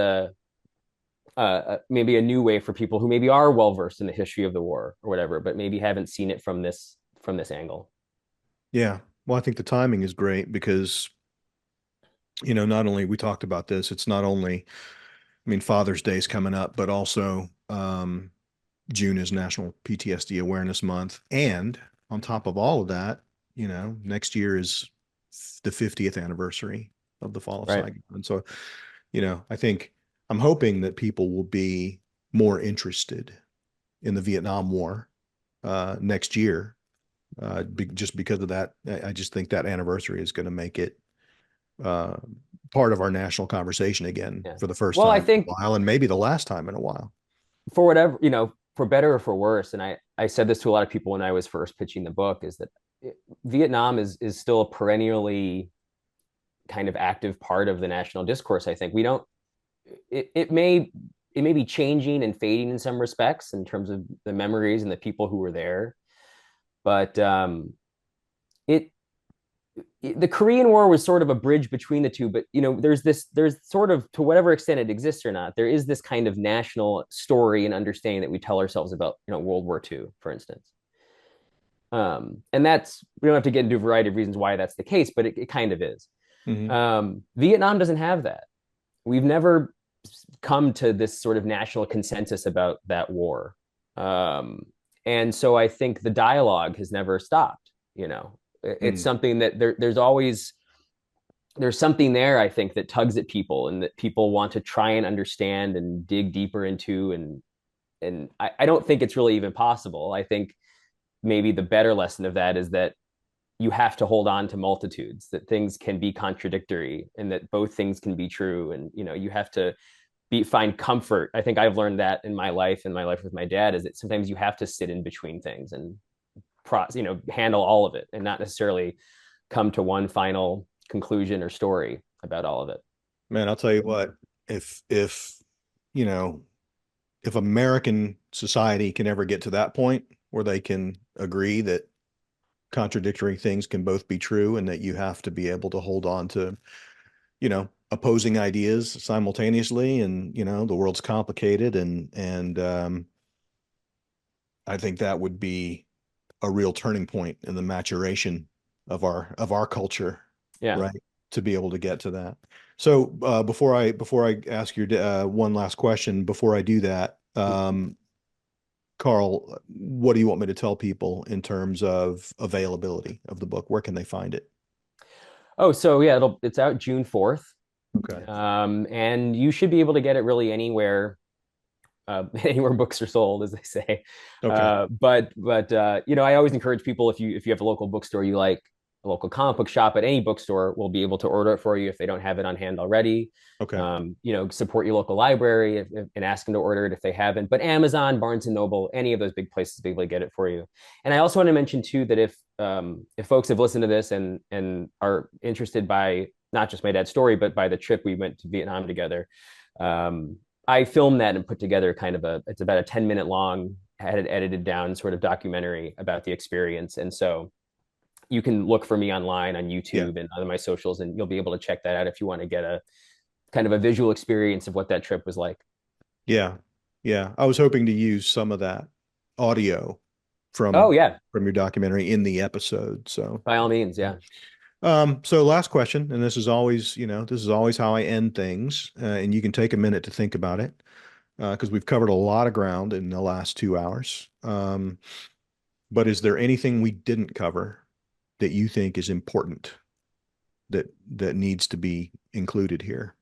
maybe a new way for people who maybe are well versed in the history of the war or whatever, but maybe haven't seen it from this angle. Yeah. Well, I think the timing is great because, not only we talked about this, it's not only, I mean, Father's Day is coming up, but also June is National PTSD Awareness Month. And on top of all of that, next year is the 50th anniversary of the fall of Right. Saigon. And so, I think I'm hoping that people will be more interested in the Vietnam War next year, just because of that. I just think that anniversary is going to make it uh, part of our national conversation again Yeah. for the first Well, I time in a think while, and maybe the last time in a while. for whatever, for better or for worse, and I said this to a lot of people when I was first pitching the book, is that Vietnam is still a perennially kind of active part of the national discourse. I think we don't it may be changing and fading in some respects in terms of the memories and the people who were there, but it the Korean War was sort of a bridge between the two. But there's sort of, to whatever extent it exists or not, there is this kind of national story and understanding that we tell ourselves about World War II, for instance. And that's, we don't have to get into a variety of reasons why that's the case, but it kind of is. Mm-hmm. Vietnam doesn't have that. We've never come to this sort of national consensus about that war. Um, and so I think the dialogue has never stopped. You know, it's Mm. something that there's always there's something there, I think, that tugs at people and that people want to try and understand and dig deeper into. And I don't think it's really even possible. I think maybe the better lesson of that is that you have to hold on to multitudes, that things can be contradictory and that both things can be true. And, you know, you have to find comfort. I think I've learned that in my life and my life with my dad, is that sometimes you have to sit in between things and handle all of it and not necessarily come to one final conclusion or story about all of it. Man, I'll tell you what, if you know, if American society can ever get to that point where they can agree that contradictory things can both be true and that you have to be able to hold on to, opposing ideas simultaneously, and the world's complicated, and I think that would be a real turning point in the maturation of our culture, Yeah. right? To be able to get to that. So before I ask your one last question, before I do that, Carl, what do you want me to tell people in terms of availability of the book? Where can they find it? Oh, so yeah, it's out June 4th. Okay. And you should be able to get it really anywhere, anywhere books are sold, as they say. Okay. But I always encourage people, if you have a local bookstore you like, a local comic book shop at any bookstore will be able to order it for you if they don't have it on hand already. Okay. Support your local library and ask them to order it if they haven't. But Amazon, Barnes and Noble, any of those big places will be able to get it for you. And I also want to mention too that if folks have listened to this and are interested by not just my dad's story, but by the trip we went to Vietnam together, um, I filmed that and put together it's about a 10-minute long, had it edited down sort of documentary about the experience. And so you can look for me online on Yeah. YouTube and on my socials, and you'll be able to check that out if you want to get a kind of a visual experience of what that trip was like. Yeah. Yeah. I was hoping to use some of that audio Oh from yeah, from your documentary in the episode. So by all means, yeah. so last question, and this is always how I end things, and you can take a minute to think about it, because we've covered a lot of ground in the last 2 hours. But is there anything we didn't cover that you think is important that needs to be included here?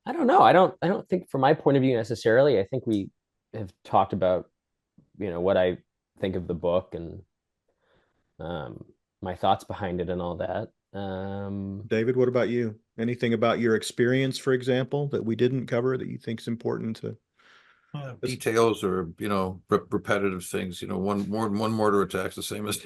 I don't know. I don't think from my point of view necessarily. I think we have talked about, what I think of the book and um, my thoughts behind it and all that. David, what about you? Anything about your experience, for example, that we didn't cover that you think is important to? Details or repetitive things. One mortar attack's the same as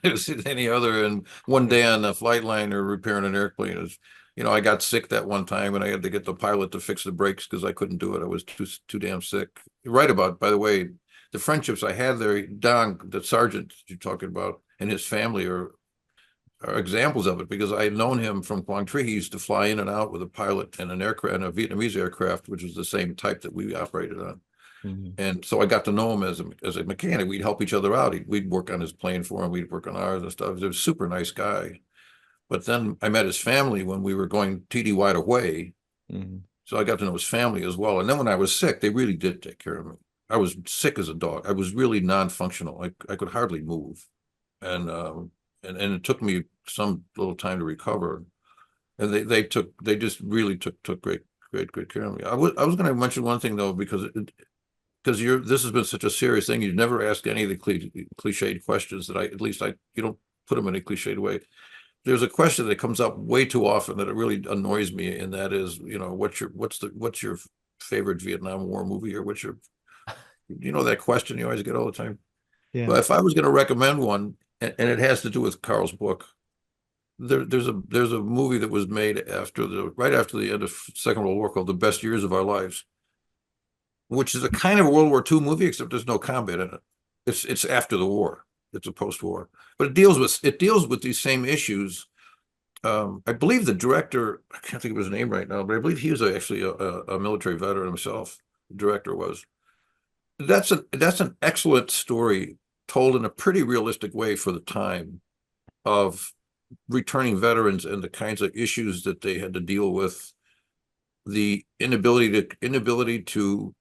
as any other, and one day on a flight line or repairing an airplane is. I got sick that one time, and I had to get the pilot to fix the brakes because I couldn't do it. I was too damn sick. You're right about, by the way, the friendships I had there. Don, the sergeant you're talking about, and his family are examples of it, because I had known him from Quang Tri. He used to fly in and out with a pilot and an aircraft, and a Vietnamese aircraft, which was the same type that we operated on. Mhm. And so I got to know him as a mechanic. We'd help each other out. We'd work on his plane for him. We'd work on ours and stuff. He was a super nice guy. But then I met his family when we were going TDY away. Mhm. So I got to know his family as well. And then when I was sick, they really did take care of me. I was sick as a dog. I was really non-functional. I could hardly move. And it took me some little time to recover. And they just really took great care of me. I was going to mention one thing though, because this has been such a serious thing. You never ask any of the cliched questions that you don't put them in a cliched way. There's a question that comes up way too often that it really annoys me, and that is, what's your favorite Vietnam War movie, or that question you always get all the time. Yeah. But if I was going to recommend one, and it has to do with Carl's book, there's a movie that was made right after the end of Second World War, called The Best Years of Our Lives, which is a kind of World War II movie, except there's no combat in it. It's after the war. It's a post-war, but it deals with these same issues. I believe the director, I can't think of his name right now, but I believe he was actually a military veteran himself. The director was, that's an excellent story told in a pretty realistic way for the time of returning veterans and the kinds of issues that they had to deal with, the inability to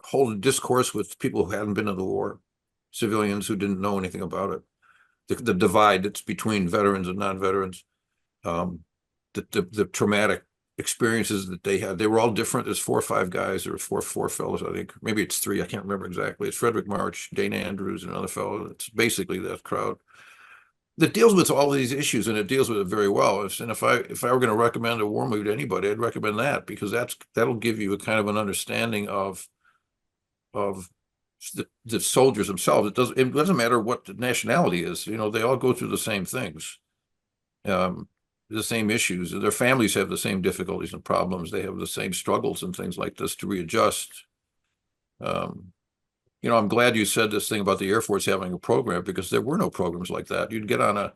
hold a discourse with people who hadn't been in the war, civilians who didn't know anything about it, the divide that's between veterans and non-veterans, um, the traumatic experiences that they had. They were all different. There's 4 or 5 guys. There were four fellows, I think. Maybe it's 3. I can't remember exactly. It's Frederick March, Dana Andrews, and another fellow. It's basically that crowd that deals with all these issues, and it deals with it very well. And if I were going to recommend a war movie to anybody, I'd recommend that, because that'll give you a kind of an understanding of the soldiers themselves. It doesn't matter what the nationality is. They all go through the same things, um, the same issues. Their families have the same difficulties and problems. They have the same struggles and things like this to readjust. Um, I'm glad you said this thing about the Air Force having a program, because there were no programs like that. You'd get on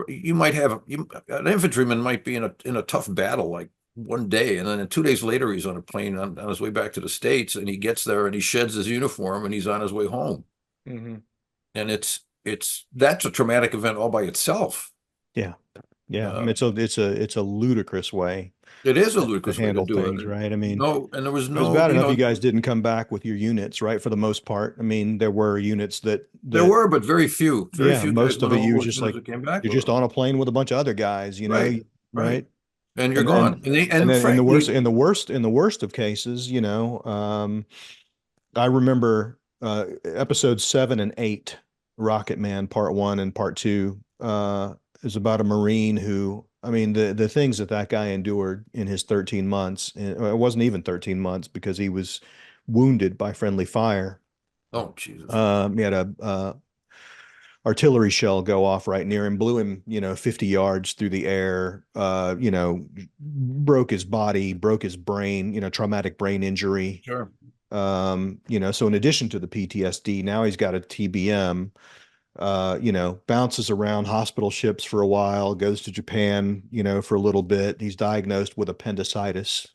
you might have an infantryman might be in a tough battle like one day, and then 2 days later he's on a plane on his way back to the States, and he gets there and he sheds his uniform and he's on his way home. Mm-hmm. And that's a traumatic event all by itself. Yeah. Yeah. I mean, Uh, it's a ludicrous way it is a to ludicrous way to handle do things, it. right? I mean, No, and there was it was no, bad enough you guys didn't come back with your units, right? For the most part. I mean, there were units there that were, but very yeah, few guys most of went it home you with just units like that came back you're with just them. on a plane with a bunch of other guys, Right, right. right? And you're And gone. then And then frankly, in the worst of cases, I remember episode 7 and 8, Rocket Man Part 1 and Part 2, is about a Marine who, I mean, the things that guy endured in his 13 months, and it wasn't even 13 months because he was wounded by friendly fire. oh Jesus. He had a artillery shell go off right near him, blew him, 50 yards through the air, broke his body, broke his brain, traumatic brain injury. Sure. So in addition to the PTSD, now he's got a TBM, bounces around hospital ships for a while, goes to Japan, for a little bit. He's diagnosed with appendicitis,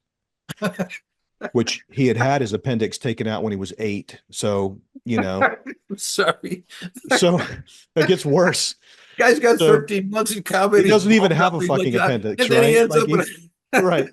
which he had his appendix taken out when he was 8. So, I'm sorry. so it gets worse. Guy's got So 13 months in he combat. He's doesn't even blown have up. a He's like fucking that. appendix, And then he right? ends Like up in he's right.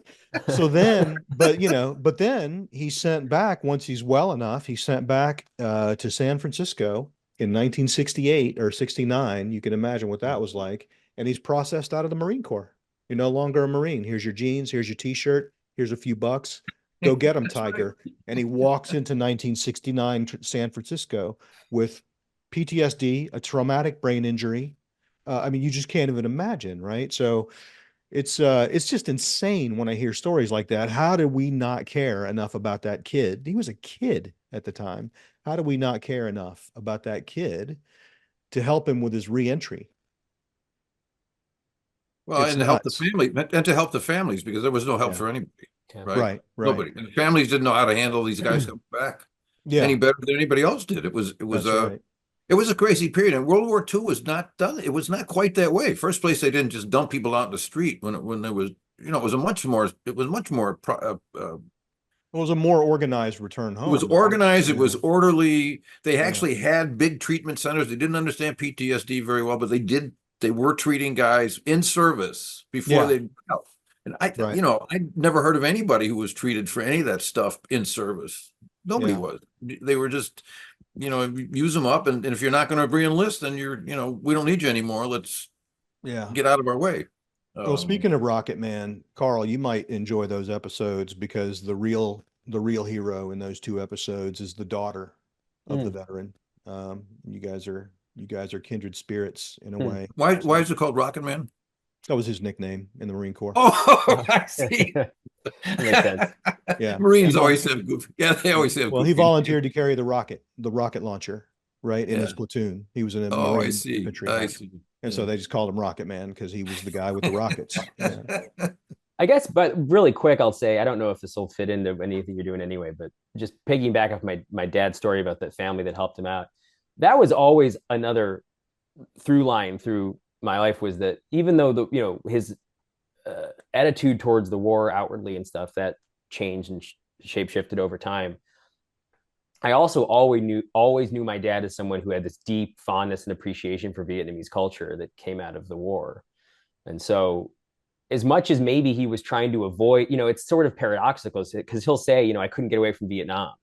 So then, but then he's sent back once he's well enough. He's sent back to San Francisco in 1968 or 69. You can imagine what that was like. And he's processed out of the Marine Corps. You're no longer a Marine. Here's your jeans. Here's your T-shirt. Here's a few bucks. Go get him, That's right. Tiger. And he walks into 1969 San Francisco with PTSD, a traumatic brain injury. I mean, you just can't even imagine, right? So it's just insane when I hear stories like that. How did we not care enough about that kid? He was a kid at the time. How do we not care enough about that kid to help him with his reentry? Well, It's and to help the nuts. family, and to help the families, because there was no help Yeah. for anybody, Yeah. right? Right. Right. Nobody. And the families didn't know how to handle these guys coming back any Yeah. better than anybody else did. That's right. It was a crazy period, and World War II was not done. It was not quite that way. First place, they didn't just dump people out in the street when there was, it was much more, It was a more organized return it was home, right? organized. It was Yeah. orderly. They Yeah. actually had big treatment centers. They didn't understand PTSD very well, but they did. They were treating guys in service before Yeah. they. And Right. I never heard of anybody who was treated for any of that stuff in service. Nobody Yeah. was. They were just, use them up, and if you're not going to re-enlist, then we don't need you anymore. Let's Yeah. get out of our way. Well, speaking of Rocket Man, Carl, you might enjoy those episodes because the real hero in those 2 episodes is the daughter of the Mm. veteran. You guys are kindred spirits in a Hmm. way. Why So is it called Rocket Man? that was his nickname in the Marine Corps. Oh, Oh. I see. That makes sense. Yeah. Marines always have goofy. Yeah, they always have Well, he goofy names. volunteered to carry the rocket launcher, right, in Yeah. his platoon. He was in a Oh, I Marine see. infantry, I see. and so they just called him Rocket Man because he was the guy with the rockets. Yeah. Yeah. I guess, but really quick, I'll say I don't know if this will fit into anything you're doing anyway, but just piggyback off my dad's story about the family that helped him out. That was always another through line through my life, was that even though his attitude towards the war outwardly and stuff that changed and shape shifted over time, I also always knew my dad as someone who had this deep fondness and appreciation for Vietnamese culture that came out of the war. And so as much as maybe he was trying to avoid, it's sort of paradoxical because he'll say, I couldn't get away from Vietnam.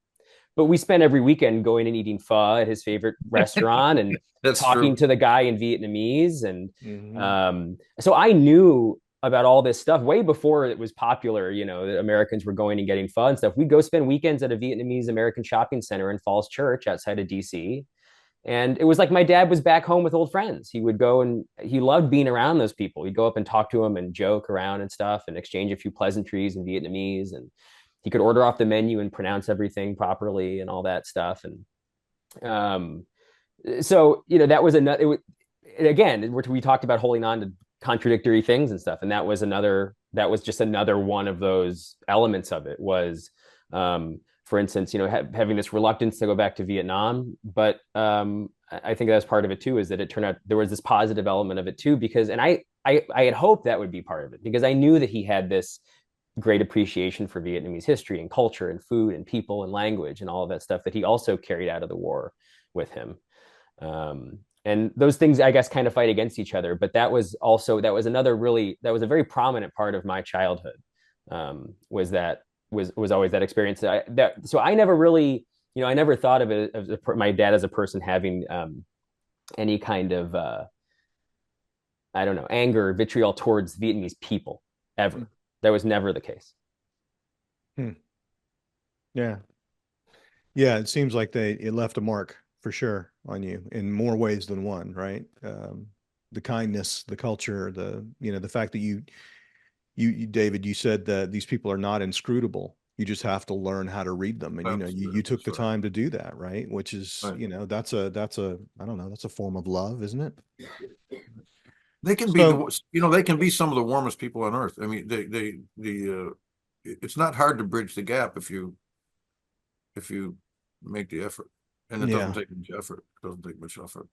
But we spent every weekend going and eating pho at his favorite restaurant and That's talking true. to the guy in Vietnamese. And Hmm. so I knew about all this stuff way before it was popular, that Americans were going and getting pho and stuff. We'd go spend weekends at a Vietnamese American shopping center in Falls Church outside of DC. And it was like my dad was back home with old friends. He would go and he loved being around those people. He'd go up and talk to them and joke around and stuff and exchange a few pleasantries in Vietnamese. And he could order off the menu and pronounce everything properly and all that stuff. And um, so, that was another, again, we talked about holding on to contradictory things and stuff. And that was just another one of those elements of it was, for instance, having this reluctance to go back to Vietnam. But I think that's part of it too, is that it turned out there was this positive element of it too, because, and I had hoped that would be part of it because I knew that he had this great appreciation for Vietnamese history and culture and food and people and language and all of that stuff that he also carried out of the war with him. And those things, I guess, kind of fight against each other. But that was a very prominent part of my childhood. Was always that experience. So I never really, I never thought of it as my dad as a person having any kind of I don't know, anger or vitriol towards Vietnamese people ever. That was never the case. Hmm. Yeah. Yeah, it seems like it left a mark for sure on you in more ways than one, right? The kindness, the culture, the fact that David, you said that these people are not inscrutable. You just have to learn how to read them. And, you took That's the right. time to do that, right? Which is, Right. I don't know, that's a form of love, isn't it? They can be So, they can be some of the warmest people on earth. I mean, it's not hard to bridge the gap if you make the effort, and it doesn't yeah. take much effort. It doesn't take much effort.